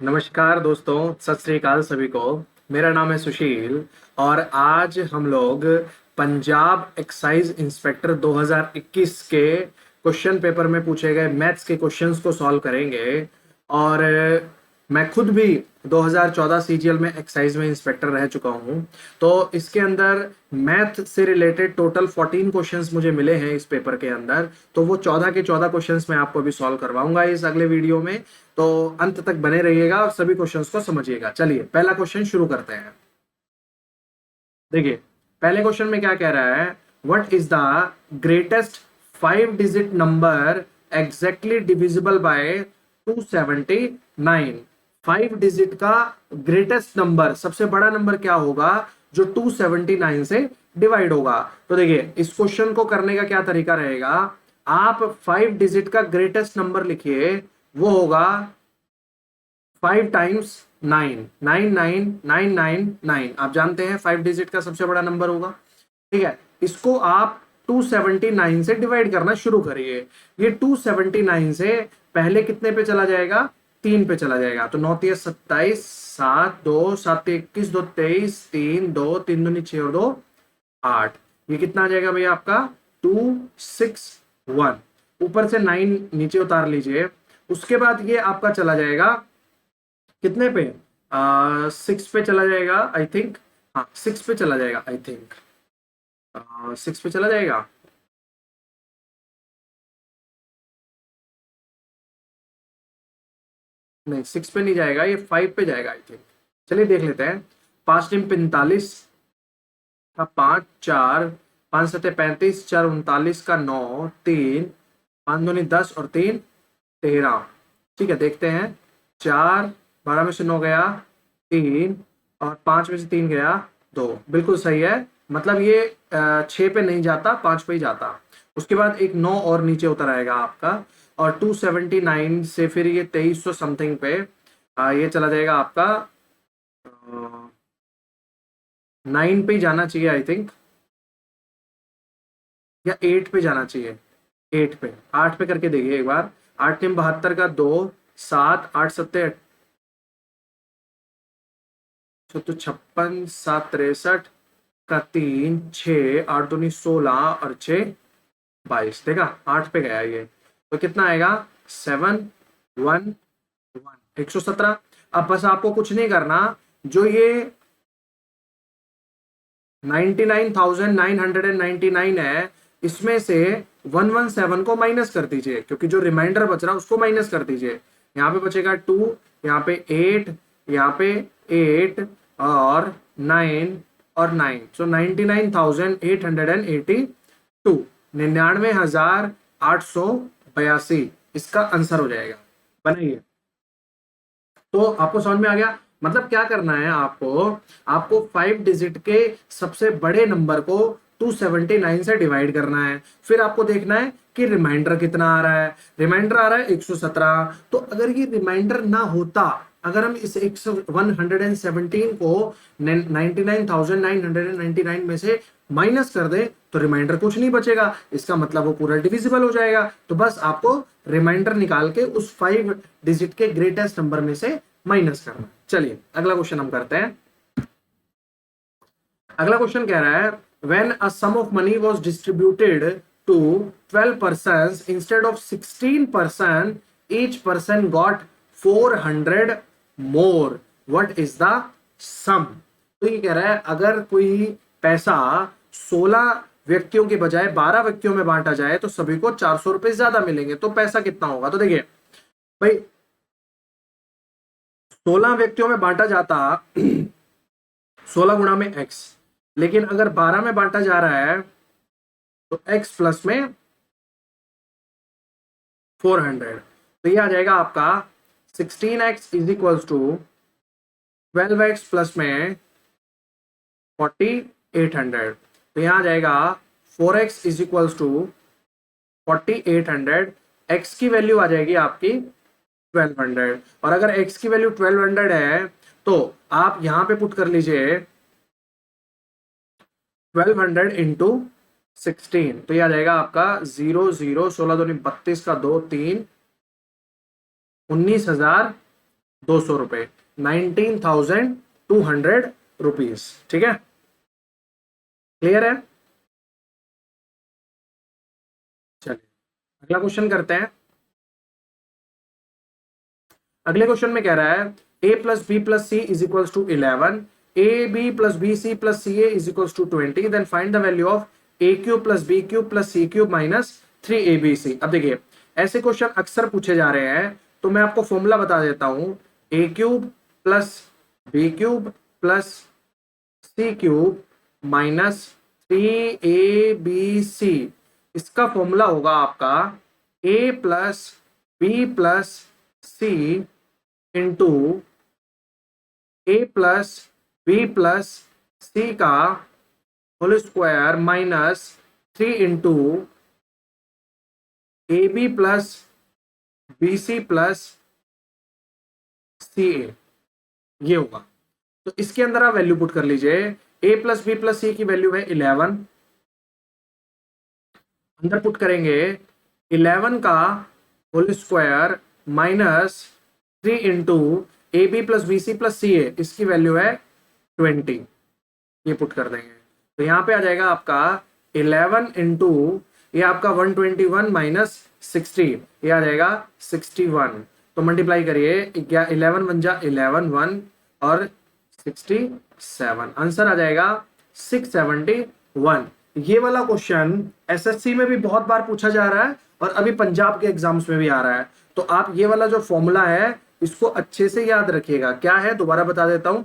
नमस्कार दोस्तों, सत श्री अकाल सभी को। मेरा नाम है सुशील और आज हम लोग पंजाब एक्साइज इंस्पेक्टर 2021 के क्वेश्चन पेपर में पूछे गए मैथ्स के क्वेश्चंस को सॉल्व करेंगे। और मैं खुद भी 2014 सीजीएल में एक्साइज में इंस्पेक्टर रह चुका हूं, तो इसके अंदर मैथ से रिलेटेड टोटल 14 क्वेश्चंस मुझे मिले हैं इस पेपर के अंदर। तो वो 14 के 14 क्वेश्चंस मैं आपको अभी सॉल्व करवाऊंगा इस अगले वीडियो में। तो अंत तक बने रहिएगा और सभी क्वेश्चंस को समझिएगा। चलिए पहला क्वेश्चन शुरू करते हैं। देखिए पहले क्वेश्चन में क्या कह रहा है, what is the greatest 5 digit number exactly divisible by 279। 5 digit का ग्रेटेस्ट नंबर, सबसे बड़ा नंबर क्या होगा जो 279 से डिवाइड होगा। तो देखिए इस क्वेश्चन को करने का क्या तरीका रहेगा, आप 5 डिजिट का ग्रेटेस्ट नंबर लिखिए, वो होगा 5 टाइम्स 9, 99999। आप जानते हैं 5 डिजिट का सबसे बड़ा नंबर होगा। ठीक है, इसको आप 279 से डिवाइड करना शुरू करिए। ये 279 से पहले कितने पे चला जाएगा, 3 पे चला जाएगा। तो 9 3 27, 7 2 7 21 2 23, 3 2 3 दूनी 6 और 2 8। ये कितना आ जाएगा भैया आपका 261। ऊपर से 9 नीचे उतार लीजिए। उसके बाद ये आपका चला जाएगा कितने पे, 6 पे चला जाएगा आई थिंक। हाँ 6 पे चला जाएगा आई थिंक, 6 पे चला जाएगा। नहीं 6 पे नहीं जाएगा, ये 5 पे जाएगा आई थिंक। चलिए देख लेते हैं। 5 × 45 का 5 4, 5 7 35, 4 39 का 9, 3 5 दूनी 10 और 3 13। ठीक है देखते हैं। 4 12 में से 9 गया 3 और 5 में से 3 गया 2। बिल्कुल सही है, मतलब ये 6 पे नहीं जाता, 5 पे ही जाता। उसके बाद एक 9 और नीचे उतर आएगा आपका, और 279 से फिर ये 2300 समथिंग पे ये चला जाएगा आपका 9 पे ही जाना चाहिए आई थिंक, या 8 पे जाना चाहिए। 8 पे, 8 पे करके देखिए एक बार। 8 3 72 का 2, 7 8 7 तो 56, 7 63 का 3, 6 8 दूनी 16 और 6 22। देखा 8 पे गया ये, तो कितना आएगा 711, 117। अब बस आपको कुछ नहीं करना, जो ये 99,999 है इसमें से 117 को माइनस कर दीजिए, क्योंकि जो रिमाइंडर बच रहा है उसको माइनस कर दीजिए। यहाँ पे बचेगा 2, यहाँ पे 8, यहाँ पे 8 और 9 और 9, सो 99,882, 99,882 इसका आंसर हो जाएगा। बनाइए। तो आपको समझ में आ गया, मतलब क्या करना है आपको, आपको 5 डिजिट के सबसे बड़े नंबर को 279 से डिवाइड करना है। फिर आपको देखना है कि रिमाइंडर कितना आ रहा है। रिमाइंडर आ रहा है 117। तो अगर ये रिमाइंडर ना होता, अगर हम इस 117 को 99,999 में से माइनस कर दे तो रिमाइंडर कुछ नहीं बचेगा, इसका मतलब वो पूरा डिविजिबल हो जाएगा। तो बस आपको रिमाइंडर निकाल के उस 5 डिजिट के ग्रेटेस्ट नंबर में से माइनस करना। चलिए अगला क्वेश्चन हम करते हैं। अगला क्वेश्चन कह रहा है, when a sum of money was distributed to 12 persons instead of 16 person, each person got 400 more, what is the sum. तो ये कह रहा है अगर कोई पैसा 16 व्यक्तियों के बजाय 12 व्यक्तियों में बांटा जाए तो सभी को 400 रुपए ज्यादा मिलेंगे, तो पैसा कितना होगा। तो देखिए भाई 16 व्यक्तियों में बांटा जाता 16 गुणा में x, लेकिन अगर 12 में बांटा जा रहा है तो x प्लस में 400। तो ये आ जाएगा आपका 16x is equals to 12x plus में 4800। तो यहां आ जाएगा 4x is equals to 4800। x की वैल्यू आ जाएगी आपकी 1200, और अगर x की वैल्यू 1200 है तो आप यहां पे पुट कर लीजिए 1200 इंटू 16। तो ये आ जाएगा आपका 0 0 16 दूनी 32 का 2 3, 19,000 ₹200, 19,200 रुपीज। ठीक है, क्लियर है? चलिए अगला क्वेश्चन करते हैं। अगले क्वेश्चन में कह रहा है a plus B plus c is equals to 11, a B plus B C plus C a is equals to 20, then find the value of a cube plus B cube plus C cube minus 3abc। अब देखिए ऐसे question अक्सर पूछे जा रहे हैं, तो मैं आपको फॉर्मूला बता देता हूं। A cube plus B cube plus C cube minus 3abc, इसका फॉर्मूला होगा आपका a plus B plus C into A plus B plus C का whole square minus 3 into A B plus B C plus C A, ये होगा। तो इसके अंदर आप वैल्यू पुट कर लीजिए। A plus B plus C की वैल्यू है 11, अंदर पुट करेंगे 11 का whole square minus 3 into A B plus B C plus C A, इसकी वैल्यू है 20, ये पुट कर देंगे। तो यहाँ पे आ जाएगा आपका 11 इंटू ये आपका 121 माइनस 60, ये आ जाएगा 61। तो मल्टीप्लाई करिए, 11 बन जा 11 1 और 67, आंसर आ जाएगा 671। ये वाला क्वेश्चन एसएससी में भी बहुत बार पूछा जा रहा है और अभी पंजाब के एग्जाम्स में भी आ रहा है। तो आप ये वाला जो फॉर्मूला है इसको अच्छे से याद रखिएगा। क्या है, दोबारा बता देता हूं।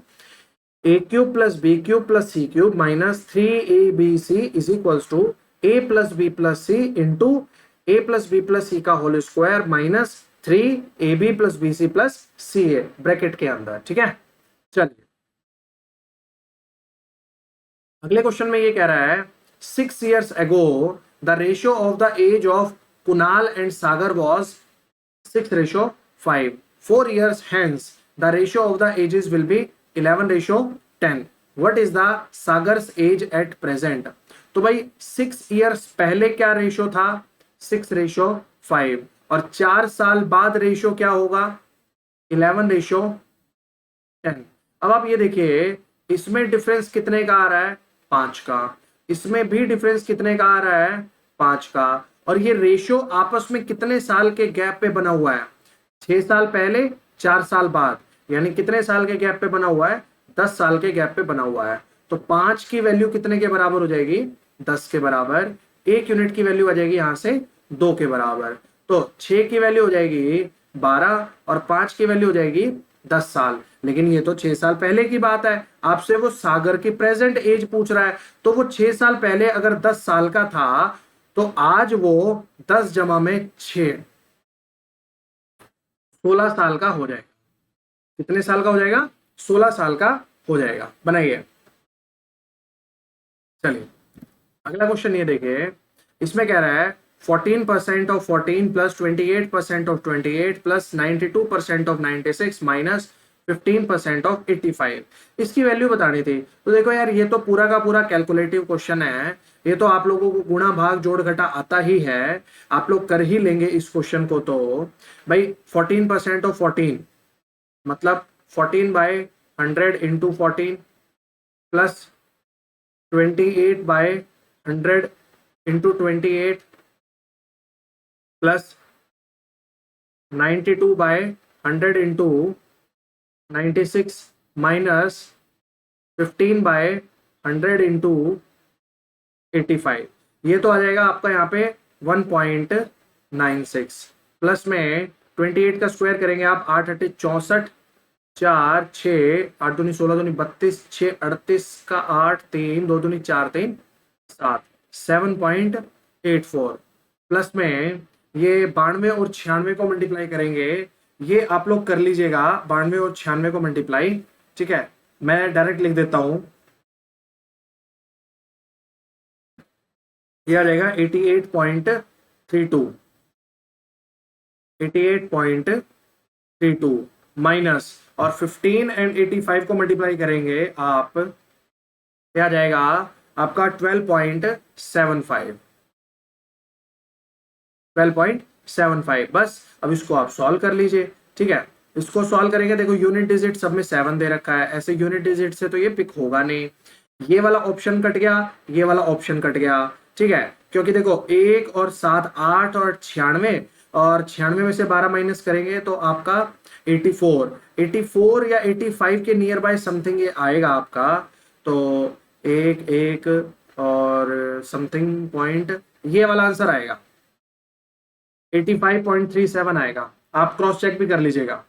A cube plus B cube plus C cube minus 3abc is equals to A plus B plus C into A plus B plus C का whole square minus 3ab plus B C plus C A bracket के अंदर। ठीक है, चलिए अगले question में ये कह रहा है 6 years ago the ratio of the age of Kunal and Sagar was 6:5. 4 years hence the ratio of the ages will be 11:10. What is the Sagar's age at present? तो भाई 6 years पहले क्या रेशियो था, 6:5, और 4 साल बाद रेशियो क्या होगा, 11:10। अब आप ये देखिए इसमें डिफरेंस कितने का आ रहा है, 5 का, इसमें भी डिफरेंस कितने का आ रहा है, 5 का, और ये रेशियो आपस में कितने साल के गैप पे बना हुआ है, 6 साल पहले 4 साल बाद, यानी कितने साल के गैप पे बना हुआ है, 10 साल के गैप पे बना हुआ है। तो 5 की वैल्यू कितने के बराबर हो जाएगी, 10 के बराबर। 1 यूनिट की वैल्यू आ जाएगी यहां से 2 के बराबर। तो 6 की वैल्यू हो जाएगी 12 और 5 की वैल्यू हो जाएगी 10 साल। लेकिन ये तो 6 साल पहले की बात है, आपसे वो सागर की प्रेजेंट एज पूछ रहा है। तो वो 6 साल पहले अगर 10 साल का था तो आज वो 10 जमा में 6, 16 साल का हो जाएगा। कितने साल का हो जाएगा, 16 साल का हो जाएगा। बनाइए। चलिए अगला क्वेश्चन ये देखिए, इसमें कह रहा है 14% of 14 plus 28% of 28 plus 92% of 96 minus 15% of 85, इसकी वैल्यू बतानी थी। तो देखो यार ये तो पूरा का पूरा कैलकुलेटिव क्वेश्चन है, ये तो आप लोगों को गुणा भाग जोड़ घटा आता ही है, आप लोग कर ही लेंगे इस क्वेश्चन को। तो भाई 14% ऑफ 14 मतलब 14/100 into 14 plus 28/100 into 28 plus 92/100 into 96 minus 15/100 into 85, ये तो आ जाएगा आपका यहाँ पे 1.96 प्लस में 28 का स्क्वायर करेंगे आप, 8 8 64, 4 6 8 दूनी 16 दूनी 32, 6 38 का 8 3 2 दूनी 4 3 7, 7.84 प्लस में ये 92 और 96 को मल्टीप्लाई करेंगे, ये आप लोग कर लीजिएगा 92 और 96 को मल्टीप्लाई। ठीक है, मैं डायरेक्ट लिख देता हूं, ये आ जाएगा 88.32, 88.32 माइनस और 15 एंड 85 को मल्टीप्लाई करेंगे आप, ये आ जाएगा आपका 12.75, 12.75। बस अब इसको आप सॉल्व कर लीजिए। ठीक है, इसको सॉल्व करेंगे, देखो यूनिट डिजिट सब में 7 दे रखा है, ऐसे यूनिट डिजिट से तो ये पिक होगा नहीं। ये वाला ऑप्शन कट गया, ये वाला ऑप्शन कट गया, ठीक है, क्योंकि देखो 1 और 7 8 और 96, और 96 में से 12 माइनस करेंगे तो आपका 84 या 85 के नियर बाय समथिंग ये आएगा आपका। तो एक एक और समथिंग पॉइंट, ये वाला आंसर आएगा 85.37 आएगा। आप क्रॉस चेक भी कर लीजिएगा।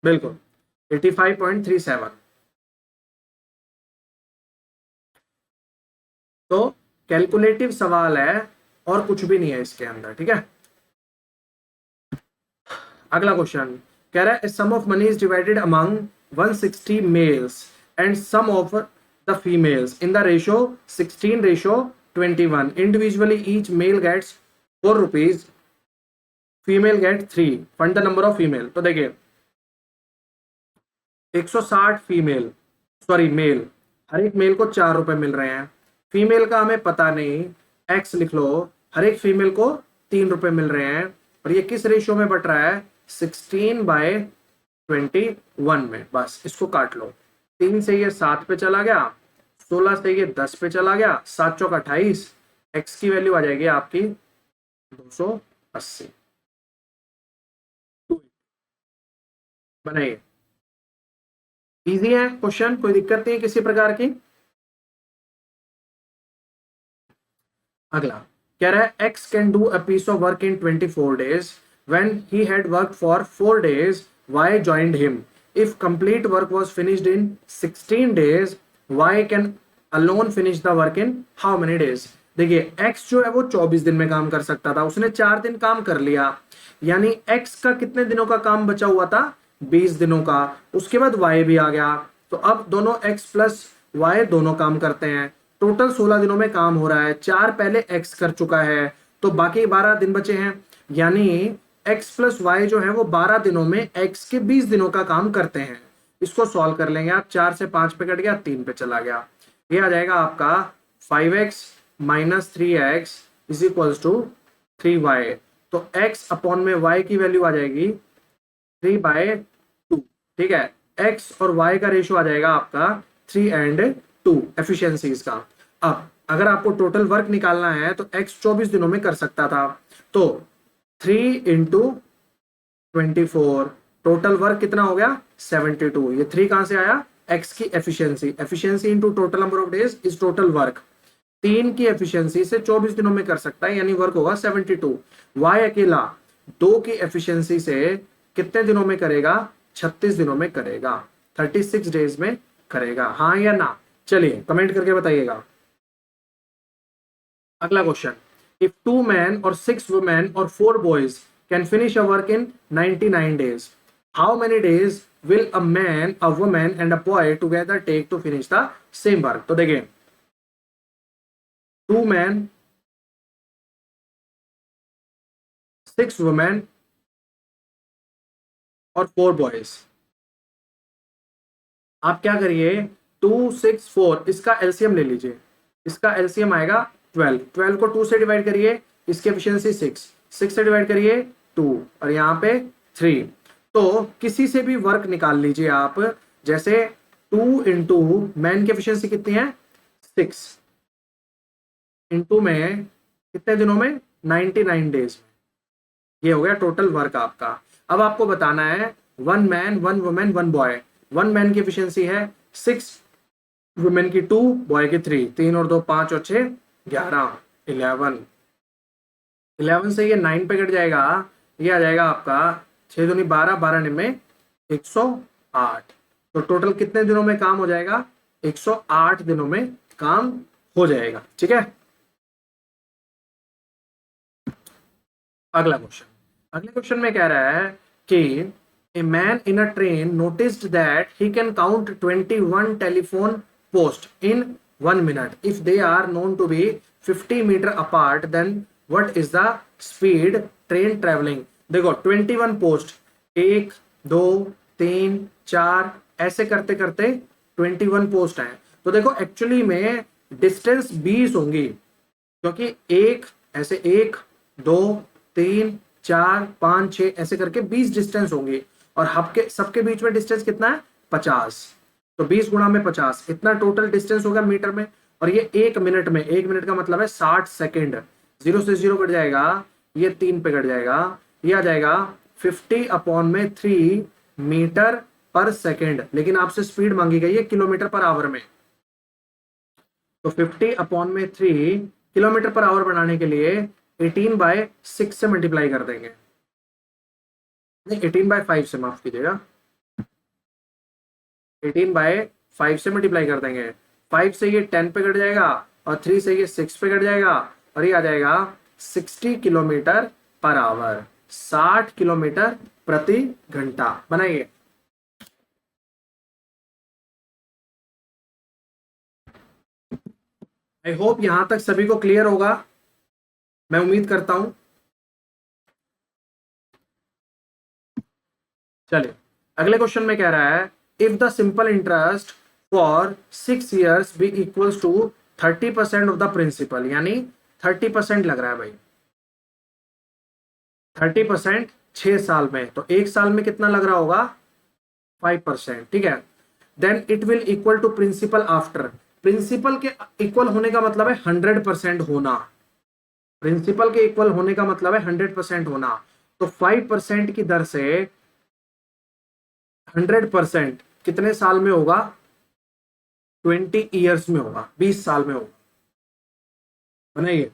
बिल्कुल 85.37। तो कैलकुलेटिव सवाल है और कुछ भी नहीं है इसके अंदर, ठीक है। अगला क्वेश्चन कह रहा है sum of money is divided among 160 males and sum of the females in the ratio 16:21। Individually each male gets 4 rupees, female get 3, find the number of female. तो देखिए 160 फीमेल, सॉरी मेल, हर एक mail को 4 रुपए मिल रहे हैं। Female का हमें पता नहीं, एक्स लिख लो, हर एक फीमेल को 3 रुपए मिल रहे हैं, और ये किस रेशियो में बट रहा है, 16/21 में। बस इसको काट लो, 3 से ये 7 पे चला गया, 16 से ये 10 पे चला गया, 7 चौक 28, एक्स की वैल्यू आ जाएगी आपकी 280। बनाइए, इजी है क्वेश्चन, कोई दिक्कत नहीं है किसी प्रकार की। अगला कह रहा है x can do a piece of work in 24 days when he had work for 4 days, y joined him. If complete work was finished in 16 days, y can alone finish the work in how many days. देखिए x जो है वो 24 दिन में काम कर सकता था, उसने 4 दिन काम कर लिया, यानी एक्स का कितने दिनों का काम बचा हुआ था, 20 दिनों का। उसके बाद वाई भी आ गया, तो अब दोनों एक्स प्लस वाई दोनों काम करते हैं, टोटल 16 दिनों में काम हो रहा है। 4 पहले एक्स कर चुका है, तो बाकी 12 दिन बचे हैं, यानी एक्स प्लस वाई जो है वो 12 दिनों में एक्स के 20 दिनों का काम करते हैं। इसको सॉल्व कर लेंगे आप, 4 से 5 पे कट गया, 3 पे चला गया, ये आ जाएगा आपका 5x minus 3x is equals to 3y। तो x अपॉन में y की वैल्यू आ जाएगी 3/2, ठीक है। x और y का रेशियो आ जाएगा आपका 3 and 2 एफिशिएंसीज का। अब अगर आपको टोटल वर्क निकालना है तो x 24 दिनों में कर सकता था, तो 3 into 24, टोटल वर्क कितना हो गया 72। ये 3 कहां से आया, x की efficiency, efficiency into total number of days is total work. 3 की एफिशिएंसी से 24 दिनों में कर सकता है, यानी वर्क होगा 72। y अकेला 2 की एफिशिएंसी से कितने दिनों में करेगा, 36 दिनों में करेगा, 36 डेज में करेगा, हाँ या ना। चलिए कमेंट करके बताइएगा। अगला क्वेश्चन, इफ 2 men और 6 women और 4 boys can finish a work in 99 days, how many days will a man, a woman and a boy together take to finish the same work। तो देखिए 2 men 6 women और 4 boys, आप क्या करिए 2 6 4 इसका LCM ले लीजिए, इसका एलसीएम आएगा 12, 12 को 2 से डिवाइड करिए, इसकी एफिशिएंसी 6 से डिवाइड करिए 2, और यहाँ पे 3। तो किसी से भी वर्क निकाल लीजिए आप, जैसे 2 इंटू मैन की एफिशिएंसी कितनी है 6, इंटू में कितने दिनों में 99 डेज में, ये हो गया टोटल वर्क आपका। अब आपको बताना है 1 मैन 1 वुमेन 1 बॉय, 1 मैन की एफिशिएंसी है 6, वुमेन की 2, बॉय की 3, 3 और 2 5 और 6 11, 11 से ये 9 पे कट जाएगा, ये आ जाएगा आपका 6 दूनी 12, 12 निम्मे 108। तो टोटल कितने दिनों में काम हो जाएगा, 108 दिनों में काम हो जाएगा, ठीक है। अगला क्वेश्चन, अगले क्वेश्चन में कह रहा है कि a man in a train noticed that he can count 21 telephone posts in 1 minute if they are known to be 50 meter apart, then what is the speed train traveling। देखो 21 post, 1 2 3 4 ऐसे करते करते 21 post हैं। तो देखो actually में distance 20 होंगी, क्योंकि एक ऐसे 1 2 3 4 5 6 ऐसे करके 20 डिस्टेंस होंगी, और हब के सबके बीच में डिस्टेंस कितना है 50। तो 20 गुणा में 50 इतना टोटल डिस्टेंस होगा मीटर में। और ये 1 मिनट में, 1 मिनट का मतलब है 60 सेकेंड। 0 से 0 कट जाएगा, ये 3 पे कट जाएगा, ये आ जाएगा 50/3 मीटर पर सेकेंड। लेकिन आपसे स्पीड मांगी गई है किलोमीटर पर आवर में, तो 50/3 किलोमीटर पर आवर बनाने के लिए 18/6 से मल्टीप्लाई कर देंगे, नहीं 18/5 से, माफ कीजिएगा, 18/5 से मल्टीप्लाई कर देंगे। 5 से ये 10 पे कट जाएगा, और 3 से ये 6 पे कट जाएगा, और ये आ जाएगा 60 किलोमीटर पर आवर, 60 किलोमीटर प्रति घंटा। बनाइए। आई होप यहां तक सभी को क्लियर होगा, मैं उम्मीद करता हूं। चलिए अगले क्वेश्चन में कह रहा है, if the simple interest for 6 years be equals to 30% of the principal, यानी 30% लग रहा है भाई, 30% 6 साल में, तो 1 साल में कितना लग रहा होगा 5%, ठीक है। Then it will equal to principal after, principal के इक्वल होने का मतलब है 100% होना, प्रिंसिपल के इक्वल होने का मतलब है 100% होना। तो 5% की दर से 100% कितने साल में होगा, 20 years में होगा, 20 साल में होगा। बनाइए।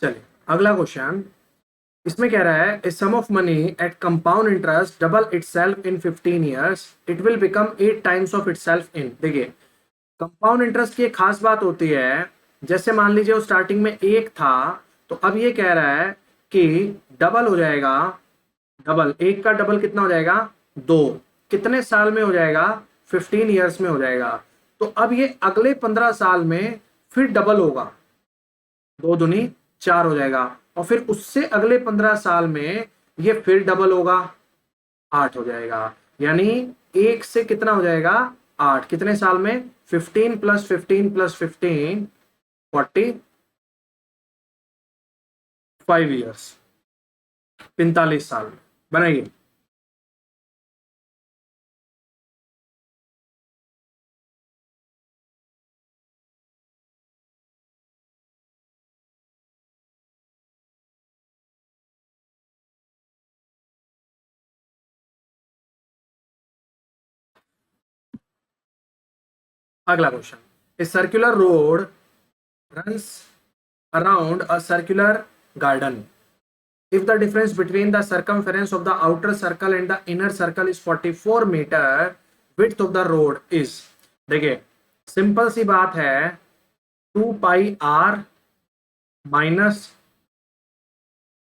चलिए अगला क्वेश्चन, इसमें कह रहा है, a sum of money at compound interest double itself in 15 years, it will become 8 times of itself in. देखिए कंपाउंड इंटरेस्ट की एक खास बात होती है, जैसे मान लीजिए वो स्टार्टिंग में 1 था, तो अब ये कह रहा है कि डबल हो जाएगा, डबल 1 का डबल कितना हो जाएगा 2, कितने साल में हो जाएगा 15 years में हो जाएगा। तो अब ये अगले 15 साल में फिर डबल होगा, 2 दूनी 4 हो जाएगा, और फिर उससे अगले 15 साल में ये फिर डबल होगा, 8 हो जाएगा। यानी 1 से कितना हो जाएगा 8, कितने साल में 15 + 15 + 15 45 years, 45 साल में। बनाइए। अगला question, a circular road runs around a circular garden. If the difference between the circumference of the outer circle and the inner circle is 44 meter, width of the road is, देखिए simple सी बात है, 2πr minus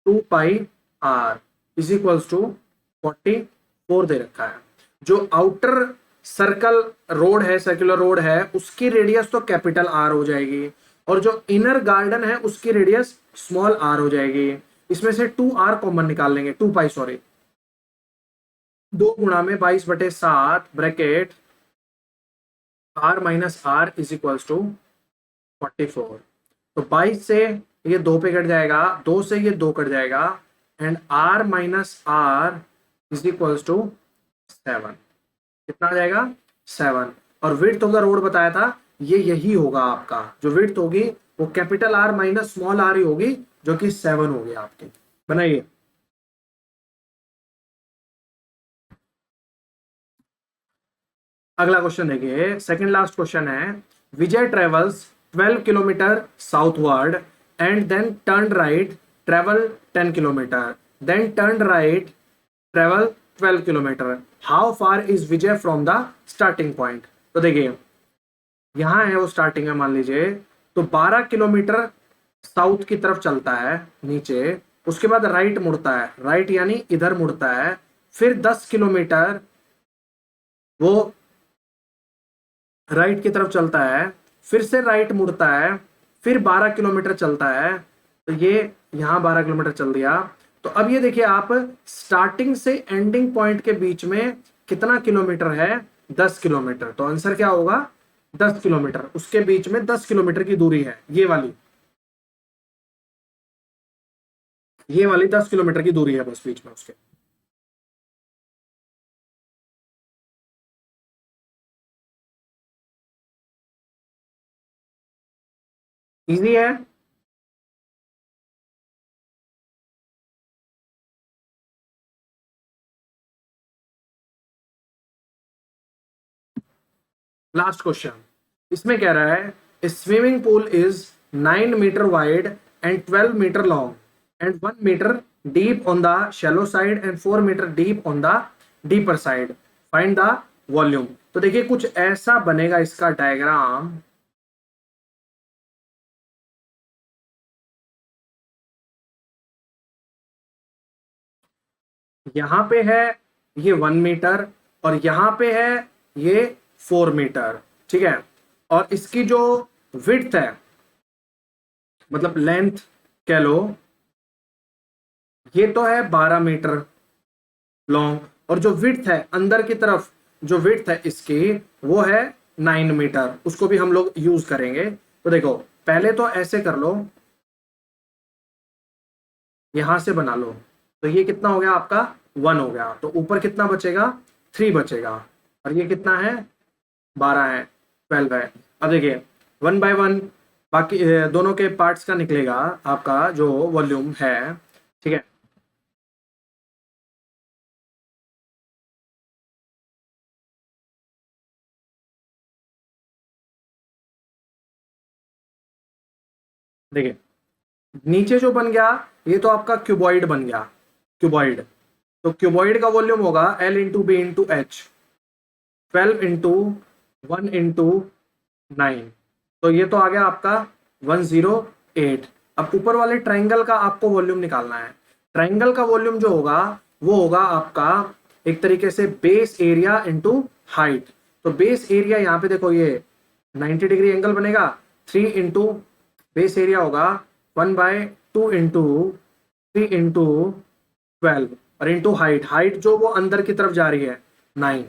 2πr is equals to 44 दे रखा है। जो outer circle road है, circular road है, उसकी रेडियस तो कैपिटल आर हो जाएगी, और जो इनर गार्डन है उसकी रेडियस स्मॉल आर हो जाएगी। इसमें से 2r कॉमन निकाल लेंगे, 2π सॉरी, 2 गुणा में 22/7 bracket r minus r is equals to 44। तो 22 से ये 2 पे कट जाएगा, 2 से ये 2 कट जाएगा, and r minus r is equals to 7। कितना आ जाएगा 7। और विड्थ ऑफ द रोड बताया था, ये यही होगा आपका, जो विड्थ होगी वो capital R minus small r ही होगी, जो कि 7 होगी आपकी। बनाइए। अगला क्वेश्चन देखिए, सेकंड लास्ट क्वेश्चन है, Vijay travels 12 kilometre southward and then turn right travel 10 kilometre, then turn right travel 12 kilometre, how far is Vijay from the starting point. तो देखिए यहां है वो स्टार्टिंग है, मान लीजिए, तो 12 किलोमीटर साउथ की तरफ चलता है नीचे, उसके बाद राइट मुड़ता है, राइट यानी इधर मुड़ता है, फिर 10 किलोमीटर वो राइट की तरफ चलता है, फिर से राइट मुड़ता है, फिर 12 किलोमीटर चलता है, तो ये यहाँ 12 किलोमीटर चल दिया। तो अब ये देखिए आप, स्टार्टिंग से एंडिंग पॉइंट के बीच में कितना किलोमीटर है, 10 किलोमीटर। तो आंसर क्या होगा, 10 किलोमीटर। उसके बीच में 10 किलोमीटर की दूरी है, ये वाली 10 किलोमीटर की दूरी है बस बीच में उसके। इजी है। लास्ट क्वेश्चन, इसमें कह रहा है swimming pool is 9 metre wide and 12 metre long and 1 metre deep on the shallow side and 4 metre deep on the deeper side, find the volume. तो देखिए कुछ ऐसा बनेगा इसका डायग्राम। यहां पे है ये 1 मीटर और यहां पे है ये 4 मीटर, ठीक है। और इसकी जो विड्थ है, मतलब लेंथ कह लो, ये तो है 12 मीटर लॉन्ग, और जो विड्थ है अंदर की तरफ, जो विड्थ है इसकी वो है 9 मीटर, उसको भी हम लोग यूज करेंगे। तो देखो पहले तो ऐसे कर लो, यहां से बना लो, तो ये कितना हो गया आपका 1 हो गया, तो ऊपर कितना बचेगा 3 बचेगा, और ये कितना है 12 है, 12 है। अब देखिए 1 बाय 1 बाकी दोनों के पार्ट्स का निकलेगा आपका जो वॉल्यूम है, ठीक है। देखिए नीचे जो बन गया ये तो आपका क्यूबॉइड बन गया, क्यूबॉइड। तो क्यूबॉइड का वॉल्यूम होगा L into b into h, 12 into 1 into 9, तो ये तो आ गया आपका 108। अब ऊपर वाले ट्राइंगल का आपको वॉल्यूम निकालना है। ट्राइंगल का वॉल्यूम जो होगा वो होगा आपका एक तरीके से बेस एरिया इंटू हाइट। तो बेस एरिया यहाँ पे देखो ये 90 डिग्री एंगल बनेगा, 3 इंटू बेस एरिया होगा 1/2 इंटू 3 इंटू 12 और इंटू हाइट, हाइट जो वो अंदर की तरफ जा रही है 9,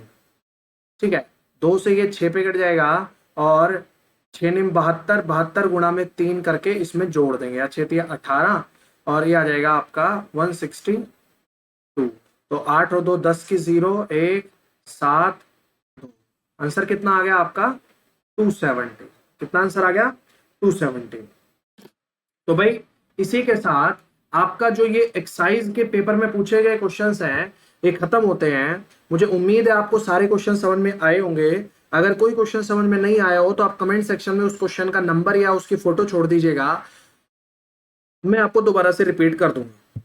ठीक है। 2 से ये 6 पे कट जाएगा और 6 निम 72, 72 गुणा में 3 करके इसमें जोड़ देंगे, या 6 18, और ये आ जाएगा आपका 162। तो 8 और 2 10 की 0, 1 7 2, आंसर कितना आ गया आपका 270। कितना आंसर आ गया 270। तो भाई इसी के साथ आपका जो ये एक्सरसाइज के पेपर में पूछे गए क्वेश्चंस हैं ये खत्म होते हैं। मुझे उम्मीद है आपको सारे क्वेश्चन समझ में आए होंगे। अगर कोई क्वेश्चन समझ में नहीं आया हो तो आप कमेंट सेक्शन में उस क्वेश्चन का नंबर या उसकी फोटो छोड़ दीजिएगा, मैं आपको दोबारा से रिपीट कर दूंगा।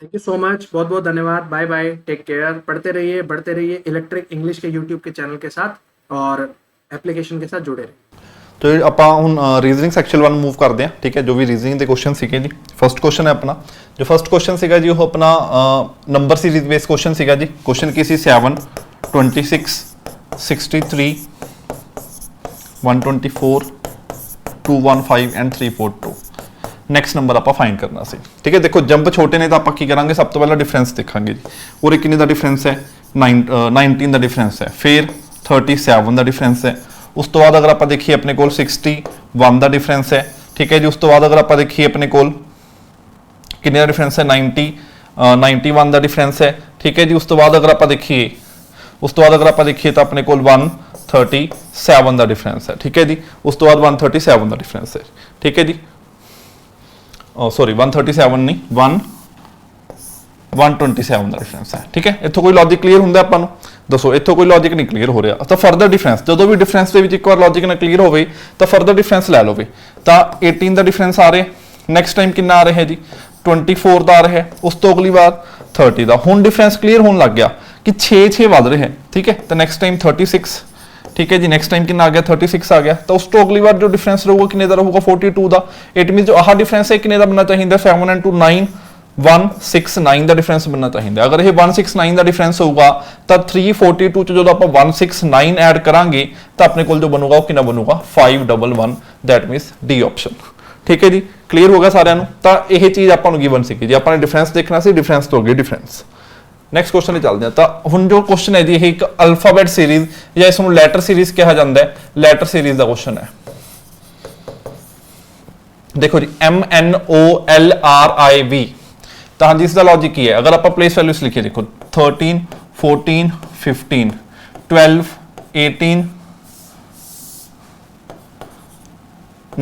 थैंक यू सो मच, बहुत बहुत धन्यवाद, बाय बाय, टेक केयर। पढ़ते रहिए, बढ़ते रहिए इलेक्ट्रिक इंग्लिश के यूट्यूब के चैनल के साथ और एप्लीकेशन के साथ जुड़े रहिए। तो ਆਪਾਂ ਹੁਣ ਰੀਜ਼ਨਿੰਗ ਸੈਕਸ਼ਨ ਵੱਲ ਮੂਵ ਕਰਦੇ ਹਾਂ, ਠੀਕ ਹੈ। ਜੋ ਵੀ ਰੀਜ਼ਨਿੰਗ ਦੇ ਕੁਐਸਚਨ ਸੀਗੇ ਜੀ, ਫਸਟ ਕੁਐਸਚਨ ਹੈ ਆਪਣਾ, ਜੋ ਫਸਟ ਕੁਐਸਚਨ ਸੀਗਾ ਜੀ ਉਹ ਆਪਣਾ ਨੰਬਰ ਸੀਰੀਜ਼ ਬੇਸ ਕੁਐਸਚਨ ਸੀਗਾ ਜੀ। Question Ki C 7 26 63 124 215 and 342। Next number ਆਪਾਂ ਫਾਈਂਡ ਕਰਨਾ ਸੀ, ਠੀਕ ਹੈ। ਦੇਖੋ ਜੰਪ ਛੋਟੇ ਨੇ ਤਾਂ ਆਪਾਂ ਕੀ ਕਰਾਂਗੇ, ਸਭ ਤੋਂ ਪਹਿਲਾਂ ਡਿਫਰੈਂਸ ਦੇਖਾਂਗੇ ਜੀ। ਉਰੇ ਕਿੰਨੇ ਦਾ ਡਿਫਰੈਂਸ ਹੈ 19 ਦਾ ਡਿਫਰੈਂਸ ਹੈ, ਫਿਰ 37 ਦਾ ਡਿਫਰੈਂਸ ਹੈ। ਉਸ ਤੋਂ ਬਾਅਦ ਅਗਰ ਆਪਾਂ ਦੇਖੀਏ ਆਪਣੇ ਕੋਲ 61 ਦਾ ਡਿਫਰੈਂਸ ਹੈ, ਠੀਕ ਹੈ ਜੀ। ਉਸ ਤੋਂ ਬਾਅਦ ਅਗਰ ਆਪਾਂ ਦੇਖੀਏ ਆਪਣੇ ਕੋਲ ਕਿੰਨੇ ਦਾ ਡਿਫਰੈਂਸ ਹੈ 91 ਦਾ ਡਿਫਰੈਂਸ ਹੈ, ਠੀਕ ਹੈ ਜੀ। ਉਸ ਤੋਂ ਬਾਅਦ ਅਗਰ ਆਪਾਂ ਦੇਖੀਏ ਤਾਂ ਆਪਣੇ ਕੋਲ 137 ਦਾ ਡਿਫਰੈਂਸ ਹੈ, ਠੀਕ ਹੈ ਜੀ। ਉਸ ਤੋਂ ਬਾਅਦ 137 ਦਾ ਡਿਫਰੈਂਸ ਹੈ, ਠੀਕ ਹੈ ਜੀ। ਸੌਰੀ 137 ਨਹੀਂ 127 ਦਾ ਡਿਫਰੈਂਸ ਹੈ, ਠੀਕ ਹੈ। ਇੱਥੋਂ ਕੋਈ ਲੌਜਿਕ ਕਲੀਅਰ ਹੁੰਦਾ ਆਪਾਂ ਨੂੰ ਦੱਸੋ? ਇੱਥੋਂ ਕੋਈ ਲੌਜਿਕ ਨਹੀਂ ਕਲੀਅਰ ਹੋ ਰਿਹਾ ਤਾਂ ਫਰਦਰ ਡਿਫਰੈਂਸ, ਜਦੋਂ ਵੀ ਡਿਫਰੈਂਸ ਦੇ ਵਿੱਚ ਇੱਕ ਵਾਰ ਲੌਜਿਕ ਨਾ ਕਲੀਅਰ ਹੋਵੇ ਤਾਂ ਫਰਦਰ ਡਿਫਰੈਂਸ ਲੈ ਲਓਗੇ। ਤਾਂ 18 ਦਾ ਡਿਫਰੈਂਸ ਆ ਰਿਹਾ, ਨੈਕਸਟ ਟਾਈਮ ਕਿੰਨਾ ਆ ਰਿਹਾ ਜੀ 24 ਦਾ ਆ ਰਿਹਾ, ਉਸ ਤੋਂ ਅਗਲੀ ਵਾਰ 30 ਦਾ। ਹੁਣ ਡਿਫਰੈਂਸ ਕਲੀਅਰ ਹੋਣ ਲੱਗ ਗਿਆ ਕਿ 6 ਵੱਧ ਰਿਹਾ, ਠੀਕ ਹੈ। ਤਾਂ ਨੈਕਸਟ ਟਾਈਮ 36, ਠੀਕ ਹੈ ਜੀ। ਨੈਕਸਟ ਟਾਈਮ ਕਿੰਨਾ ਆ ਗਿਆ 36 ਆ ਗਿਆ। ਤਾਂ ਉਸ ਤੋਂ ਅਗਲੀ ਵਾਰ ਜੋ ਡਿਫਰੈਂਸ ਰਹੂਗਾ ਕਿੰਨੇ ਦਾ ਰਹੂਗਾ 42 ਦਾ। ਇਟ ਮੀਨਸ ਜੋ ਆਹ ਡਿਫਰੈਂਸ ਹੈ ਕਿੰਨੇ ਦਾ ਬਣਨਾ ਚਾਹੀਦਾ 7 and 2 9, 169 ਦਾ ਡਿਫਰੈਂਸ ਬਣਨਾ ਚਾਹੀਦਾ। ਅਗਰ ਇਹ 169 ਦਾ ਡਿਫਰੈਂਸ ਹੋਊਗਾ ਤਾਂ 342 ਚ ਜਦੋਂ ਆਪਾਂ 169 ਐਡ ਕਰਾਂਗੇ ਤਾਂ ਆਪਣੇ ਕੋਲ ਜੋ ਬਣੂਗਾ ਉਹ ਕਿੰਨਾ ਬਣੂਗਾ 511, ਦੈਟ ਮੀਨਸ ਡੀ ਆਪਸ਼ਨ। ਠੀਕ ਹੈ ਜੀ, ਕਲੀਅਰ ਹੋ ਗਿਆ ਸਾਰਿਆਂ ਨੂੰ। ਤਾਂ ਇਹ ਚੀਜ਼ ਆਪਾਂ ਨੂੰ ਗਿਵਨ ਸੀ, ਜੇ ਆਪਾਂ ਨੇ ਡਿਫਰੈਂਸ ਦੇਖਣਾ ਸੀ, ਡਿਫਰੈਂਸ ਤੋਂ ਅੱਗੇ ਡਿਫਰੈਂਸ। ਨੈਕਸਟ ਕੁਐਸਚਨ ਤੇ ਚੱਲਦੇ ਹਾਂ। ਤਾਂ ਹੁਣ ਜੋ ਕੁਐਸਚਨ ਹੈ ਜੀ, ਇਹ ਇੱਕ ਅਲਫਾਬੈਟ ਸੀਰੀਜ਼ ਜਾਂ ਇਸ ਨੂੰ ਲੈਟਰ ਸੀਰੀਜ਼ ਕਿਹਾ ਜਾਂਦਾ ਹੈ, ਲੈਟਰ ਸੀਰੀਜ਼ ਦਾ ਕੁਐਸਚਨ ਹੈ। ਦੇਖੋ ਜੀ MNOLRIV, ਤਾਂ ਹਾਂਜੀ ਇਸ ਦਾ ਲੌਜਿਕ ਕੀ ਹੈ। ਅਗਰ ਆਪਾਂ ਪਲੇਸ ਵੈਲਿਊਜ਼ ਲਿਖੀਏ, ਦੇਖੋ 13 14 15 12 18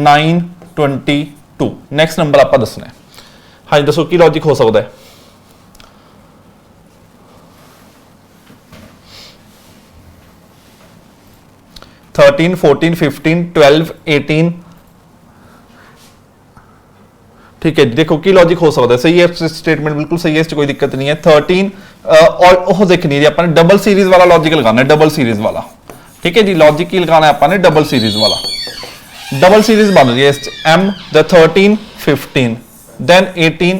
9 22। ਨੈਕਸਟ ਨੰਬਰ ਆਪਾਂ ਦੱਸਣਾ ਹੈ। ਹਾਂਜੀ ਦੱਸੋ ਕੀ ਲੌਜਿਕ ਹੋ ਸਕਦਾ ਹੈ। थर्टीन 14 15 12 18। ठीक है, देखो की लॉजिक हो सकता है। सही है, स्टेटमेंट बिल्कुल सही है, इससे कोई दिक्कत नहीं है। 13 और वो देखनी है अपन डबल सीरीज वाला लॉजिक लगाना है, डबल सीरीज वाला। ठीक है जी, लॉजिक की लगाना है अपन डबल सीरीज वाला। डबल सीरीज बन रही है इस M द 13 15 देन 18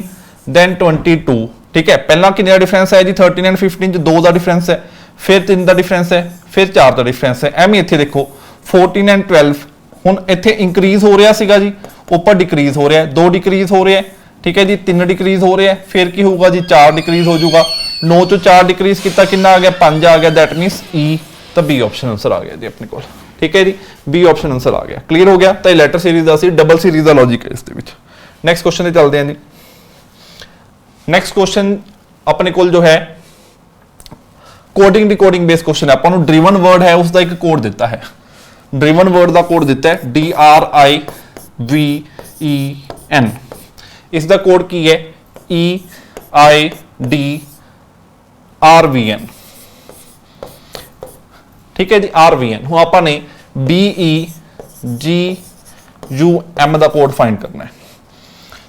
देन 22। ठीक है, पहला कितना डिफरेंस है जी 13 एंड 15 च 2 का डिफरेंस है, फिर 3 का डिफरेंस है, फिर 4 का डिफरेंस है। एम इत्थे देखो 14 एंड 12 हुण इत्थे इंक्रीज हो रहा सीगा जी, ऊपर डिक्रीज हो रहा है, 2 डिक्रीज हो रहा है। ठीक है जी, 3 डिक्रीज हो रहा है, फिर की होगा जी 4 डिक्रीज हो जाऊगा। 9 चो 4 डिक्रीज कितना कितना आ गया 5 आ गया, दैट मीनस ई। तो बी ऑप्शन आंसर आ गया जी अपने को। ठीक है जी, बी ऑप्शन आंसर आ गया। क्लीयर हो गया। तो लैटर सीरीज का डबल सीरीज का लॉजिक है इसके विच। नैक्सट क्वेश्चन चलते हैं जी। नैक्सट क्वेश्चन अपने को जो है कोडिंग डिकोडिंग बेस्ड क्वेश्चन है। अपन ड्रिवन वर्ड है उसका एक कोड दिता है, ड्रिवन वर्ड का कोड दिता है DRIVEN। इसका कोड की है EIDRVN। ठीक है जी, RVN। हूँ आपने BEGUM का कोड फाइंड करना है।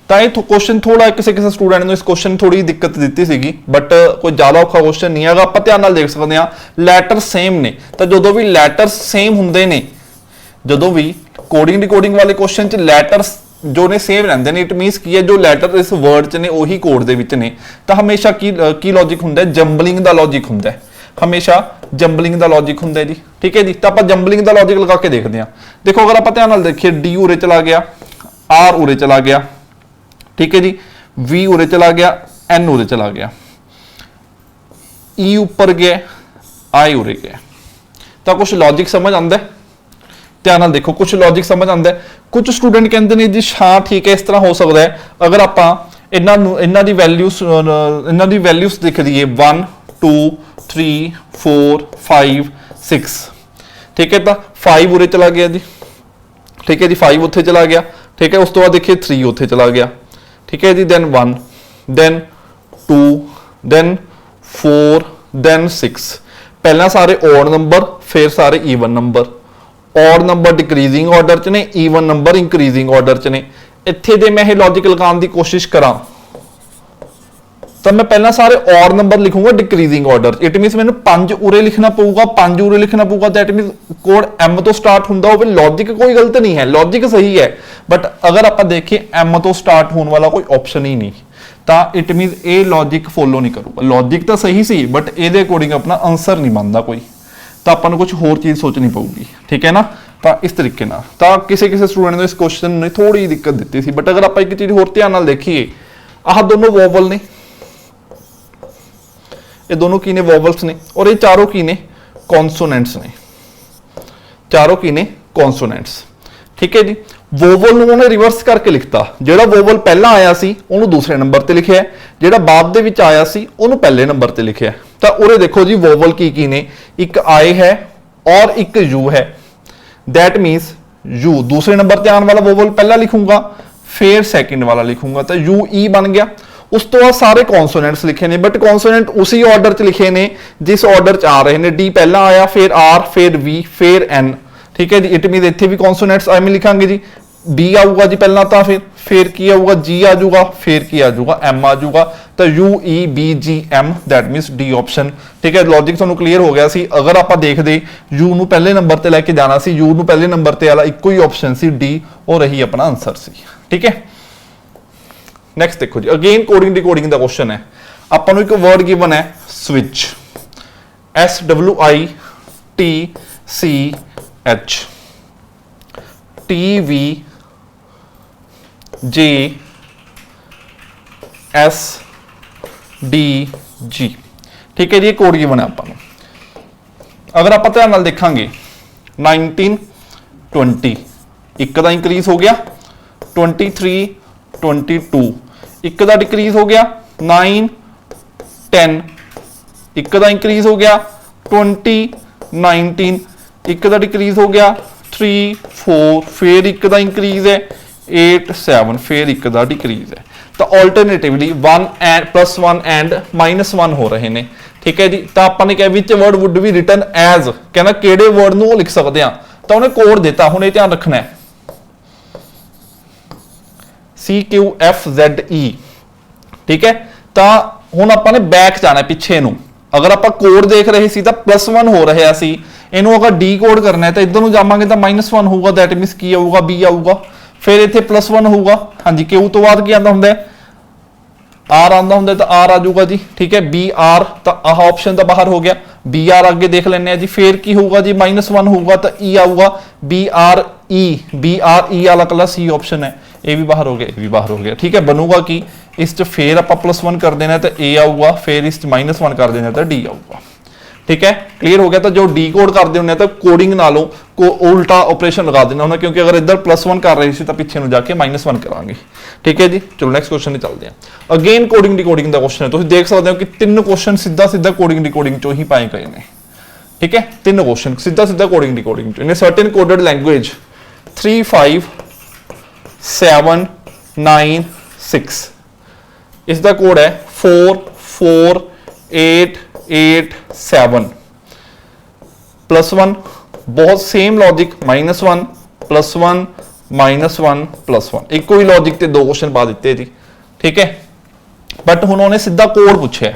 तो ये क्वेश्चन थोड़ा किसी किसी स्टूडेंट ने इस क्वेश्चन थोड़ी दिक्कत दी सी, बट कोई ज्यादा औखा क्वेश्चन नहीं है। आप ध्यान नाल देख सकते हैं लैटर सेम ने, तो जो भी लैटर सेम होंगे ने, जो भी कोडिंग डिकोडिंग वाले क्वेश्चन च लैटर्स जो ने सेम रहते हैं, इट मीनस की है जो लैटर इस वर्ड च ने उही कोड दे विच ने। तो हमेशा की लॉजिक हुंदा है, जंबलिंग का लॉजिक हुंदा है, हमेशा जंबलिंग का लॉजिक हुंदा है जी। ठीक है जी, तो आप जंबलिंग का लॉजिक लगा के देखते हैं। देखो अगर आप ध्यान नाल देखिए, डी उरे चला गया, आर उरे चला गया, ठीक है जी, वी उरे चला गया, एन उरे चला गया, ई ऊपर गया, आई उरे गया। तो कुछ लॉजिक समझ आता है, ध्यान नाल देखो कुछ लॉजिक समझ आता है। कुछ स्टूडेंट कहते हैं जी हाँ ठीक है इस तरह हो सकता है, अगर आप इन्हां दी वैल्यूज लिख दीए 1 2 3 4 5 6। ठीक है, तो 5 उरे चला गया जी। ठीक है जी, 5 उत्थे चला गया। ठीक है, उस तो बाद देखिए 3 उत्थे चला गया। ठीक है जी, देन 1 देन 2 देन 4 देन 6। पहला सारे ऑड नंबर, फिर सारे even number. Odd number decreasing order च ने, ईवन नंबर इंक्रीजिंग ऑर्डर च ने। इत्थे जे मैं ये लॉजिक लगाने की कोशिश करा तो मैं पहला सारे ऑड नंबर लिखूंगा डिक्रीजिंग ऑर्डर। इट मीनस मैंने 5 उरे लिखना पऊगा, 5 उरे लिखना पऊगा। दैट मीनस कोड एम तो स्टार्ट होंदा होवे, लॉजिक कोई गलत नहीं है, लॉजिक सही है। बट अगर आप देखिए एम तो स्टार्ट होने वाला कोई ऑप्शन ही नहीं, तो इट मीनस ये लॉजिक फॉलो नहीं करूगा। लॉजिक तो सही सी, बट ये अकॉर्डिंग अपना आंसर नहीं बनता कोई, तो अपन कुछ होर चीज़ सोचनी पऊगी। ठीक है ना, तो इस तरीके ना तो किसी किसी स्टूडेंट ने इस क्वेश्चन ने थोड़ी दिक्कत दी थी। बट अगर आप एक चीज़ होर ध्यान नाल देखिए, आह दोनों वोवल ने, ये दोनों की ने वोवल्स ने, और ये चारों की ने कॉन्सोनेंट्स ने, चारों की ने कॉन्सोनेंट्स। ठीक है जी, वोवल उन्होंने रिवर्स करके लिखता, जेड़ा वोवल पहला आया सी उन्होंने दूसरे नंबर ते लिखिया, जेड़ा बाद दे विच आया सी उन्होंने पहले नंबर ते लिखिया। तो उरे देखो जी वोवल की ने, एक आई है और एक यू है। दैट मीन्स यू दूसरे नंबर ते आने वाला वोवल पहला लिखूंगा, फिर सैकेंड वाला लिखूंगा, तो यू ई बन गया। उस तो बाद सारे कॉन्सोनेंट्स लिखे ने, बट कॉन्सोनेंट उसी ऑर्डर च लिखे ने जिस ऑर्डर च आ रहे हैं। डी पहला आया, फिर आर, फिर वी, फिर एन। ठीक है जी, इट मीन इत्थे भी कॉन्सोनेंट्स एम लिखांगे जी। बी आऊगा जी पहला, तो फिर की आऊगा, जी आ जाऊगा, फिर की आ जाऊगा, एम आ जाऊगा। तो U E B G M, that means D option. ठीक है, लॉजिक तुहानूं क्लीयर हो गया सी। अगर आप देखते यू नूं पहले नंबर ते लैके जाना सी, यू नूं पहले नंबर ते वाला इक्को ही ऑप्शन सी, डी, और यही अपना आंसर सी। ठीक है, ਨੈਕਸਟ ਦੇਖੋ ਜੀ, ਅਗੇਨ ਕੋਡਿੰਗ ਡੀਕੋਡਿੰਗ ਦਾ ਕੁਐਸਚਨ ਹੈ। ਆਪਾਂ ਨੂੰ ਇੱਕ ਵਰਡ ਗਿਵਨ ਹੈ ਸਵਿਚ, SWITCH, TVJSDG, ठीक है जी, ये कोड गिवन है ਆਪਾਂ ਨੂੰ। अगर आप ध्यान नाल देखांगे 19 20 एक का इंक्रीज हो गया, 23 22 एक का डिक्रीज हो गया, 9 10 एक का इंक्रीज हो गया, 20 19 एक का डिक्रीज हो गया, 3 4 फिर एक का इंक्रीज है, 8 7 फिर एक का डिक्रीज है। तो ऑल्टरनेटिवली 1 एंड +1 एंड -1 हो रहे हैं, ठीक है जी। तो आपने कहा which word would be written as, कहना किहड़े वर्ड नूं लिख सकते हैं, तो उन्हें कोड दिता, हुण ये ध्यान रखना है CQFZE, ठीक है। तो हुण आपां ने बैक जाना है पिछे नूं। अगर आप कोड देख रहे सी तो +1 हो रहा सी, इनू अगर डी कोड करना है तो इधर नूं जावांगे तो -1 होगा, दैट मीनस की आऊगा B आऊगा, फिर इत्थे +1 होगा, हाँ जी। Q तो बाद की आंदा हुंदा है आर आंदा हुंदा तो आर आ जाऊगा जी, ठीक है। BR तो आह ऑप्शन तो बाहर हो गया, BR आगे देख लेने जी, फिर की होगा जी -1 होगा तो E आऊगा, BRE वाला कला C ऑप्शन है, ये भी बाहर हो गया, ये भी बाहर हो गया, ठीक है। बनूगा कि इस फिर आप +1 कर देना तो A आऊगा, फिर इस -1 कर देना तो D आऊगा, ठीक है। क्लियर हो गया। तो जो डी कोड करते होंगे तो कोडिंग नालों को उल्टा ऑपरेशन लगा देना होना, क्योंकि अगर इधर +1 कर रहे थे तो पिछे ਨੂੰ जाके -1 करांगे, ठीक है जी। चलो नेक्स्ट क्वेश्चन ही चलते हैं। अगेन कोडिंग डिकोडिंग का क्वेश्चन है, तुम देख सकते हो कि 3 क्वेश्चन सीधा सीधा कोडिंग डिकोडिंग चो ही पाए गए हैं, ठीक है। 3 क्वेश्चन सीधा सीधा कोडिंग डिकोडिंग चो। इन सर्टेन कोडेड लैंग्वेज 3 5 7 9 6, इसका कोड है 4 4 8 8 7 +1, बहुत सेम लॉजिक -1 +1 -1 +1, एक ही लॉजिक ते 2 क्वेश्चन पा दिते जी, ठीक है। बट हुण उन्हें सीधा कोड पूछे,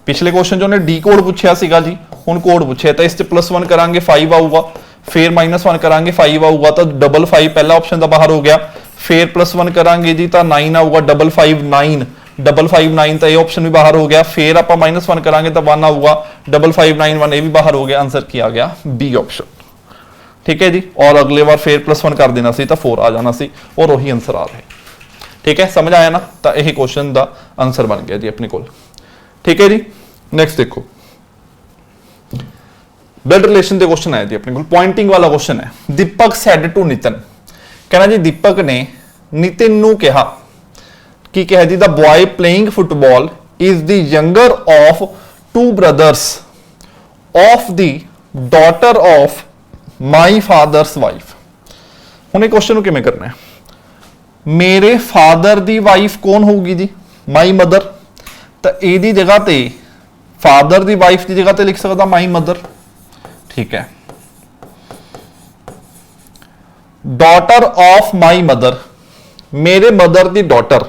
पिछले क्वेश्चन जो उन्हें डी कोड पूछा सीगा जी, हुण कोड पूछे तो इस +1 करांगे 5 आऊगा, फिर -1 करांगे 5 आऊगा, तो 5 पहला ऑप्शन तो बाहर हो गया, फिर +1 करांगे जी तो 9 आऊगा, 5 9 5 9 तो ये ऑप्शन भी बाहर हो गया, फिर आप -1 करांगे तो 1 आऊगा, 5 9 1 ये भी बाहर हो गया, आंसर किया गया B ऑप्शन, ठीक है जी। और अगले बार फिर +1 कर देना सी तो 4 आ जाना सी, और वही आंसर आ रहे, ठीक है। समझ आया ना। तो यही क्वेश्चन का आंसर बन गया जी अपने को, ठीक है जी। नेक्स्ट देखो, ब्लड रिलेशन के क्वेश्चन आया जी अपने को, पॉइंटिंग वाला क्वेश्चन है। दीपक सैड टू नितिन, कहना जी दीपक ने नितिन नूं कहा कि कह जी the boy playing football is the younger of 2 brothers of the daughter of my father's wife. हुण क्वेश्चन को किवें करना है, मेरे फादर दी वाइफ कौन होगी जी, माई मदर, तो एदी जगह ते फादर दी वाइफ की जगह ते लिख सकता माई मदर, ठीक है। डॉटर ऑफ माई मदर, मेरे मदर दी डॉटर,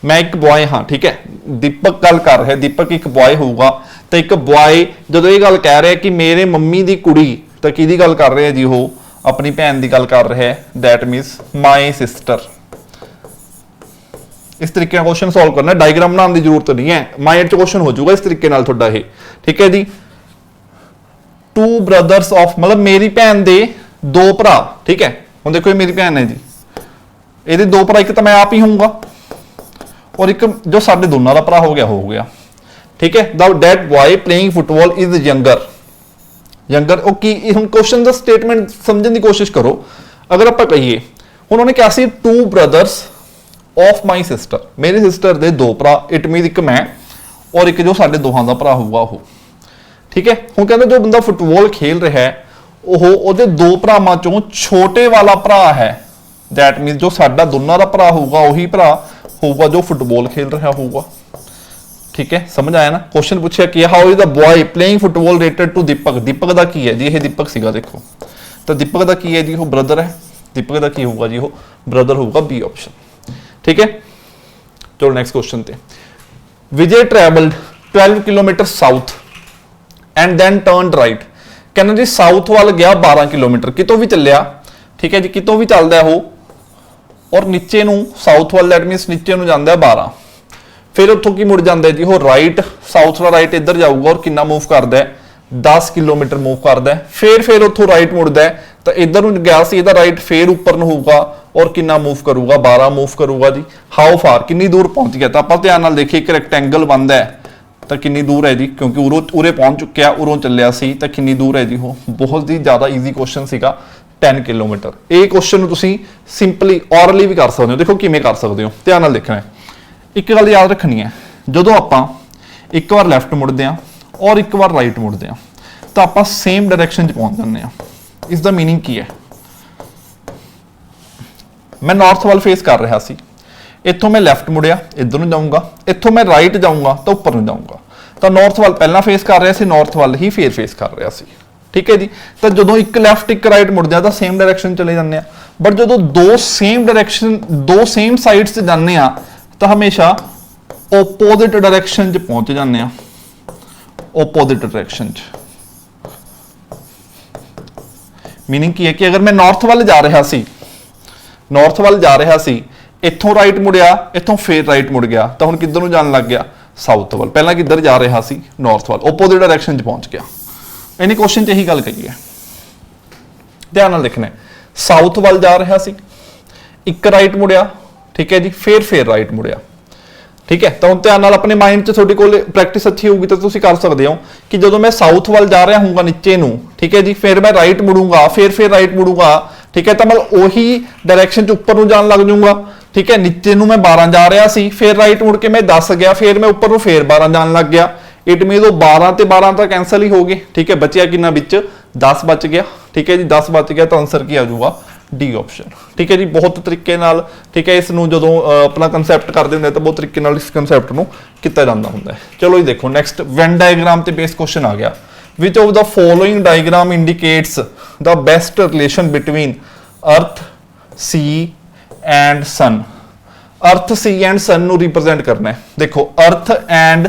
मैं एक बॉय हाँ, ठीक है। दीपक गल कर रहा है, दीपक एक बॉय होगा, तो एक बॉय जो ये गल कह रहा है कि मेरे मम्मी दी कुड़ी, तो किहदी गल कर रहे हैं जी, वो अपनी भैन की गल कर रहे हैं, दैट मीनस माई सिस्टर। इस तरीके का क्वेश्चन सॉल्व करना, डायग्राम बनाने की जरूरत नहीं है, माइंड च क्वेश्चन हो जाएगा इस तरीके नाल थोड़ा ये, ठीक है जी। 2 ब्रदर्स ऑफ मतलब मेरी भैन दे 2 भरा, ठीक है। हुण देखो ये मेरी भैन है जी, ये 2 भरा, एक तो मैं आप ही होऊंगा और एक जो साडे दोनों का भरा हो गया, ठीक है। The that boy playing football is younger okay. हम क्वेश्चन का स्टेटमेंट समझने की कोशिश करो। अगर आप कहिए उन्होंने क्या सी 2 ब्रदर्स ऑफ माई सिस्टर, मेरी सिस्टर दे 2 भरा, इट मीन एक मैं और एक जो साडे दोहां दा भरा होगा वो, ठीक है। हुण कहंदे जो बंदा फुटबॉल खेल रहा है ਉਹਦੇ 2 ਭਰਾਵਾਂ ਚੋਂ छोटे वाला भरा है, दैट मीन जो साडा दोनों का भरा होगा वही भरा होगा जो फुटबॉल खेल रहा होगा, ठीक है। समझ आया ना। क्वेश्चन पूछा कि how is the boy playing football related to Deepak, Deepak का की है जी, ये दीपक सीगा देखो, तो दीपक का की है जी, वो ब्रदर है, दीपक का की होगा जी, वो ब्रदर होगा B ऑप्शन, ठीक है। चलो नेक्स्ट क्वेश्चन पे। Vijay travelled 12 kilometre south and then turn right, कहना जी साउथ वाल गया 12 किलोमीटर, कितों भी चलिया, ठीक है जी, कितों भी चलता है वो, और नीचे नू साउथ वाल दैट मीनस नीचे नू जांदा है 12, फिर उत्थों की मुड़ जाता है जी वो राइट, साउथ वाला राइट इधर जाऊगा और कितना मूव करता है 10 किलोमीटर मूव करता है। फिर उत्थों राइट मुड़ता है तो इधर ਨੂੰ ਗਿਆ ਸੀ ਇਹਦਾ ਰਾਈਟ फिर ਉੱਪਰ ਨੂੰ ਹੋਊਗਾ और कितना मूव करूगा 12 मूव करूगा जी। हाउ फार कितनी दूर पहुंच गया, तो आप ध्यान नाल देखिए एक रैक्टेंगल बनता है तो कितनी दूर है जी, क्योंकि उरे पहुंच चुके उरों चलिया सी तो कितनी दूर है जी वो। बहुत ही ज़्यादा ईजी क्वेश्चन सीगा 10 किलोमीटर। ये क्वेश्चन तुसी सिंपली ऑरली भी कर सकते हो, देखो किमें कर सकते हो, ध्यान नाल देखना है। एक गल याद रखनी है, जो आप एक बार लैफ्ट मुड़ते हैं और एक बार राइट मुड़ते हैं तो आप सेम डायरैक्शन च पहुंच जाते हैं। इसका मीनिंग की है, मैं नॉर्थ वाल फेस कर रहा सी, इत्थों मैं लैफ्ट मुड़िया इधर ਨੂੰ जाऊंगा, इत्थों मैं राइट जाऊंगा तो ऊपर ਨੂੰ जाऊंगा। तो नॉर्थ वाल पहला फेस कर रहा सी, नॉर्थ वाल ही फिर फेस कर रहा सी, ठीक है जी। तो जो एक लैफ्ट एक राइट मुड़ते हैं तो सेम डायरैक्शन चले जाते हैं, बट जो दो सेम डायरैक्शन दो सेम साइड्स से जाते हैं तो हमेशा ओपोजिट डायरैक्शन च पहुंच जाते हैं, ओपोजिट डायरैक्शन च। मीनिंग की है कि अगर मैं नॉर्थ वाल जा रहा सी, नॉर्थ वाल जा रहा सी, इत्थों राइट मुड़िया इत्थों फिर राइट मुड़ गया तो हुण किधर नूं जाण लग गया साउथ वाल। पहला किधर जा रहा सी नॉर्थ वाल, ओपोजिट डायरैक्शन च पहुंच गया। इन्हीं क्वेश्चन च यही गल कही है, ध्यान नाल देखना है। साउथ वाल जा रहा सी, एक राइट मुड़िया, ठीक है जी, फिर राइट मुड़िया, ठीक है। तो हुण ध्यान नाल अपने माइंड च तुहाडे कोल प्रैक्टिस अच्छी होगी तो तुसीं कर सकदे हो कि जदों मैं साउथ वाल जा रहा हूँगा नीचे नूं, ठीक है जी, फिर मैं राइट मुड़ूंगा फिर राइट मुड़ूंगा, ठीक है, तो मैं उही डायरैक्शन च उपर नूं जाण लग जाऊंगा, ठीक है। नीचे नूं मैं 12 जा रहा सी, फिर राइट मुड़ के मैं 10 गया, फिर मैं उपर नूं फिर 12 जाण लग गया। इट मीन 12 ते 12 तो कैंसल ही हो गए, ठीक है। बचिया कितना विच 10 बच गया, ठीक है जी, 10 बच गया तो आंसर की आ जाऊगा डी ऑप्शन, ठीक है जी। बहुत तरीके नाल, ठीक है, इसनूं जदों अपना कंसैप्ट करदे हुंदे तो बहुत तरीके नाल इस कंसैप्ट नूं कीता जांदा हुंदा है। चलो जी देखो नेक्स्ट वेन डायग्राम ते बेस क्वेश्चन आ गया। Which of the following diagram indicates the best relation between Earth, Sea and Sun? Earth, Sea and Sun ਨੂੰ रिप्रेजेंट करना है। देखो Earth and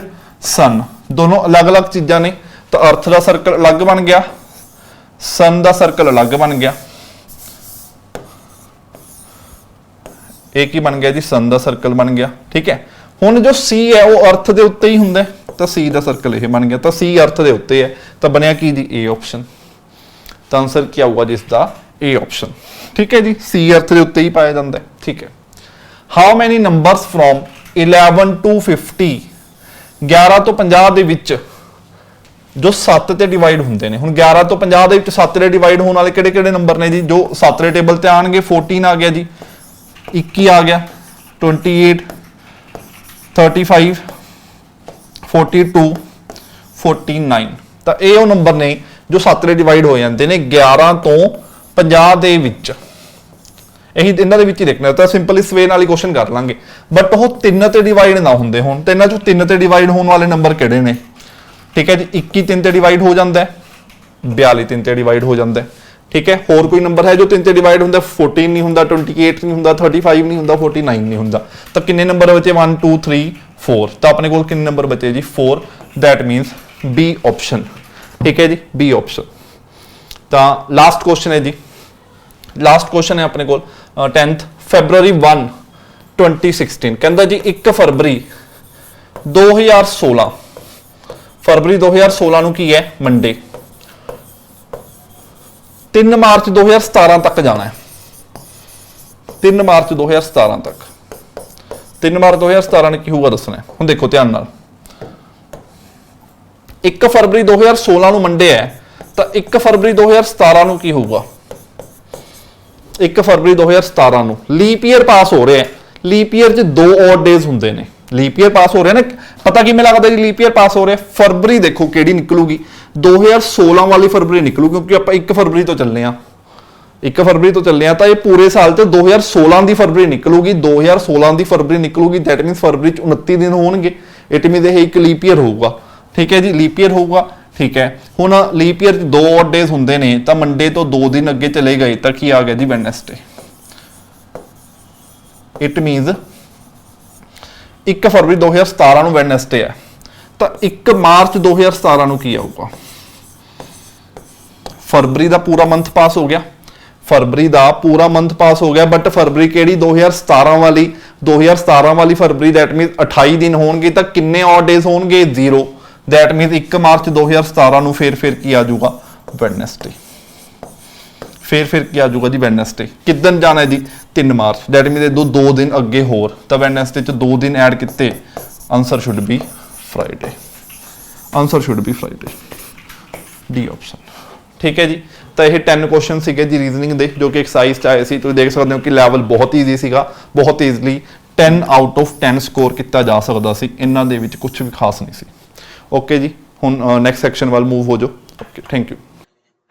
Sun दोनों अलग अलग चीज़ां ने, तो Earth का सर्कल अलग बन गया, Sun का सर्कल अलग बन गया। एक ही बन गया जी, Sun का सर्कल बन गया, ठीक है। हुण जो सी है वो अर्थ के उत्ते ही हुंदा है तो सी का सर्कल यह बन गया, तो सी अर्थ के उत्ते है तो बनया की जी ए ऑप्शन। तो आंसर क्या होगा जिसका ए ऑप्शन, ठीक है जी, सी अर्थ के उत्ते ही पाया जाता है, ठीक है। How many numbers from 11 to 50, 11 तो 50 ਦੇ ਵਿੱਚ जो 7 ਤੇ डिवाइड ਹੁੰਦੇ ਨੇ। ਹੁਣ 11 ਤੋਂ 50 ਦੇ ਵਿੱਚ 7 ਦੇ डिवाइड ਹੋਣ ਵਾਲੇ ਕਿਹੜੇ-ਕਿਹੜੇ ਨੰਬਰ ਨੇ ਜੀ, ਜੋ 7 ਦੇ ਟੇਬਲ ਤੇ ਆਣਗੇ। 14 ਆ ਗਿਆ ਜੀ, 21 ਆ ਗਿਆ, 28, 35, 42, 49, ਤਾਂ ਇਹ ਉਹ ਨੰਬਰ ਨੇ ਜੋ 7 ਦੇ ਡਿਵਾਈਡ ਹੋ ਜਾਂਦੇ ਨੇ 11 ਤੋਂ 50 ਦੇ ਵਿੱਚ। ਇਹੀ ਇਹਨਾਂ ਦੇ ਵਿੱਚ ਹੀ ਦੇਖਣਾ, ਤਾਂ ਸਿੰਪਲ ਇਸ ਵੇ ਨਾਲ ਹੀ ਕੁਐਸਚਨ ਕਰ ਲਾਂਗੇ। ਬਟ ਉਹ 3 ਤੇ ਡਿਵਾਈਡ ਨਾ ਹੁੰਦੇ ਹੋਣ, ਤੇ ਇਹਨਾਂ ਚੋਂ 3 ਤੇ ਡਿਵਾਈਡ ਹੋਣ ਵਾਲੇ ਨੰਬਰ ਕਿਹੜੇ ਨੇ, ਠੀਕ ਹੈ ਜੀ। 21 3 ਤੇ ਡਿਵਾਈਡ ਹੋ ਜਾਂਦਾ ਹੈ, 42 3 ਤੇ ਡਿਵਾਈਡ ਹੋ ਜਾਂਦਾ ਹੈ, ठीक है। होर कोई नंबर है जो 3 से डिवाइड होंगे, 14 नहीं होंगे, 28 नहीं होंगे, 35 नहीं होंगे, 49 नहीं होंगे। तो कितने नंबर बचे, 1 2 3 4, तो अपने को कितने नंबर बचे जी 4, दैट मीनस बी ऑप्शन, ठीक है जी, बी ऑप्शन। तो लास्ट क्वेश्चन है जी, लास्ट क्वेश्चन है अपने को 10th February 1 2016 कहता जी 1 फरवरी 2016, फरवरी 2016 ਨੂੰ ਕੀ है मंडे, 3 मार्च 2017 तक जाना है, 3 मार्च 2017 तक। 3 मार्च 2017 ने की होगा दसना है। हुण देखो ध्यान नाल, 1 फरवरी 2016 ਨੂੰ मंडे है तो 1 फरवरी 2017 ਨੂੰ की होगा, 1 फरवरी 2017 ਨੂੰ लीप ईयर पास हो रहा है। लीप ईयर च 2 ऑड डेज होंगे ने, लीप ईयर पास हो रहे हैं ना, पता किमें लगता जी लीप ईयर पास हो रहा है। फरवरी देखो केड़ी निकलूगी, 2016 वाली फरवरी निकलू, क्योंकि आप 1 फरवरी तो चलने 1 फरवरी तो चलने तो ये पूरे साल तो 2016 की फरवरी निकलूगी, 2016 की फरवरी निकलूगी, दैट मीनस फरवरी 29 दिन होंगे, इट मीन एक लीप ईयर होगा, ठीक है जी, लीप ईयर होगा, ठीक है। हुण लीप ईयर 2 ऑड डेज होंगे ने, तो मंडे तो 2 दिन अगे चले गए तो की आ गया जी वैडनसडे, इट मीनस 1 फरवरी 2017 ਨੂੰ ਵੈਡਨਸਡੇ ਹੈ, ਤਾਂ 1 ਮਾਰਚ 2017 ਨੂੰ ਕੀ ਆਊਗਾ। फरवरी का पूरा मंथ पास हो गया, ਫਰਵਰੀ ਦਾ ਪੂਰਾ ਮੰਥ ਪਾਸ ਹੋ ਗਿਆ, ਬਟ ਫਰਵਰੀ ਕਿਹੜੀ 2017 ਵਾਲੀ, 2017 ਵਾਲੀ ਫਰਵਰੀ, ਦੈਟ ਮੀਨਸ 28 ਦਿਨ ਹੋਣਗੇ ਤਾਂ ਕਿੰਨੇ ਔਡ ਡੇਜ਼ ਹੋਣਗੇ 0, ਦੈਟ ਮੀਨਸ 1 ਮਾਰਚ 2017 ਨੂੰ ਫਿਰ ਕੀ ਆ ਜਾਊਗਾ ਵੈਡਨਸਡੇ, ਫਿਰ ਕੀ ਆ ਜਾਊਗਾ ਜੀ ਵੈਡਨਸਡੇ। ਕਿੱਦਣ ਜਾਣਾ ਹੈ ਜੀ 3 ਮਾਰਚ, ਦੈਟ ਮੀਨਸ ਇਹ 2 ਦਿਨ ਅੱਗੇ ਹੋਰ, ਤਾਂ ਵੈਡਨਸਡੇ ਚ 2 ਦਿਨ ਐਡ ਕੀਤੇ, answer should be Friday, answer should be Friday, D option. ਠੀਕ ਹੈ ਜੀ, ਤਾਂ ਇਹ 10 ਕੁਐਸਚਨ ਸੀਗੇ ਜੀ ਰੀਜ਼ਨਿੰਗ ਦੇ ਜੋ ਕਿ ਐਕਸਰਸਾਈਜ਼ ਚ ਆਏ ਸੀ। ਤੁਸੀਂ ਦੇਖ ਸਕਦੇ ਹੋ ਕਿ ਲੈਵਲ ਬਹੁਤ ਈਜ਼ੀ ਸੀਗਾ, ਬਹੁਤ ਈਜ਼ੀਲੀ 10 ਆਊਟ ਆਫ 10 ਸਕੋਰ ਕੀਤਾ ਜਾ ਸਕਦਾ ਸੀ, ਇਹਨਾਂ ਦੇ ਵਿੱਚ ਕੁਝ ਵੀ ਖਾਸ ਨਹੀਂ ਸੀ। ਓਕੇ ਜੀ, ਹੁਣ ਨੈਕਸਟ ਸੈਕਸ਼ਨ ਵੱਲ ਮੂਵ ਹੋ ਜਾਓ। Okay, thank you.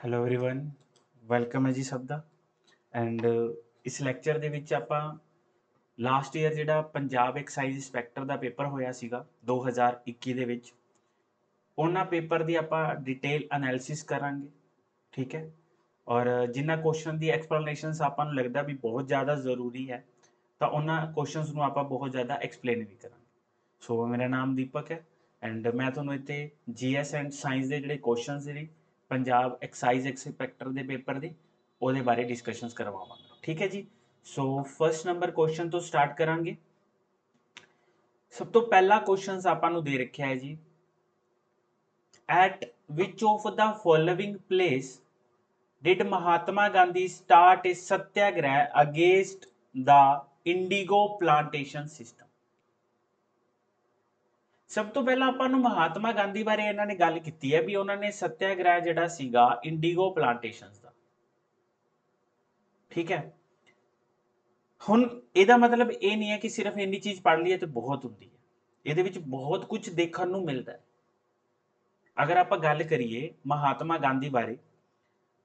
Hello everyone, welcome ਹੈ ਜੀ ਸਭ ਦਾ। ਐਂਡ ਇਸ ਲੈਕਚਰ ਦੇ ਵਿੱਚ ਆਪਾਂ ਲਾਸਟ ਈਅਰ ਜਿਹੜਾ ਪੰਜਾਬ ਐਕਸਾਈਜ਼ ਇੰਸਪੈਕਟਰ ਦਾ ਪੇਪਰ ਹੋਇਆ ਸੀਗਾ 2021 ਦੇ ਵਿੱਚ, ਉਹਨਾਂ ਪੇਪਰ ਦੀ ਆਪਾਂ ਡਿਟੇਲ ਐਨਾਲਿਸਿਸ ਕਰਾਂਗੇ। ਠੀਕ ਹੈ, ਔਰ ਜਿਨ੍ਹਾਂ ਕੁਐਸਚਨ ਦੀ ਐਕਸਪਲੇਨੇਸ਼ਨਸ ਆਪਾਂ ਨੂੰ ਲੱਗਦਾ ਵੀ ਬਹੁਤ ਜ਼ਿਆਦਾ ਜ਼ਰੂਰੀ ਹੈ, ਤਾਂ ਉਹਨਾਂ ਕੁਐਸਚਨਸ ਨੂੰ ਆਪਾਂ ਬਹੁਤ ਜ਼ਿਆਦਾ ਐਕਸਪਲੇਨ ਵੀ ਕਰਾਂਗੇ। ਸੋ ਮੇਰਾ ਨਾਮ ਦੀਪਕ ਹੈ ਐਂਡ ਮੈਂ ਤੁਹਾਨੂੰ ਇੱਥੇ ਜੀਐਸ ਐਂਡ ਸਾਇੰਸ ਦੇ ਜਿਹੜੇ ਕੁਐਸਚਨਸ ਨੇ ਪੰਜਾਬ ਐਕਸਾਈਜ਼ ਇੰਸਪੈਕਟਰ ਦੇ ਪੇਪਰ ਦੇ, ਉਹਦੇ ਬਾਰੇ ਡਿਸਕਸ਼ਨਸ ਕਰਵਾਵਾਂਗਾ। ਠੀਕ ਹੈ ਜੀ, ਸੋ ਫਰਸਟ ਨੰਬਰ ਕੁਐਸਚਨ ਤੋਂ ਸਟਾਰਟ ਕਰਾਂਗੇ। ਸਭ ਤੋਂ ਪਹਿਲਾ ਕੁਐਸਚਨਸ ਆਪਾਂ ਨੂੰ ਦੇ ਰੱਖਿਆ ਹੈ ਜੀ, at which of the following place did Mahatma Gandhi start a satyagraha against the indigo plantation system? ਸਭ ਤੋਂ ਪਹਿਲਾਂ ਆਪਾਂ ਨੂੰ ਮਹਾਤਮਾ ਗਾਂਧੀ ਬਾਰੇ ਇਹਨਾਂ ਨੇ ਗੱਲ ਕੀਤੀ ਹੈ ਵੀ ਉਹਨਾਂ ਨੇ ਸਤਿਆਗ੍ਰਹਿ ਜਿਹੜਾ ਸੀਗਾ ਇੰਡੀਗੋ ਪਲਾਂਟੇਸ਼ਨਸ ਦਾ। ਠੀਕ ਹੈ, ਹੁਣ ਇਹਦਾ ਮਤਲਬ ਇਹ ਨਹੀਂ ਹੈ ਕਿ ਸਿਰਫ ਇੰਨੀ ਚੀਜ਼ ਪੜ੍ਹ ਲਈਏ ਤੇ ਬਹੁਤ ਹੁੰਦੀ ਹੈ, ਇਹਦੇ ਵਿੱਚ ਬਹੁਤ ਕੁਝ ਦੇਖਣ ਨੂੰ ਮਿਲਦਾ ਹੈ। ਅਗਰ ਆਪਾਂ ਗੱਲ ਕਰੀਏ ਮਹਾਤਮਾ ਗਾਂਧੀ ਬਾਰੇ,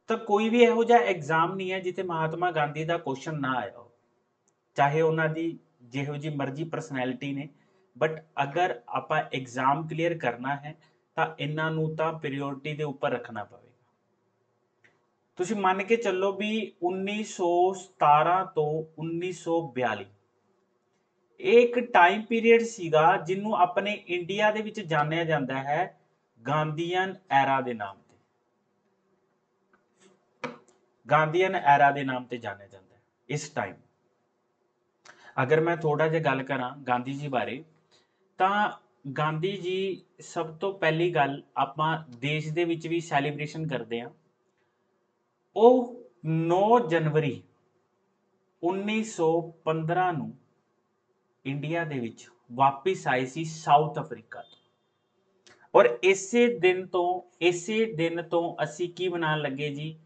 ਤਾਂ ਕੋਈ ਵੀ ਇਹੋ ਜਿਹਾ ਐਗਜ਼ਾਮ ਨਹੀਂ ਹੈ ਜਿੱਥੇ ਮਹਾਤਮਾ ਗਾਂਧੀ ਦਾ ਕੁਐਸਚਨ ਨਾ ਆਇਆ ਹੋ, ਚਾਹੇ ਉਹਨਾਂ ਦੀ ਜਿਹੋ ਜੀ ਮਰਜ਼ੀ ਪਰਸਨੈਲਿਟੀ ਨੇ, ਬਟ ਅਗਰ ਆਪਾਂ ਐਗਜ਼ਾਮ ਕਲੀਅਰ ਕਰਨਾ ਹੈ ਤਾਂ ਇਹਨਾਂ ਨੂੰ ਤਾਂ ਪ੍ਰਾਇੋਰਟੀ ਦੇ ਉੱਪਰ ਰੱਖਣਾ ਪਵੇਗਾ। ਤੁਸੀਂ ਮੰਨ ਕੇ ਚੱਲੋ ਵੀ 1917 ਤੋਂ 1942 ਇਹ ਇੱਕ ਟਾਈਮ ਪੀਰੀਅਡ ਸੀਗਾ ਜਿਹਨੂੰ ਆਪਣੇ ਇੰਡੀਆ ਦੇ ਵਿੱਚ ਜਾਣਿਆ ਜਾਂਦਾ ਹੈ ਗਾਂਧੀਅਨ ਐਰਾ ਦੇ ਨਾਮ ਤੇ, ਗਾਂਧੀਅਨ ਐਰਾ ਦੇ ਨਾਮ ਤੇ ਜਾਣਿਆ ਜਾਂਦਾ ਹੈ ਇਸ ਟਾਈਮ। ਅਗਰ ਮੈਂ ਥੋੜਾ ਜਿਹਾ ਗੱਲ ਕਰਾਂ ਗਾਂਧੀ ਜੀ ਬਾਰੇ, ਤਾਂ ਗਾਂਧੀ ਜੀ ਸਭ ਤੋਂ ਪਹਿਲੀ ਗੱਲ ਆਪਾਂ ਦੇਸ਼ ਦੇ ਵਿੱਚ ਵੀ ਸੈਲੀਬ੍ਰੇਸ਼ਨ ਕਰਦੇ ਹਾਂ, ਉਹ 9 ਜਨਵਰੀ 1915 ਨੂੰ ਇੰਡੀਆ ਦੇ ਵਿੱਚ ਵਾਪਿਸ ਆਏ ਸੀ ਸਾਊਥ ਅਫਰੀਕਾ ਤੋਂ, ਔਰ ਇਸੇ ਦਿਨ ਤੋਂ ਅਸੀਂ ਕੀ ਮਨਾਉਣ ਲੱਗੇ ਜੀ,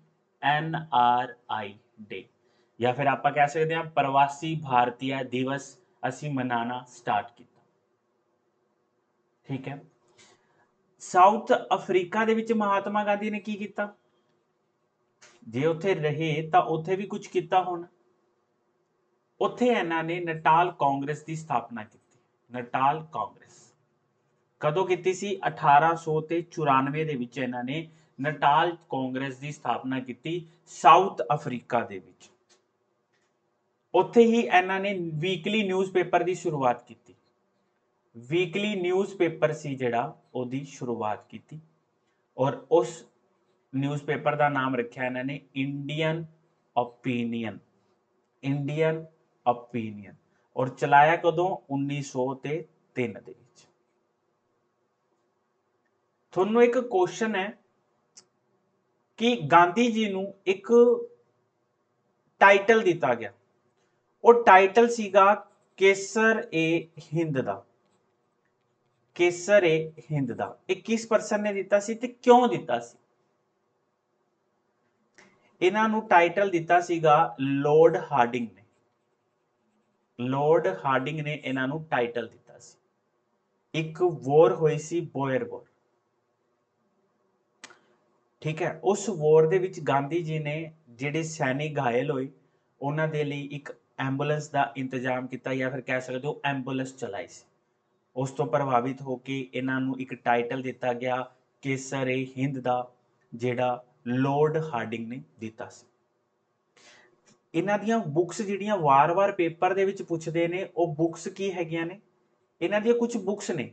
NRI ਡੇ, ਜਾਂ ਫਿਰ ਆਪਾਂ ਕਹਿ ਸਕਦੇ ਹਾਂ ਪ੍ਰਵਾਸੀ ਭਾਰਤੀय ਦਿਵਸ ਅਸੀਂ ਮਨਾਉਣਾ ਸਟਾਰਟ ਕੀਤਾ। ਠੀਕ ਹੈ, ਸਾਊਥ ਅਫਰੀਕਾ ਦੇ ਵਿੱਚ ਮਹਾਤਮਾ ਗਾਂਧੀ ਨੇ ਕੀ ਕੀਤਾ, ਜੇ ਉੱਥੇ ਰਹੇ ਤਾਂ ਉੱਥੇ ਵੀ ਕੁਝ ਕੀਤਾ ਹੋਣਾ। ਉੱਥੇ ਇਹਨਾਂ ਨੇ ਨਟਾਲ ਕਾਂਗਰਸ ਦੀ ਸਥਾਪਨਾ ਕੀਤੀ। ਨਟਾਲ ਕਾਂਗਰਸ ਕਦੋਂ ਕੀਤੀ ਸੀ, 1894 ਦੇ ਵਿੱਚ ਇਹਨਾਂ ਨੇ ਨਟਾਲ ਕਾਂਗਰਸ ਦੀ ਸਥਾਪਨਾ ਕੀਤੀ ਸਾਊਥ ਅਫਰੀਕਾ ਦੇ ਵਿੱਚ। ਉੱਥੇ ਹੀ ਇਹਨਾਂ ਨੇ ਵੀਕਲੀ ਨਿਊਜ਼ਪੇਪਰ ਦੀ ਸ਼ੁਰੂਆਤ ਕੀਤੀ, ਵੀਕਲੀ ਨਿਊਜ਼ਪੇਪਰ ਸੀ ਜਿਹੜਾ ਉਹਦੀ ਸ਼ੁਰੂਆਤ ਕੀਤੀ, ਔਰ ਉਸ ਨਿਊਜ਼ਪੇਪਰ ਦਾ ਨਾਮ ਰੱਖਿਆ ਇਹਨਾਂ ਨੇ ਇੰਡੀਅਨ ਓਪੀਨੀਅਨ, ਇੰਡੀਅਨ ਓਪੀਨੀਅਨ, ਔਰ ਚਲਾਇਆ ਕਦੋਂ 1903 ਦੇ ਵਿੱਚ। ਤੁਹਾਨੂੰ ਇੱਕ ਕੁਐਸਚਨ ਹੈ ਕਿ ਗਾਂਧੀ ਜੀ ਨੂੰ ਇੱਕ ਟਾਈਟਲ ਦਿੱਤਾ ਗਿਆ, ਉਹ ਟਾਈਟਲ ਸੀਗਾ ਕੇਸਰ ਏ ਹਿੰਦ ਦਾ, ਕੇਸਰ ਏ ਹਿੰਦ ਦਾ। ਇਹ ਕਿਸ ਪਰਸਨ ਨੇ ਦਿੱਤਾ ਸੀ ਤੇ ਕਿਉਂ ਦਿੱਤਾ ਸੀ? ਇਹਨਾਂ ਨੂੰ ਟਾਈਟਲ ਦਿੱਤਾ ਸੀਗਾ ਲਾਰਡ ਹਾਰਡਿੰਗ ਨੇ, ਲਾਰਡ ਹਾਰਡਿੰਗ ਨੇ ਇਹਨਾਂ ਨੂੰ ਟਾਈਟਲ ਦਿੱਤਾ ਸੀ। ਇੱਕ ਵੋਰ ਹੋਈ ਸੀ ਬੋਇਰ ਵੋਰ, ਠੀਕ ਹੈ, ਉਸ ਵੋਰ ਦੇ ਵਿੱਚ ਗਾਂਧੀ ਜੀ ਨੇ ਜਿਹੜੇ ਸੈਨਿਕ ਘਾਇਲ ਹੋਏ ਉਹਨਾਂ ਦੇ ਲਈ ਇੱਕ ਐਂਬੂਲੈਂਸ ਦਾ ਇੰਤਜ਼ਾਮ ਕੀਤਾ, ਜਾਂ ਫਿਰ ਕਹਿ ਸਕਦੇ ਹੋ ਐਂਬੂਲੈਂਸ ਚਲਾਈ ਸੀ। ਉਸ ਤੋਂ ਪ੍ਰਭਾਵਿਤ ਹੋ ਕੇ ਇਹਨਾਂ ਨੂੰ ਇੱਕ ਟਾਈਟਲ ਦਿੱਤਾ ਗਿਆ ਕੇਸਰ ਏ ਹਿੰਦ ਦਾ, ਜਿਹੜਾ ਲਾਰਡ ਹਾਰਡਿੰਗ ਨੇ ਦਿੱਤਾ ਸੀ। ਇਹਨਾਂ ਦੀਆਂ ਬੁੱਕਸ ਜਿਹੜੀਆਂ ਵਾਰ-ਵਾਰ ਪੇਪਰ ਦੇ ਵਿੱਚ ਪੁੱਛਦੇ ਨੇ, ਉਹ ਬੁੱਕਸ ਕੀ ਹੈਗੀਆਂ ਨੇ, ਇਹਨਾਂ ਦੀਆਂ ਕੁਝ ਬੁੱਕਸ ਨੇ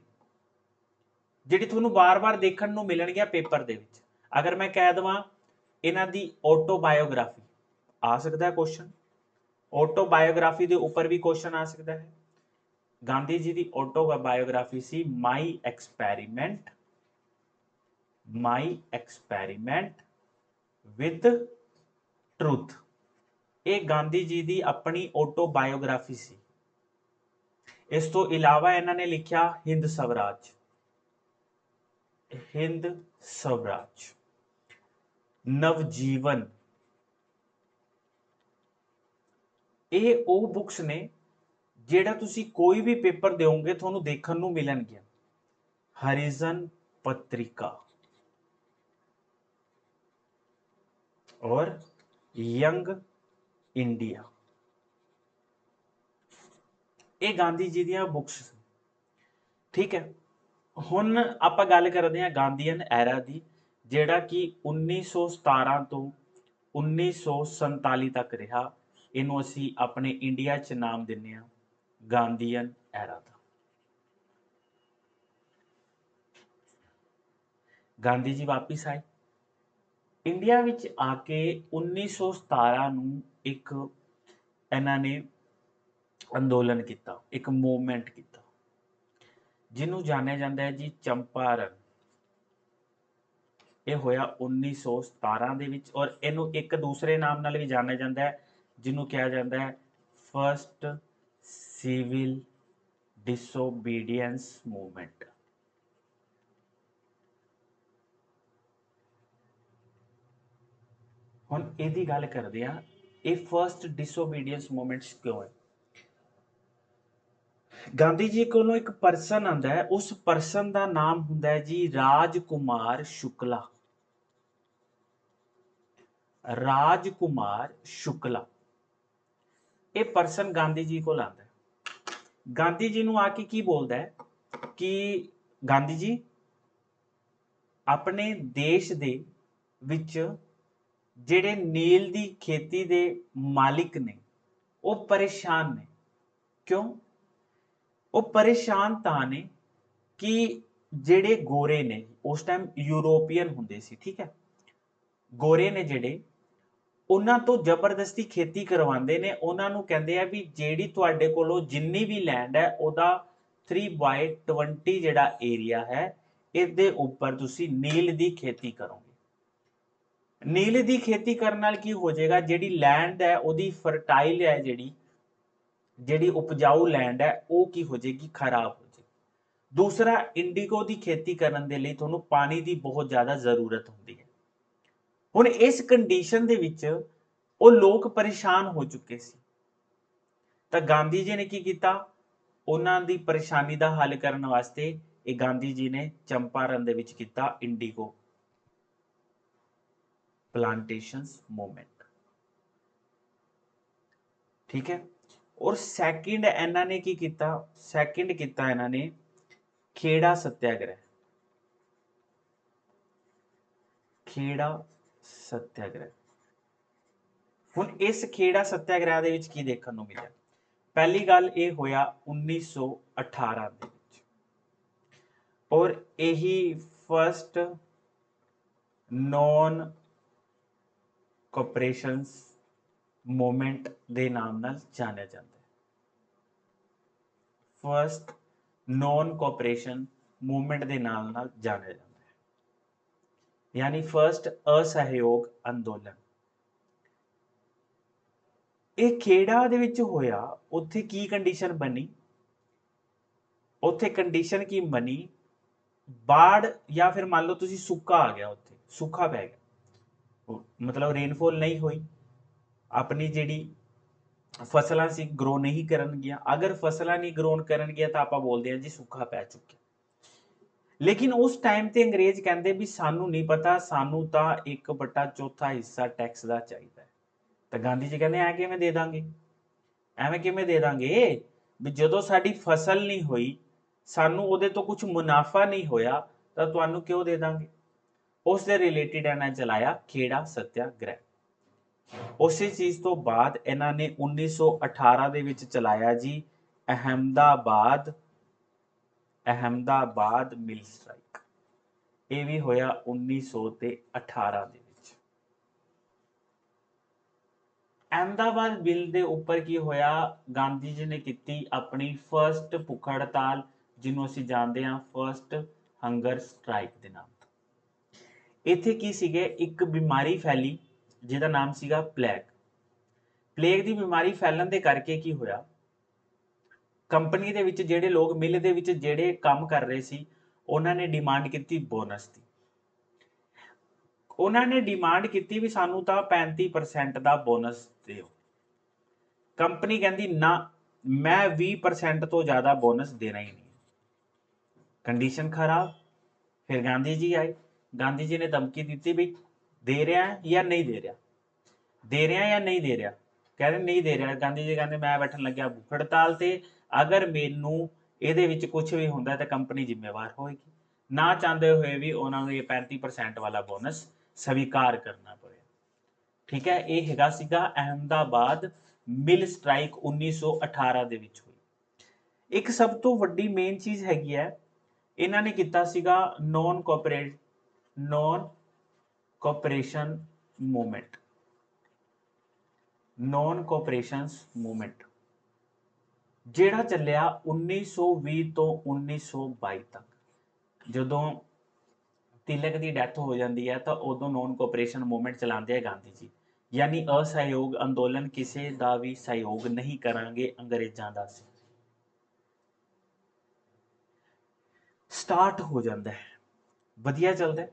ਜਿਹੜੀ ਤੁਹਾਨੂੰ ਵਾਰ-ਵਾਰ ਦੇਖਣ ਨੂੰ ਮਿਲਣਗੀਆਂ ਪੇਪਰ ਦੇ ਵਿੱਚ। ਅਗਰ ਮੈਂ ਕਹਿ ਦਵਾਂ ਇਹਨਾਂ ਦੀ ਆਟੋਬਾਇਓਗ੍ਰਾਫੀ, ਆ ਸਕਦਾ ਹੈ ਕੁਐਸਚਨ। ਆਟੋਬਾਇਓਗ੍ਰਾਫੀ ਦੇ ਉੱਪਰ ਵੀ ਕੁਐਸਚਨ ਆ ਸਕਦਾ ਹੈ। ਗਾਂਧੀ ਜੀ ਦੀ autobiography C my experiment with truth. ਇਹ ਗਾਂਧੀ ਜੀ ਦੀ ਆਪਣੀ ਆਟੋਬਾਇਓਗ੍ਰਾਫੀ ਸੀ। ਇਸ ਤੋਂ ਇਲਾਵਾ ਇਹਨਾਂ ਨੇ ਲਿਖਿਆ ਹਿੰਦ ਸਵਰਾਜ, ਨਵਜੀਵਨ। ਇਹ ਉਹ ਬੁੱਕਸ ਨੇ ਜਿਹੜਾ ਤੁਸੀਂ ਕੋਈ ਵੀ ਪੇਪਰ ਦਿਓਗੇ ਤੁਹਾਨੂੰ ਦੇਖਣ ਨੂੰ ਮਿਲਣਗੀਆਂ। ਹਰੀਜਨ ਪत्रिका और यंग इंडिया, ਇਹ ਗਾਂਧੀ ਜੀ ਦੀਆਂ ਬੁੱਕਸ। ਠੀਕ ਹੈ, ਹੁਣ ਆਪਾਂ ਗੱਲ ਕਰਦੇ ਹਾਂ ਗਾਂਧੀਅਨ ਐਰਾ ਦੀ, ਜਿਹੜਾ ਕਿ 1917 ਤੋਂ 1947 ਤੱਕ ਰਿਹਾ। ਇਹਨੂੰ ਅਸੀਂ ਆਪਣੇ ਇੰਡੀਆ 'ਚ ਨਾਮ ਦਿੰਦੇ ਹਾਂ ਗਾਂਧੀਅਨ ਐਰਾ ਦਾ। ਗਾਂਧੀ ਜੀ ਵਾਪਿਸ ਆਏ ਇੰਡੀਆ ਵਿੱਚ। ਆ ਕੇ 1917 ਨੂੰ ਇੱਕ ਇਹਨਾਂ ਨੇ ਅੰਦੋਲਨ ਕੀਤਾ, ਇੱਕ ਮੂਵਮੈਂਟ ਕੀਤਾ, ਜਿਹਨੂੰ ਜਾਣਿਆ ਜਾਂਦਾ ਹੈ ਜੀ ਚੰਪਾਰਨ। ਇਹ ਹੋਇਆ 1917 ਦੇ ਵਿੱਚ, ਔਰ ਇਹਨੂੰ ਇੱਕ ਦੂਸਰੇ ਨਾਮ ਨਾਲ ਵੀ ਜਾਣਿਆ ਜਾਂਦਾ ਹੈ, ਜਿਹਨੂੰ ਕਿਹਾ ਜਾਂਦਾ ਹੈ ਫਰਸਟ ਸਿਵਲ ਡਿਸਓਬੀਡੀਐਂਸ ਮੂਵਮੈਂਟ। ਹੁਣ ਇਹਦੀ ਗੱਲ ਕਰਦੇ ਆ, ਇਹ ਫਰਸਟ ਡਿਸਓਬੀਡੀਐਂਸ ਮੂਵਮੈਂਟਸ ਕਿਉਂ ਹੈ? ਗਾਂਧੀ ਜੀ ਕੋਲੋਂ ਇੱਕ ਪਰਸਨ ਆਂਦਾ ਹੈ, ਉਸ ਪਰਸਨ ਦਾ ਨਾਮ ਹੁੰਦਾ ਹੈ ਜੀ ਰਾਜਕੁਮਾਰ ਸ਼ੁਕਲਾ। ਰਾਜਕੁਮਾਰ ਸ਼ੁਕਲਾ ਇਹ ਪਰਸਨ ਗਾਂਧੀ ਜੀ ਕੋਲ ਆਂਦਾ ਹੈ। ਗਾਂਧੀ ਜੀ ਨੂੰ ਆ ਕੇ ਕੀ ਬੋਲਦਾ ਹੈ ਕਿ ਗਾਂਧੀ ਜੀ, ਆਪਣੇ ਦੇਸ਼ ਦੇ ਵਿੱਚ ਜਿਹੜੇ ਨੀਲ ਦੀ ਖੇਤੀ ਦੇ ਮਾਲਿਕ ਨੇ ਉਹ ਪਰੇਸ਼ਾਨ ਨੇ। ਕਿਉਂ? ਉਹ ਪਰੇਸ਼ਾਨ ਤਾਂ ਨੇ ਕਿ ਜਿਹੜੇ ਗੋਰੇ ਨੇ, ਉਸ ਟਾਈਮ ਯੂਰੋਪੀਅਨ ਹੁੰਦੇ ਸੀ, ਠੀਕ ਹੈ, ਗੋਰੇ ਨੇ ਜਿਹੜੇ, ਉਹਨਾਂ ਤੋਂ ਜ਼ਬਰਦਸਤੀ ਖੇਤੀ ਕਰਵਾਉਂਦੇ ਨੇ। ਉਹਨਾਂ ਨੂੰ ਕਹਿੰਦੇ ਆ ਵੀ ਜਿਹੜੀ ਤੁਹਾਡੇ ਕੋਲੋਂ ਜਿੰਨੀ ਵੀ ਲੈਂਡ ਹੈ ਉਹਦਾ 3/20 ਜਿਹੜਾ ਏਰੀਆ ਹੈ, ਇਹਦੇ ਉੱਪਰ ਤੁਸੀਂ ਨੀਲ ਦੀ ਖੇਤੀ ਕਰੋਗੇ। ਨੀਲ ਦੀ ਖੇਤੀ ਕਰਨ ਨਾਲ ਕੀ ਹੋ ਜਾਏਗਾ, ਜਿਹੜੀ ਲੈਂਡ ਹੈ ਉਹਦੀ ਫਰਟਾਈਲ ਹੈ, ਜਿਹੜੀ ਉਪਜਾਊ ਲੈਂਡ ਹੈ ਉਹ ਕੀ ਹੋ ਜਾਏਗੀ, ਖਰਾਬ ਹੋ ਜਾਏਗੀ। ਦੂਸਰਾ, ਇੰਡੀਗੋ ਦੀ ਖੇਤੀ ਕਰਨ ਦੇ ਲਈ ਤੁਹਾਨੂੰ ਪਾਣੀ ਦੀ ਬਹੁਤ ਜ਼ਿਆਦਾ ਜ਼ਰੂਰਤ ਹੁੰਦੀ ਹੈ। ਹੁਣ ਇਸ ਕੰਡੀਸ਼ਨ ਦੇ ਵਿੱਚ ਉਹ ਲੋਕ ਪਰੇਸ਼ਾਨ ਹੋ ਚੁੱਕੇ ਸੀ, ਤਾਂ ਗਾਂਧੀ ਜੀ ਨੇ ਕੀ ਕੀਤਾ, ਉਹਨਾਂ ਦੀ ਪਰੇਸ਼ਾਨੀ ਦਾ ਹੱਲ ਕਰਨ ਵਾਸਤੇ ਇਹ ਗਾਂਧੀ ਜੀ ਨੇ ਚੰਪਾਰਨ ਦੇ ਵਿੱਚ ਕੀਤਾ ਇੰਡੀਗੋ ਪਲਾਂਟੇਸ਼ਨਸ ਮੂਵਮੈਂਟ। ਠੀਕ ਹੈ, ਔਰ ਸੈਕਿੰਡ ਇਹਨਾਂ ਨੇ ਕੀ ਕੀਤਾ, ਸੈਕਿੰਡ ਕੀਤਾ ਇਹਨਾਂ ਨੇ ਖੇੜਾ ਸੱਤਿਆਗ੍ਰਹਿ। ਖੇੜਾ ਸੱਤਿਆਗ੍ਰਹਿ। ਹੁਣ ਇਸ ਖੇੜਾ ਸੱਤਿਆਗ੍ਰਹਿ ਦੇ ਵਿੱਚ ਕੀ ਦੇਖਣ ਨੂੰ ਮਿਲਿਆ? ਪਹਿਲੀ ਗੱਲ ਇਹ ਹੋਇਆ 1918 ਦੇ ਵਿੱਚ, ਔਰ ਇਹੀ ਫਰਸਟ ਨੌਨ ਕੋਆਪਰੇਸ਼ਨਸ ਮੂਵਮੈਂਟ ਦੇ ਨਾਮ ਨਾਲ ਜਾਣਿਆ ਜਾਂਦਾ ਹੈ। ਫਰਸਟ ਨੌਨ ਕੋਆਪਰੇਸ਼ਨ ਮੂਵਮੈਂਟ ਦੇ ਨਾਮ ਨਾਲ ਜਾਣਿਆ ਜਾਂਦਾ ਹੈ, ਯਾਨੀ ਫਰਸਟ ਅਸਹਿਯੋਗ ਅੰਦੋਲਨ। ਇਹ ਖੇੜਾ ਦੇ ਵਿੱਚ ਹੋਇਆ। ਉੱਥੇ ਕੀ ਕੰਡੀਸ਼ਨ ਬਣੀ? ਉੱਥੇ ਕੰਡੀਸ਼ਨ ਕੀ ਬਣੀ, ਬਾੜ ਜਾਂ ਫਿਰ ਮੰਨ ਲਓ ਤੁਸੀਂ ਸੁੱਕਾ ਆ ਗਿਆ, ਉੱਥੇ ਸੁੱਕਾ ਪੈ ਗਿਆ, ਮਤਲਬ ਰੇਨਫੋਲ ਨਹੀਂ ਹੋਈ, ਆਪਣੀ ਜਿਹੜੀ ਫਸਲਾਂ ਸੀ ਗਰੋ ਨਹੀਂ ਕਰਨਗੀਆਂ। ਅਗਰ ਫਸਲਾਂ ਨਹੀਂ ਗਰੋਨ ਕਰਨਗੀਆਂ ਤਾਂ ਆਪਾਂ ਬੋਲਦੇ ਹਾਂ ਜੀ ਸੁੱਕਾ ਪੈ ਚੁੱਕਿਆ। ਲੇਕਿਨ ਉਸ ਟਾਈਮ ਤੇ ਅੰਗਰੇਜ਼ ਕਹਿੰਦੇ ਵੀ ਸਾਨੂੰ ਨਹੀਂ ਪਤਾ, ਸਾਨੂੰ ਤਾਂ 1/4 ਹਿੱਸਾ ਟੈਕਸ ਦਾ ਚਾਹੀਦਾ ਹੈ। ਤਾਂ ਗਾਂਧੀ ਜੀ ਕਹਿੰਦੇ ਐ ਕਿਵੇਂ ਦੇ ਦਾਂਗੇ, ਐਵੇਂ ਕਿਵੇਂ ਦੇ ਦਾਂਗੇ, ਵੀ ਜਦੋਂ ਸਾਡੀ ਫਸਲ ਨਹੀਂ ਹੋਈ, ਸਾਨੂੰ ਉਹਦੇ ਤੋਂ ਕੁਝ ਮੁਨਾਫਾ ਨਹੀਂ ਹੋਇਆ, ਤਾਂ ਤੁਹਾਨੂੰ ਕਿਉਂ ਦੇ ਦਾਂਗੇ। ਉਸ ਦੇ ਰਿਲੇਟਿਡ ਇਹਨਾਂ ਚਲਾਇਆ ਖੇੜਾ ਸੱਤਿਆਗ੍ਰਹਿ। ਉਸੇ ਚੀਜ਼ ਤੋਂ ਬਾਅਦ ਇਹਨਾਂ ਨੇ 1918 ਦੇ ਵਿੱਚ ਚਲਾਇਆ ਜੀ ਅਹਿਮਦਾਬਾਦ ਮਿਲ ਸਟ੍ਰਾਈਕ। ਇਹ ਵੀ ਹੋਇਆ 1918 ਦੇ ਵਿੱਚ। ਅਹਿਮਦਾਬਾਦ ਬਿੱਲ ਦੇ ਉੱਪਰ ਕੀ ਹੋਇਆ, ਗਾਂਧੀ ਜੀ ਨੇ ਕੀਤੀ ਆਪਣੀ ਫਰਸਟ ਭੁੱਖ ਹੜਤਾਲ, ਜਿਹਨੂੰ ਅਸੀਂ ਜਾਣਦੇ ਹਾਂ ਫਰਸਟ ਹੰਗਰ ਸਟ੍ਰਾਈਕ ਦੇ ਨਾਮ ਤੋਂ। ਇੱਥੇ ਕੀ ਸੀਗੇ, ਇੱਕ ਬਿਮਾਰੀ ਫੈਲੀ ਜਿਹਦਾ ਨਾਮ ਸੀਗਾ ਪਲੇਗ। ਪਲੇਗ ਦੀ ਬਿਮਾਰੀ ਫੈਲਣ ਦੇ ਕਰਕੇ ਕੀ ਹੋਇਆ, ਕੰਪਨੀ ਦੇ ਵਿੱਚ ਜਿਹੜੇ ਲੋਕ, ਮਿਲ ਦੇ ਵਿੱਚ ਜਿਹੜੇ ਕੰਮ ਕਰ ਰਹੇ ਸੀ, ਉਹਨਾਂ ਨੇ ਡਿਮਾਂਡ ਕੀਤੀ ਬੋਨਸ ਦੀ। ਉਹਨਾਂ ਨੇ ਡਿਮਾਂਡ ਕੀਤੀ ਵੀ ਸਾਨੂੰ ਤਾਂ 35% ਦਾ ਬੋਨਸ ਦਿਓ। ਕੰਪਨੀ ਕਹਿੰਦੀ ਨਾ, ਮੈਂ 20% ਤੋਂ ਜ਼ਿਆਦਾ ਬੋਨਸ ਦੇਣਾ ਹੀ ਨਹੀਂ। ਕੰਡੀਸ਼ਨ ਖਰਾਬ। ਫਿਰ ਗਾਂਧੀ ਜੀ ਆਏ, ਗਾਂਧੀ ਜੀ ਨੇ ਧਮਕੀ ਦਿੱਤੀ ਵੀ ਦੇ ਰਿਹਾ ਜਾਂ ਨਹੀਂ ਦੇ ਰਿਹਾ, ਦੇ ਰਿਹਾ ਜਾਂ ਨਹੀਂ ਦੇ ਰਿਹਾ। ਕਹਿੰਦੇ ਨਹੀਂ ਦੇ ਰਿਹਾ। ਗਾਂਧੀ ਜੀ ਕਹਿੰਦੇ ਮੈਂ ਬੈਠਣ ਲੱਗਿਆ ਭੁੱਖ ਹੜਤਾਲ ਤੇ, ਅਗਰ ਮੈਨੂੰ ਇਹਦੇ ਵਿੱਚ ਕੁਝ ਵੀ ਹੁੰਦਾ ਤਾਂ ਕੰਪਨੀ ਜ਼ਿੰਮੇਵਾਰ ਹੋਏਗੀ। ਨਾ ਚਾਹੁੰਦੇ ਹੋਏ ਵੀ ਉਹਨਾਂ ਨੂੰ ਇਹ 35% ਵਾਲਾ ਬੋਨਸ ਸਵੀਕਾਰ ਕਰਨਾ ਪੜਿਆ। ਠੀਕ ਹੈ, ਇਹ ਹੈਗਾ ਸੀਗਾ ਅਹਿਮਦਾਬਾਦ ਮਿਲ ਸਟ੍ਰਾਈਕ 1918 ਦੇ ਵਿੱਚ ਹੋਈ। ਇੱਕ ਸਭ ਤੋਂ ਵੱਡੀ ਮੇਨ ਚੀਜ਼ ਹੈਗੀ ਹੈ, ਇਹਨਾਂ ਨੇ ਕੀਤਾ ਸੀਗਾ non cooperation movement. Non cooperations movement ਜਿਹੜਾ ਚੱਲਿਆ 1920 ਤੋਂ 1922 ਤੱਕ। ਜਦੋਂ ਤਿਲਕ ਦੀ ਡੈਥ ਹੋ ਜਾਂਦੀ ਹੈ ਤਾਂ ਉਦੋਂ ਨੌਨ ਕੋਆਪਰੇਸ਼ਨ ਮੂਵਮੈਂਟ ਚਲਾਉਂਦੇ ਆ ਗਾਂਧੀ ਜੀ, ਯਾਨੀ ਅਸਹਿਯੋਗ ਅੰਦੋਲਨ, ਕਿਸੇ ਦਾ ਵੀ ਸਹਿਯੋਗ ਨਹੀਂ ਕਰਾਂਗੇ ਅੰਗਰੇਜ਼ਾਂ ਦਾ। ਸਟਾਰਟ ਹੋ ਜਾਂਦਾ ਹੈ, ਵਧੀਆ ਚੱਲਦਾ ਹੈ।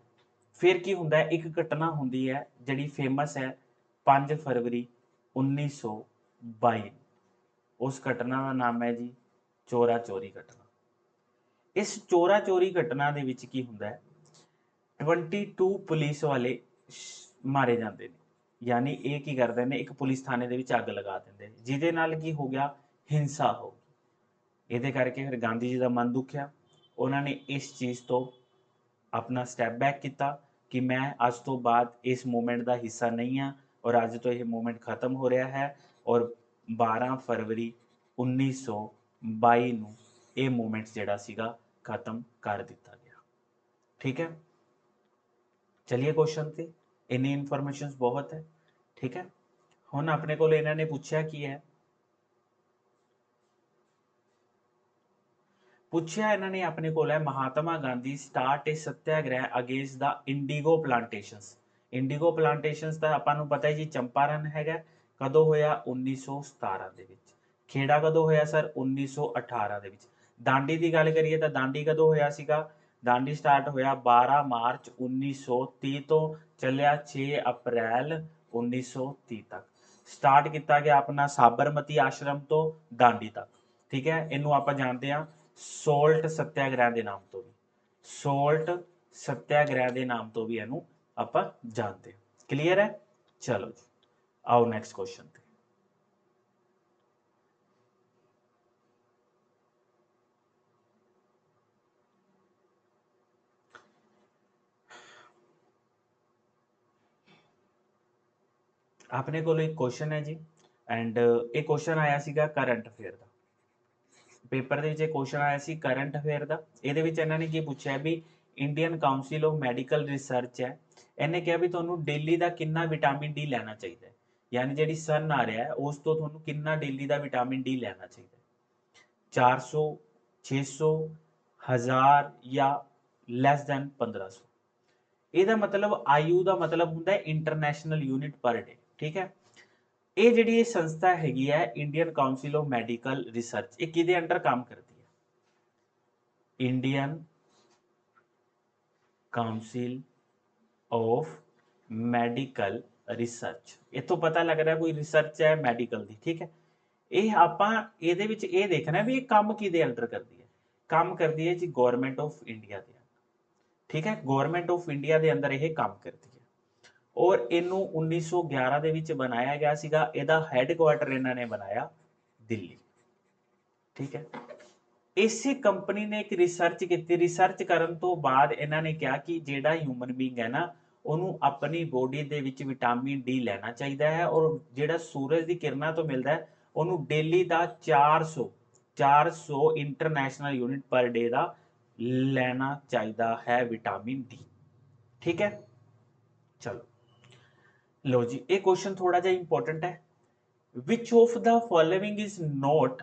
ਫਿਰ ਕੀ ਹੁੰਦਾ ਹੈ, ਇੱਕ ਘਟਨਾ ਹੁੰਦੀ ਹੈ ਜਿਹੜੀ ਫੇਮਸ ਹੈ 5 ਫਰਵਰੀ 1922। ਉਸ ਘਟਨਾ ਦਾ ਨਾਮ ਹੈ ਜੀ ਚੋਰਾ ਚੋਰੀ ਘਟਨਾ। ਇਸ ਚੋਰਾ ਚੋਰੀ ਘਟਨਾ ਦੇ ਵਿੱਚ ਕੀ ਹੁੰਦਾ ਹੈ, 22 ਪੁਲਿਸ ਵਾਲੇ ਮਾਰੇ ਜਾਂਦੇ ਨੇ। ਯਾਨੀ ਇਹ ਕੀ ਕਰਦੇ ਨੇ, ਇੱਕ ਪੁਲਿਸ ਥਾਣੇ ਦੇ ਵਿੱਚ ਅੱਗ ਲਗਾ ਦਿੰਦੇ ਨੇ, ਜਿਹਦੇ ਨਾਲ ਕੀ ਹੋ ਗਿਆ, ਹਿੰਸਾ ਹੋ ਗਈ। ਇਹਦੇ ਕਰਕੇ ਫਿਰ ਗਾਂਧੀ ਜੀ ਦਾ ਮਨ ਦੁਖਿਆ। ਉਹਨਾਂ ਨੇ ਇਸ ਚੀਜ਼ ਤੋਂ ਆਪਣਾ ਸਟੈਪ ਬੈਕ ਕੀਤਾ ਕਿ ਮੈਂ ਅੱਜ ਤੋਂ ਬਾਅਦ ਇਸ ਮੂਵਮੈਂਟ ਦਾ ਹਿੱਸਾ ਨਹੀਂ ਹਾਂ, ਔਰ ਅੱਜ ਤੋਂ ਇਹ ਮੂਵਮੈਂਟ ਖਤਮ ਹੋ ਰਿਹਾ ਹੈ। ਔਰ 12 ਫਰਵਰੀ 1922 ਨੂੰ ਇਹ ਮੂਵਮੈਂਟ ਜਿਹੜਾ ਸੀਗਾ ਖਤਮ ਕਰ ਦਿੱਤਾ ਗਿਆ। ਠੀਕ ਹੈ, ਚਲਿਏ ਕੁਐਸਚਨ ਤੇ। ਇੰਨੀ ਇਨਫੋਰਮੇਸ਼ਨ ਬਹੁਤ ਹੈ। ਠੀਕ ਹੈ, ਹੁਣ ਆਪਣੇ ਕੋਲ ਇਹਨਾਂ ਨੇ ਪੁੱਛਿਆ ਕੀ ਹੈ, ਪੁੱਛਿਆ ਇਹਨਾਂ ਨੇ ਆਪਣੇ ਕੋਲ ਹੈ, ਮਹਾਤਮਾ ਗਾਂਧੀ ਸਟਾਰਟ ਏ ਸੱਤਿਆਗ੍ਰਹਿ ਅਗੇਂਸਟ ਦਾ ਇੰਡੀਗੋ ਪਲਾਂਟੇਸ਼ਨਸ। ਇੰਡੀਗੋ ਪਲਾਂਟੇਸ਼ਨਸ ਦਾ ਆਪਾਂ ਨੂੰ ਪਤਾ ਹੈ ਜੀ ਚੰਪਾਰਨ ਹੈਗਾ। ਕਦੋਂ ਹੋਇਆ, 1917 ਦੇ ਵਿੱਚ। ਖੇੜਾ ਕਦੋਂ ਹੋਇਆ ਸਰ, 1918 ਦੇ ਵਿੱਚ। ਦਾਂਡੀ ਦੀ ਗੱਲ ਕਰੀਏ ਤਾਂ ਦਾਂਡੀ ਕਦੋਂ ਹੋਇਆ ਸੀਗਾ, ਦਾਂਡੀ ਸਟਾਰਟ ਹੋਇਆ 12 ਮਾਰਚ 1930 ਤੋਂ, ਚੱਲਿਆ 6 ਅਪ੍ਰੈਲ 1930 ਤੱਕ। ਸਟਾਰਟ ਕੀਤਾ ਗਿਆ ਆਪਣਾ ਸਾਬਰਮਤੀ ਆਸ਼ਰਮ ਤੋਂ ਦਾਂਡੀ ਤੱਕ। ਠੀਕ ਹੈ, ਇਹਨੂੰ ਆਪਾਂ ਜਾਣਦੇ ਹਾਂ ਸੋਲਟ ਸੱਤਿਆਗ੍ਰਹਿ ਦੇ ਨਾਮ ਤੋਂ ਵੀ, ਸੋਲਟ ਸੱਤਿਆਗ੍ਰਹਿ ਦੇ ਨਾਮ ਤੋਂ ਵੀ ਇਹਨੂੰ ਆਪਾਂ ਜਾਣਦੇ ਹਾਂ। ਕਲੀਅਰ ਹੈ, ਚਲੋ ਜੀ ਆਓ ਨੈਕਸਟ ਕੁਐਸਚਨ ਤੇ। ਆਪਣੇ ਕੋਲ ਇੱਕ ਕੁਐਸਚਨ ਹੈ ਜੀ, ਐਂਡ ਇਹ ਕੁਐਸਚਨ ਆਇਆ ਸੀਗਾ ਕਰੰਟ ਅਫੇਅਰ ਦਾ। ਪੇਪਰ ਦੇ ਵਿੱਚ ਇਹ ਕੁਐਸਚਨ ਆਇਆ ਸੀ ਕਰੰਟ ਅਫੇਅਰ ਦਾ। ਇਹਦੇ ਵਿੱਚ ਇਹਨਾਂ ਨੇ ਕੀ ਪੁੱਛਿਆ ਵੀ Indian council of medical research ਹੈ, ਇਹਨੇ ਕਿਹਾ ਵੀ ਤੁਹਾਨੂੰ ਡੇਲੀ ਦਾ ਕਿੰਨਾ ਵਿਟਾਮਿਨ ਡੀ ਲੈਣਾ ਚਾਹੀਦਾ ਹੈ। ਯਾਨੀ ਜਿਹੜੀ ਸਨ ਆ ਰਿਹਾ ਹੈ ਉਸ ਤੋਂ ਤੁਹਾਨੂੰ ਕਿੰਨਾ ਡੇਲੀ ਦਾ ਵਿਟਾਮਿਨ ਡੀ ਲੈਣਾ ਚਾਹੀਦਾ ਹੈ, 400, 600, 1000 ਜਾਂ ਲੈਸ ਦੈਨ 1500। ਇਹਦਾ ਮਤਲਬ ਆਯੂ ਦਾ ਮਤਲਬ ਹੁੰਦਾ ਹੈ ਇੰਟਰਨੈਸ਼ਨਲ ਯੂਨਿਟ ਪਰ ਡੇ। ਠੀਕ ਹੈ, ਇਹ ਜਿਹੜੀ ਇਹ ਸੰਸਥਾ ਹੈਗੀ ਹੈ Indian council of medical research, ਇਹ ਕਿਹਦੇ ਅੰਡਰ ਕੰਮ ਕਰਦੀ ਹੈ, Indian council of medical research. ਇੱਥੋਂ ਪਤਾ ਲੱਗ ਰਿਹਾ ਕੋਈ ਰਿਸਰਚ ਹੈ ਮੈਡੀਕਲ ਦੀ। ਠੀਕ ਹੈ, ਇਹ ਆਪਾਂ ਇਹਦੇ ਵਿੱਚ ਇਹ ਦੇਖਣਾ ਵੀ ਇਹ ਕੰਮ ਕਿਹਦੇ ਅੰਡਰ ਕਰਦੀ ਹੈ, ਕੰਮ ਕਰਦੀ ਹੈ ਜੀ ਗਵਰਨਮੈਂਟ ਆਫ ਇੰਡੀਆ ਦੇ ਅੰਡਰ। ਠੀਕ ਹੈ, ਗਵਰਨਮੈਂਟ ਆਫ ਇੰਡੀਆ ਦੇ ਅੰਦਰ ਇਹ ਕੰਮ ਕਰਦੀ ਹੈ, ਔਰ ਇਹਨੂੰ 1911 ਦੇ ਵਿੱਚ ਬਣਾਇਆ ਗਿਆ ਸੀਗਾ। ਇਹਦਾ ਹੈੱਡਕੁਆਰਟਰ ਇਹਨਾਂ ਨੇ ਬਣਾਇਆ ਦਿੱਲੀ। ਠੀਕ ਹੈ, ਇਸੇ ਕੰਪਨੀ ਨੇ ਇੱਕ ਰਿਸਰਚ ਕੀਤੀ। ਰਿਸਰਚ ਕਰਨ ਤੋਂ ਬਾਅਦ ਇਹਨਾਂ ਨੇ ਕਿਹਾ ਕਿ ਜਿਹੜਾ ਹਿਊਮਨ ਬੀਇੰਗ ਹੈ ਨਾ, ਉਹਨੂੰ ਆਪਣੀ ਬੋਡੀ ਦੇ ਵਿੱਚ ਵਿਟਾਮਿਨ ਡੀ ਲੈਣਾ ਚਾਹੀਦਾ ਹੈ, ਔਰ ਜਿਹੜਾ ਸੂਰਜ ਦੀ ਕਿਰਨਾਂ ਤੋਂ ਮਿਲਦਾ ਹੈ ਉਹਨੂੰ ਡੇਲੀ ਦਾ 400 ਇੰਟਰਨੈਸ਼ਨਲ ਯੂਨਿਟ ਪਰ ਡੇ ਦਾ ਲੈਣਾ ਚਾਹੀਦਾ ਹੈ ਵਿਟਾਮਿਨ ਡੀ। ਠੀਕ ਹੈ, ਚਲੋ ਲੋ ਜੀ ਇਹ ਕੁਐਸਚਨ ਥੋੜਾ ਜਿਹਾ ਇੰਪੋਰਟੈਂਟ ਹੈ। which of the following is not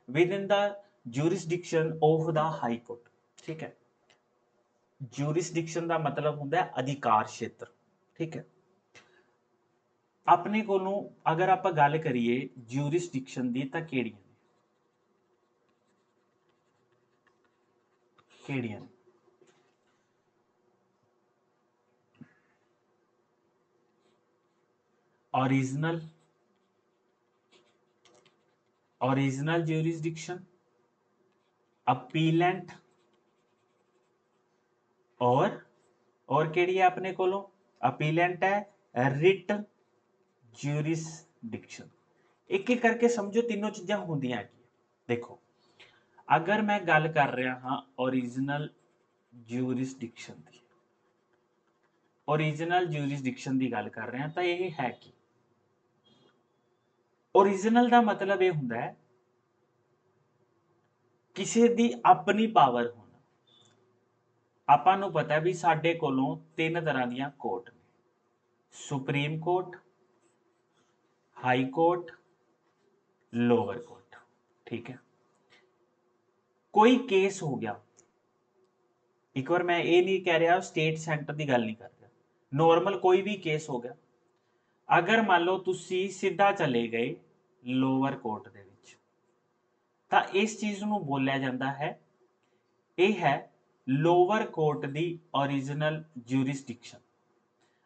within the jurisdiction of the high court। ठीक है, jurisdiction ਦਾ ਮਤਲਬ ਹੁੰਦਾ ਹੈ ਅਧਿਕਾਰ ਖੇਤਰ। ਠੀਕ ਹੈ, ਆਪਣੇ ਕੋਲੋਂ ਅਗਰ ਆਪਾਂ ਗੱਲ ਕਰੀਏ jurisdiction ਦੀ ਤਾਂ ਕਿਹੜੀਆਂ ਨੇ? ओरिजिनल jurisdiction, अपीलेंट और केड़ी है अपने कोलों? अपीलेंट है, रिट jurisdiction। एक एक करके समझो तीनों चीज़ां होंदियां की। देखो अगर मैं गल कर रहा हाँ ओरिजिनल jurisdiction की, ओरिजिनल jurisdiction की गल कर रहे हैं तो ये है कि ओरिजिनल का मतलब ये होंदा है किसी दी अपनी पावर होना। आपां नूं पता भी साडे कोलों तीन तरह दीयां कोर्ट ने, supreme court, high court, lower court. ठीक है, कोई केस हो गया, एक बार मैं ये नहीं कह रहा स्टेट सेंटर की गल नहीं कर रहा, नॉर्मल कोई भी केस हो गया, अगर मान लो तुसी सीधा चले गए लोअर कोर्ट दे विच तां इस चीज़ नूं बोलिया जाता है, ये है lower court the original jurisdiction।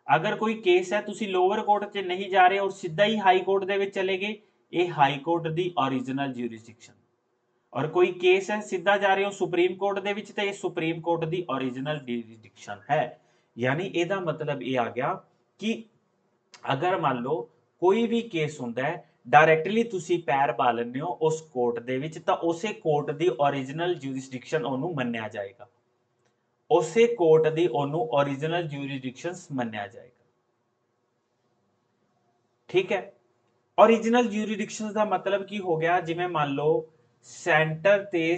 अगर कोई केस है तुसी लोअर कोर्ट च नहीं जा रहे और सीधा ही हाई कोर्ट दे विच चले गए, ये high court the original jurisdiction। और कोई केस है सीधा जा रहे हो सुप्रीम कोर्ट दे विच, ते ये supreme court the original jurisdiction है। यानी इहदा मतलब ये आ गया कि अगर मान लो कोई भी केस हुंदा है डायरैक्टली तुसी पैर पा लैंदे हो उस कोर्ट दे विच, तां उसे कोर्ट दी ओरिजिनल jurisdiction ओनू मन्निया जाएगा, उसे कोर्ट दी ओनू ओरिजिनल jurisdiction मन्निया जाएगा। ठीक है, ओरिजिनल jurisdiction का मतलब की हो गया, जिवें मान लो सेंटर ते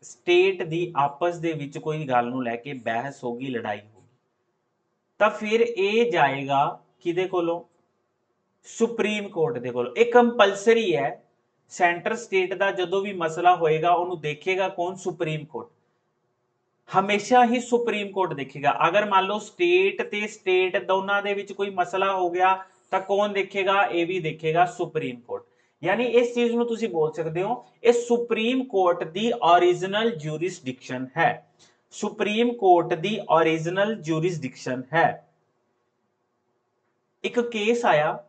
स्टेट दी आपस दे विच कोई गल नूं लैके बहस होगी, लड़ाई होगी, तो फिर ये जाएगा किदे कोलों? सुप्रीम कोर्ट दे कोलों। एक कंपलसरी है, सेंटर स्टेट का जदों भी मसला होएगा उन्होंने देखेगा कौन? Supreme court. हमेशा ही सुप्रीम कोर्ट देखेगा। अगर मान लो स्टेट ते स्टेट दोनों दे विच कोई मसला हो गया तो कौन देखेगा? ये भी देखेगा सुप्रीम कोर्ट। यानी इस चीज नूं तुसीं बोल सकते हो ये supreme court the original jurisdiction है, supreme court the original jurisdiction है। एक केस आया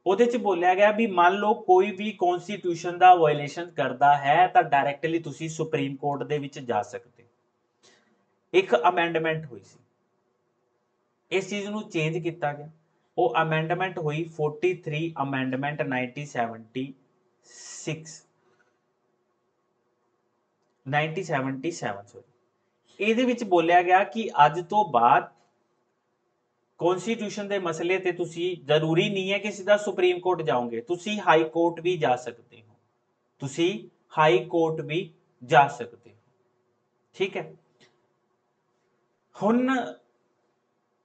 ਉਹਦੇ ਚ बोलिया गया भी मान लो कोई भी कॉन्स्टिट्यूशन का वायलेशन करता है तो डायरैक्टली तुसी सुप्रीम कोर्ट दे विच जा सकते। एक अमेंडमेंट हुई सी, इस चीज नूं चेंज किया गया, वो अमेंडमेंट हुई 43 अमेंडमेंट 1977 सॉरी। ਇਹਦੇ ਵਿੱਚ बोलिया गया कि अज तो बाद कॉन्स्टिट्यूशन के मसले ते तुसी जरूरी नहीं है कि सीधा सुप्रीम कोर्ट जाओगे, तुसी हाई कोर्ट भी जा सकते हो, तुसी हाई कोर्ट भी जा सकते हो। ठीक है, हुण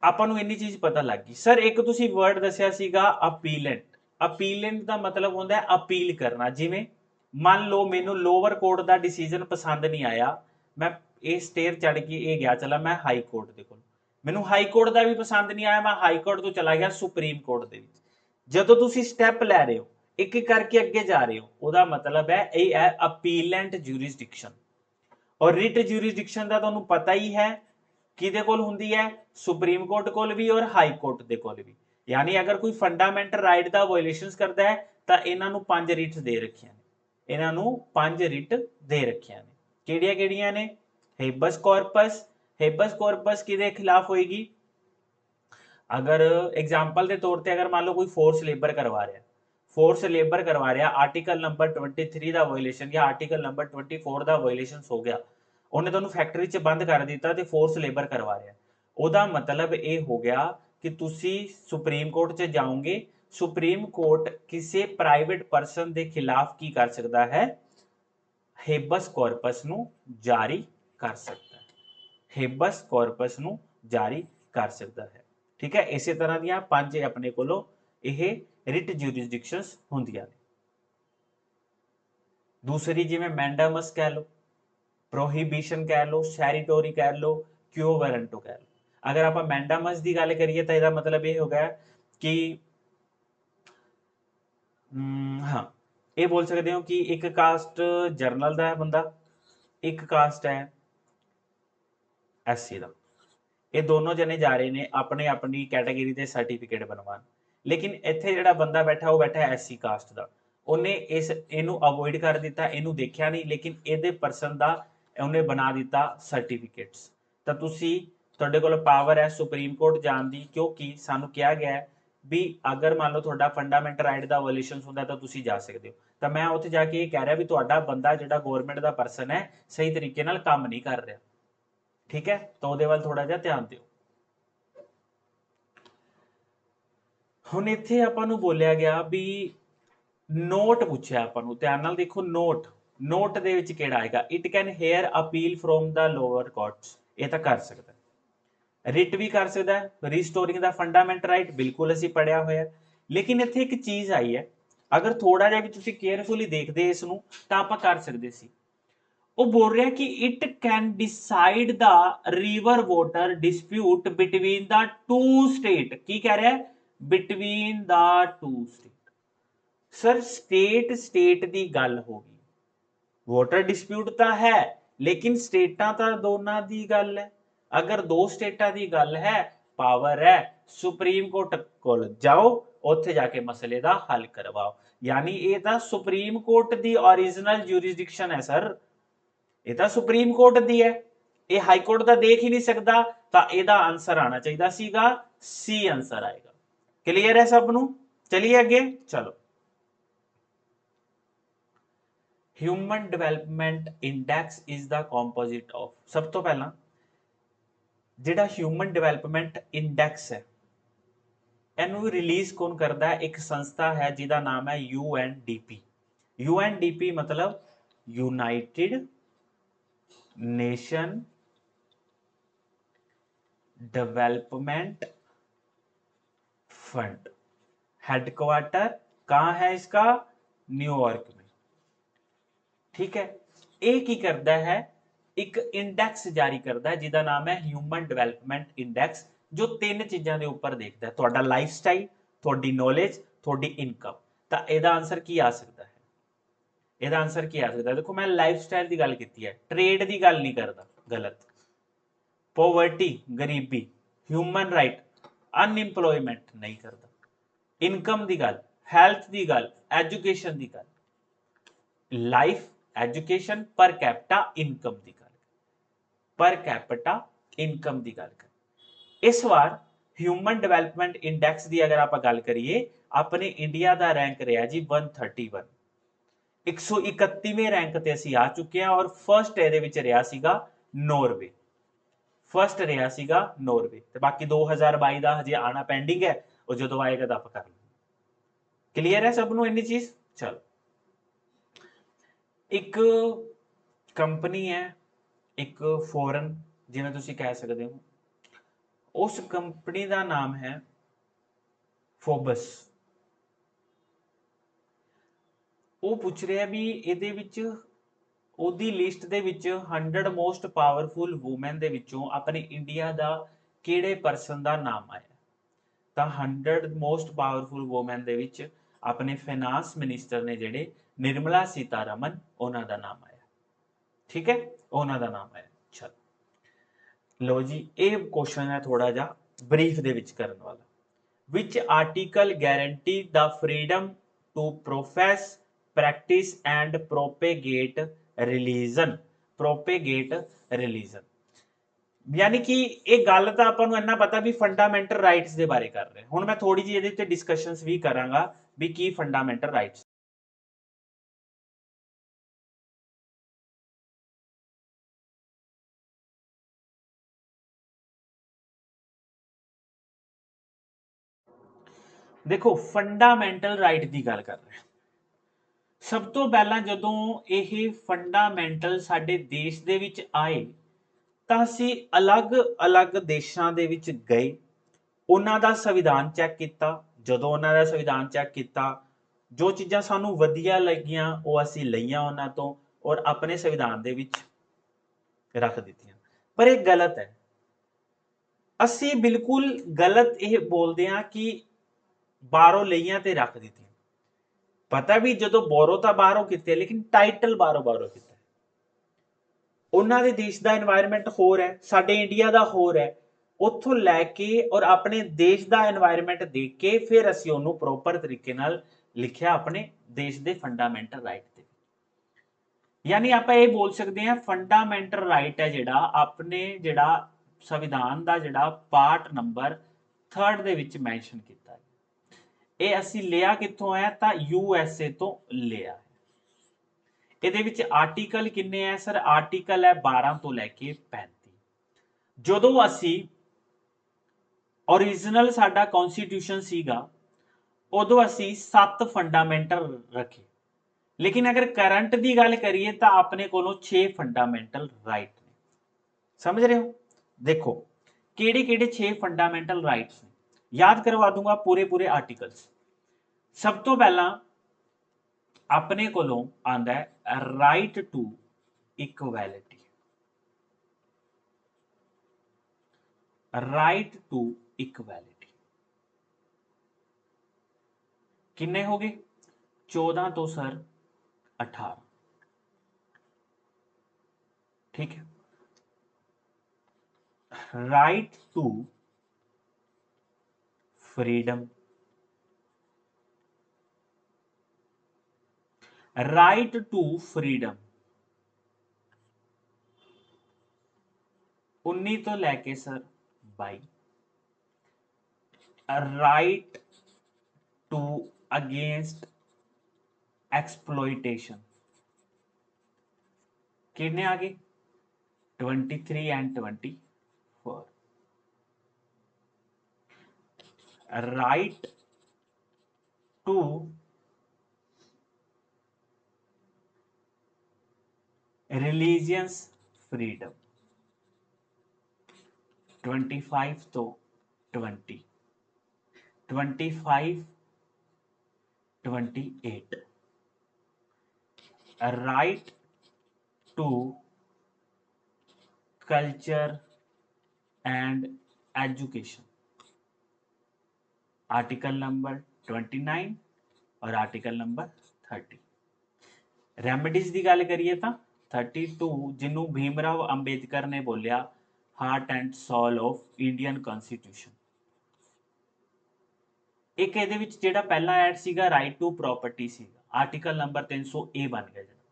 आपां नूं इन्नी चीज पता लग गई। सर एक तुसी वर्ड दस्सिया सीगा अपीलेंट, अपीलेंट का मतलब होंदा है अपील करना। जिवें मान लो मैनू लोअर कोर्ट का डिसीजन पसंद नहीं आया, मैं ये स्टेयर चढ़ के ये गया चला मैं हाई कोर्ट दे कोल, मैनू हाई कोर्ट का भी पसंद नहीं आया, मैं हाई कोर्ट तो चला गया सुप्रीम कोर्ट दे विच। जदों तुसीं स्टैप लै रहे हो, एक एक करके अगे जा रहे हो, उहदा मतलब है ये है अपीलेंट jurisdiction। और रिट jurisdiction का तुहानूं पता ही है किहदे कोल हुंदी है? सुप्रीम कोर्ट कोल भी और हाई कोर्ट दे कोल भी। यानी अगर कोई फंडामेंटल राइट का वायलेशन करता है तो इन्हां नूं 5 रिट दे रखियां ने, इन्हां नूं 5 रिट दे रखियां ने। किहड़ियां-किहड़ियां ने? हेबस कॉर्पस, हेबस कॉर्पस किहदे खिलाफ होएगी? अगर एग्जाम्पल के तौर पर अगर मान लो कोई फोर्स लेबर करवा रहा, फोर्स लेबर करवा रहा, आर्टिकल नंबर 23 का वायलेशन या आर्टिकल नंबर 24 का वायलेशन हो गया, उन्हें तुहानूं फैक्ट्री च बंद कर दिता तो फोर्स लेबर करवा रहा, उहदा मतलब ये हो गया कि तुसी सुप्रीम कोर्ट च जाओगे, सुप्रीम कोर्ट किसी प्राइवेट परसन के खिलाफ की कर सकता है? हेबस कॉर्पस नूं जारी कर सकता है, हेबस कॉर्पस नूं जारी ਕਰ ਸਕਦਾ ਹੈ। ਠੀਕ ਹੈ, ਇਸੇ ਤਰ੍ਹਾਂ ਦੀਆਂ 5 ਆਪਣੇ ਕੋਲੋਂ ਇਹ ਰਿਟ ਜੂਰਿਸਡਿਕਸ਼ਨਸ ਹੁੰਦੀਆਂ ਨੇ। ਦੂਸਰੀ ਜਿਵੇਂ ਮੈਂਡਾਮਸ ਕਹਿ ਲਓ, ਪ੍ਰੋਹੀਬਿਸ਼ਨ ਕਹਿ ਲਓ, ਸੈਰੀਟੋਰੀ ਕਹਿ ਲਓ, ਕਿਉ ਵਾਰੰਟੋ ਕਹਿ ਲਓ। अगर आप मैंडामस की गल करिए तो यह मतलब ये हो गया कि हाँ, ये बोल सकते हो कि एक कास्ट जर्नल का है बंदा, एक कास्ट है SC का, ये दोनों जने जा रहे हैं अपने अपनी कैटेगरी के सर्टिफिकेट बनवान, लेकिन इत्थे जिहड़ा बंदा बैठा वो बैठा SC कास्ट का, उन्हें इस इनू अवॉइड कर दिता, इनू देखा नहीं, लेकिन ये परसन का उन्हें बना दिता सर्टिफिकेट्स। तो तुसी ਤੁਹਾਡੇ ਕੋਲ ਪਾਵਰ ਹੈ ਸੁਪਰੀਮ ਕੋਰਟ ਜਾਣ ਦੀ, ਕਿਉਂਕਿ ਸਾਨੂੰ ਕਿਹਾ ਗਿਆ ਹੈ ਵੀ ਅਗਰ ਮੰਨ ਲਓ ਤੁਹਾਡਾ ਫੰਡਾਮੈਂਟਲ ਰਾਈਟ ਦਾ ਵਾਇਓਲੇਸ਼ਨ ਹੁੰਦਾ ਤਾਂ ਤੁਸੀਂ ਜਾ ਸਕਦੇ ਹੋ। ਤਾਂ ਮੈਂ ਉੱਥੇ ਜਾ ਕੇ ਇਹ ਕਹਿ ਰਿਹਾ ਵੀ ਤੁਹਾਡਾ ਬੰਦਾ ਜਿਹੜਾ ਗਵਰਨਮੈਂਟ ਦਾ ਪਰਸਨ ਹੈ ਸਹੀ ਤਰੀਕੇ ਨਾਲ ਕੰਮ ਨਹੀਂ ਕਰ ਰਿਹਾ। ਠੀਕ ਹੈ, ਤਾਂ ਉਹਦੇ ਵੱਲ ਥੋੜਾ ਜਿਹਾ ਧਿਆਨ ਦਿਓ। ਹੁਣ ਇੱਥੇ ਆਪਾਂ ਨੂੰ ਬੋਲਿਆ ਗਿਆ ਵੀ ਨੋਟ ਪੁੱਛਿਆ ਆਪਾਂ ਨੂੰ, ਧਿਆਨ ਨਾਲ ਦੇਖੋ ਨੋਟ ਦੇ ਵਿੱਚ ਕਿਹੜਾ ਆਏਗਾ। It can hear appeal from the lower courts, ਇਹ ਤਾਂ ਕਰ ਸਕਦਾ। ਰਿਟ ਵੀ ਕਰ ਸਕਦਾ ਹੈ, ਰੀਸਟੋਰਿੰਗ ਦਾ ਫੰਡਾਮੈਂਟਲ ਰਾਈਟ ਬਿਲਕੁਲ ਅਸੀਂ ਪੜਿਆ ਹੋਇਆ। ਲੇਕਿਨ ਇੱਥੇ ਇੱਕ ਚੀਜ਼ ਆਈ ਹੈ, ਅਗਰ ਥੋੜਾ ਜਿਹਾ ਵੀ ਤੁਸੀਂ ਕੇਅਰਫੁਲੀ ਦੇਖਦੇ ਇਸ ਨੂੰ ਤਾਂ ਆਪਾਂ ਕਰ ਸਕਦੇ ਸੀ। ਉਹ ਬੋਲ ਰਿਹਾ ਕਿ it can decide the river water dispute between the two state. ਕੀ ਕਹਿ ਰਿਹਾ? Between the two state. Sir state ਦੀ ਗੱਲ ਹੋ ਗਈ, ਵਾਟਰ ਡਿਸਪਿਊਟ ਤਾਂ ਹੈ ਲੇਕਿਨ ਸਟੇਟਾਂ ਤਾਂ ਦੋਨਾਂ ਦੀ ਗੱਲ ਹੈ। अगर दो स्टेटा की गल है, पावर है सुप्रीम कोर्ट कोल जाओ, उत्थे जाके मसले का हल करवाओ। यानी ये तो सुप्रीम कोर्ट की ओरिजिनल ज्यूरिसडिक्शन है सर, ये तो सुप्रीम कोर्ट की है, ये हाई कोर्ट का देख ही नहीं सकता। तो यदा आंसर आना चाहिए सीगा सी आंसर आएगा। क्लीयर है सब नू? चलिए अगे चलो। Human development index is the composite of, सब तो पहला ਜਿਹੜਾ ਹਿਊਮਨ ਡਿਵੈਲਪਮੈਂਟ ਇੰਡੈਕਸ ਹੈ ਇਹਨੂੰ ਰਿਲੀਜ਼ ਕੌਣ ਕਰਦਾ ਹੈ? ਇੱਕ ਸੰਸਥਾ ਹੈ ਜਿਹਦਾ ਨਾਮ ਹੈ UNDP। UNDP ਮਤਲਬ United nation development fund. Headquarter कहाँ है इसका? न्यूयॉर्क में। ठीक है, एक ही करता है, एक इंडेक्स जारी करता है जिसका नाम है ह्यूमन डिवेलपमेंट इंडेक्स, जो तीन चीजों के उपर देखता है, थोड़ा लाइफ स्टाइल, थोड़ी नॉलेज, थोड़ी इनकम। तो यदा आंसर की आ सकता है? यदा आंसर की आ सकता है? देखो मैं लाइफ स्टाइल की गल की है, ट्रेड की गल नहीं करता, गलत। पॉवर्टी गरीबी, ह्यूमन राइट, अनएम्प्लॉयमेंट नहीं करता, इनकम की गल, हैल्थ की गल, एजुकेशन की गल, life education per capita income की गल, पर कैपिटा इनकम की गल कर। इस बार ह्यूमन डिवेलपमेंट इंडेक्स की अगर आप गल करिए, अपने इंडिया का रैंक रहा जी 131, 131वें रैंक ते असीं आ चुके हैं। और फर्स्ट ये रहा सीगा नॉर्वे, फर्स्ट रहा सीगा नॉर्वे। ते बाकी 2022 का हजे आना पेंडिंग है, और जो आएगा तो आप कर लेंगे। क्लीयर है सबनों इन्नी चीज? चलो, एक कंपनी है, एक फॉरन जिवें तुसीं कह सकते हो, उस कंपनी का नाम है फोबस। वो पूछ रहा भी इहदे विच ओदी लिस्ट दे विच 100 मोस्ट पावरफुल वूमेन दे विचों अपने इंडिया दा किहड़े परसन दा नाम आया? तो 100 मोस्ट पावरफुल वूमेन दे विच अपने फाइनांस मिनिस्टर ने जिहड़े निर्मला सीतारमन, उन्हां दा नाम आया। ठीक है, उन्हां दा नाम आया। चलो लो जी, ये क्वेश्चन है थोड़ा जा ब्रीफ दे विच करन वाला। Which article guarantee the freedom to profess, practice and propagate religion? Propagate religion यानी कि ये गल तो आपां नूं इन्ना पता भी फंडामेंटल राइट्स दे बारे कर रहे हैं। हुण मैं थोड़ी जी इहदे ते डिस्कशनस भी करांगा भी की फंडामेंटल राइट्स। देखो फंडामेंटल राइट की गल कर रहे हैं। सब तो पहला जदों यह फंडामेंटल साडे देश दे विच आए ਤਾਂ ਅਸੀਂ ਅਲੱਗ-ਅਲੱਗ ਦੇਸ਼ਾਂ ਦੇ ਵਿੱਚ ਗਏ, ਉਹਨਾਂ ਦਾ ਸੰਵਿਧਾਨ ਚੈੱਕ ਕੀਤਾ। ਜਦੋਂ ਉਹਨਾਂ ਦਾ ਸੰਵਿਧਾਨ ਚੈੱਕ ਕੀਤਾ, ਜੋ ਚੀਜ਼ਾਂ ਸਾਨੂੰ ਵਧੀਆ ਲੱਗੀਆਂ ਉਹ ਅਸੀਂ ਲਈਆਂ ਉਹਨਾਂ ਤੋਂ ਔਰ ਆਪਣੇ ਸੰਵਿਧਾਨ ਦੇ ਵਿੱਚ ਰੱਖ ਦਿੱਤੀਆਂ। ਪਰ ਇਹ ਗਲਤ ਹੈ। ਅਸੀਂ ਬਿਲਕੁਲ ਗਲਤ ਇਹ ਬੋਲਦੇ ਹਾਂ ਕਿ ਬਾਹਰੋਂ ਲਈਆਂ ਤੇ ਰੱਖ ਦਿੱਤੀਆਂ। ਪਤਾ ਵੀ ਜਦੋਂ ਬੋਰੋ ਤਾਂ ਬਾਹਰੋਂ ਕੀਤੇ, ਲੇਕਿਨ ਟਾਈਟਲ ਬਾਹਰੋਂ ਕੀਤਾ। ਉਹਨਾਂ ਦੇ ਦੇਸ਼ ਦਾ এনवायरमेंट ਹੋਰ ਹੈ, ਸਾਡੇ ਇੰਡੀਆ ਦਾ ਹੋਰ ਹੈ। ਉੱਥੋਂ ਲੈ ਕੇ ਔਰ ਆਪਣੇ ਦੇਸ਼ ਦਾ এনवायरमेंट ਦੇਖ ਕੇ ਫਿਰ ਅਸੀਂ ਉਹਨੂੰ ਪ੍ਰੋਪਰ ਤਰੀਕੇ ਨਾਲ ਲਿਖਿਆ ਆਪਣੇ ਦੇਸ਼ ਦੇ ਫੰਡਾਮੈਂਟਲ ਰਾਈਟ ਤੇ। ਯਾਨੀ ਆਪਾਂ ਇਹ ਬੋਲ ਸਕਦੇ ਹਾਂ ਫੰਡਾਮੈਂਟਲ ਰਾਈਟ ਹੈ ਜਿਹੜਾ ਆਪਣੇ ਜਿਹੜਾ ਸੰਵਿਧਾਨ ਦਾ ਜਿਹੜਾ ਪਾਰਟ ਨੰਬਰ 3 ਦੇ ਵਿੱਚ ਮੈਂਸ਼ਨ ਕੀਤਾ ਹੈ। ਇਹ ਅਸੀਂ ਲਿਆ ਕਿੱਥੋਂ ਹੈ ਤਾਂ USA ਤੋਂ ਲਿਆ ਹੈ। ਇਹਦੇ ਵਿੱਚ ਆਰਟੀਕਲ ਕਿੰਨੇ ਹੈ ਸਰ? ਆਰਟੀਕਲ ਹੈ 12 ਤੋਂ ਲੈ ਕੇ 35। ਜਦੋਂ ਅਸੀਂ ओरिजिनल साडा कॉन्स्टिट्यूशन सीगा उदों असी 7 फंडामेंटल रखे, लेकिन अगर करंट की गल करिए तो अपने कोलों 6 फंडामेंटल राइट ने। समझ रहे हो? देखो केड़े केड़े 6 फंडामेंटल राइट्स ने, याद करवा दूंगा पूरे आर्टिकल्स। सब तो पहला अपने कोलों आंदा है right to equality, right to equality किन्ने हो गए? 14 तो सर 18। ठीक है। Right to freedom, right to freedom 19 तो लैके सर 22। राइट टू अगेंस्ट एक्सप्लॉइटेशन कितने आ गए? 23 and 24। Right to religious freedom 25 तो 20, 25 28। Right to culture and education article number 29 और आर्टिकल नंबर 30। रेमेडीज की गल करिए तो 32 जिन्हों भीमराव अंबेडकर ने बोलिया heart and soul of Indian constitution. एक ਇਹਦੇ ਵਿੱਚ ਜਿਹੜਾ ਪਹਿਲਾ ਐਡ ਸੀਗਾ ਰਾਈਟ ਟੂ ਪ੍ਰਾਪਰਟੀ ਸੀਗਾ, ਆਰਟੀਕਲ ਨੰਬਰ 300 ए ਬਣ ਗਿਆ ਜਿਹੜਾ।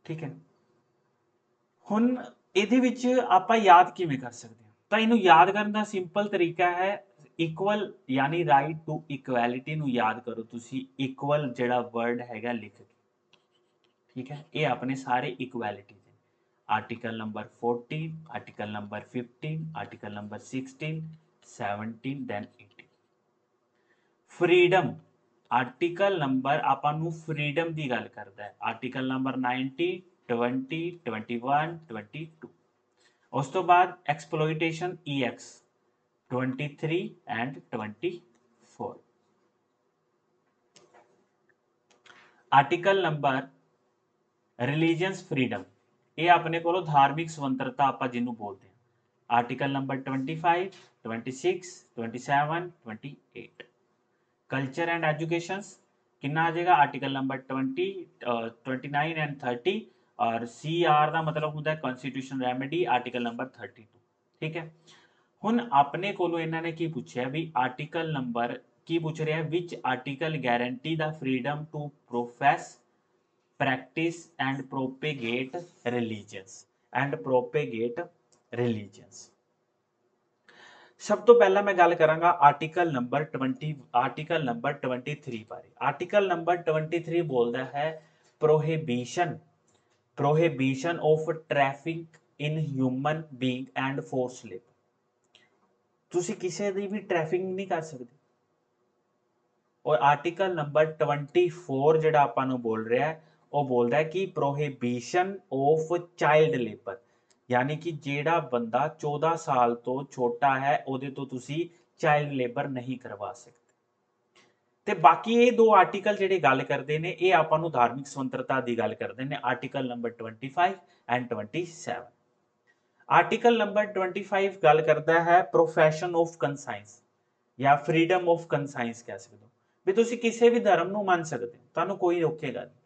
ਠੀਕ ਹੈ। ਹੁਣ ਇਹਦੇ ਵਿੱਚ ਆਪਾਂ ਯਾਦ ਕਿਵੇਂ ਕਰ ਸਕਦੇ ਹਾਂ? ਤਾਂ ਇਹਨੂੰ ਯਾਦ ਕਰਨ ਦਾ ਸਿੰਪਲ ਤਰੀਕਾ ਹੈ ਇਕੁਅਲ, ਯਾਨੀ ਰਾਈਟ ਟੂ ਇਕੁਐਲਿਟੀ ਨੂੰ ਯਾਦ ਕਰੋ ਤੁਸੀਂ। ਇਕੁਅਲ ਜਿਹੜਾ ਵਰਡ ਹੈਗਾ ਲਿਖ ਕੇ, ਠੀਕ ਹੈ। ਇਹ ਆਪਣੇ ਸਾਰੇ ਇਕੁਐਲਿਟੀ ਦੇ article number 14, article number 15, article ਨੰबर 16, 17 then 18। Freedom article number आपां नूं फ्रीडम की गल करता है, आर्टिकल नंबर 90, 20, 21, 22। उस तो बाद exploitation EX 23 and 24। Article number religious freedom, ये अपने को धार्मिक स्वतंत्रता आप जिन्हों बोलते हैं, article number 25, 26, 27, 28। Culture and education कितना आ जाएगा? Article number 20, 29 and 30। और CR का मतलब होता है कॉन्स्टिट्यूशन रेमेडी, आर्टिकल नंबर 32। ठीक है। हुण अपने कोलों इन्होंने की पूछा भी आर्टिकल नंबर की पूछ रहा है which article guarantee the freedom to profess practice and propagate religions. सब तो पहला मैं गल करांगा आर्टिकल नंबर 23 बारे। आर्टिकल नंबर 23 बोलता है prohibition of traffic in human being and force labour. तुसी किसी दी भी ट्रैफिक नहीं कर सकते। और आर्टिकल नंबर 24 जिहड़ा आपां नूं बोल रहा है वो बोलता है कि प्रोहिबिशन ऑफ चाइल्ड लेबर, यानी कि जेड़ा बंदा 14 साल तो छोटा है ਉਹਦੇ ਤੋਂ ਤੁਸੀਂ ਚਾਈਲਡ ਲੇਬਰ ਨਹੀਂ ਕਰਵਾ ਸਕਦੇ। ਤੇ ਬਾਕੀ ਇਹ ਦੋ ਆਰਟੀਕਲ ਜਿਹੜੇ ਗੱਲ ਕਰਦੇ ਨੇ ਇਹ ਆਪਾਂ ਨੂੰ ਧਾਰਮਿਕ ਸੁਤੰਤਰਤਾ ਦੀ ਗੱਲ ਕਰਦੇ ਨੇ, article number 25 and 27। Article number 25 ਗੱਲ ਕਰਦਾ ਹੈ ਪ੍ਰੋਫੈਸ਼ਨ ਆਫ ਕੰਸਾਇੰਸ ਜਾਂ ਫਰੀडम ਆਫ ਕੰਸਾਇੰਸ ਕਹਿ ਸਕਦੇ ਹੋ, ਵੀ ਤੁਸੀਂ ਕਿਸੇ ਵੀ ਧਰਮ ਨੂੰ ਮੰਨ ਸਕਦੇ ਹੋ, ਤੁਹਾਨੂੰ ਕੋਈ ਰੋਕੇਗਾ ਨਹੀਂ।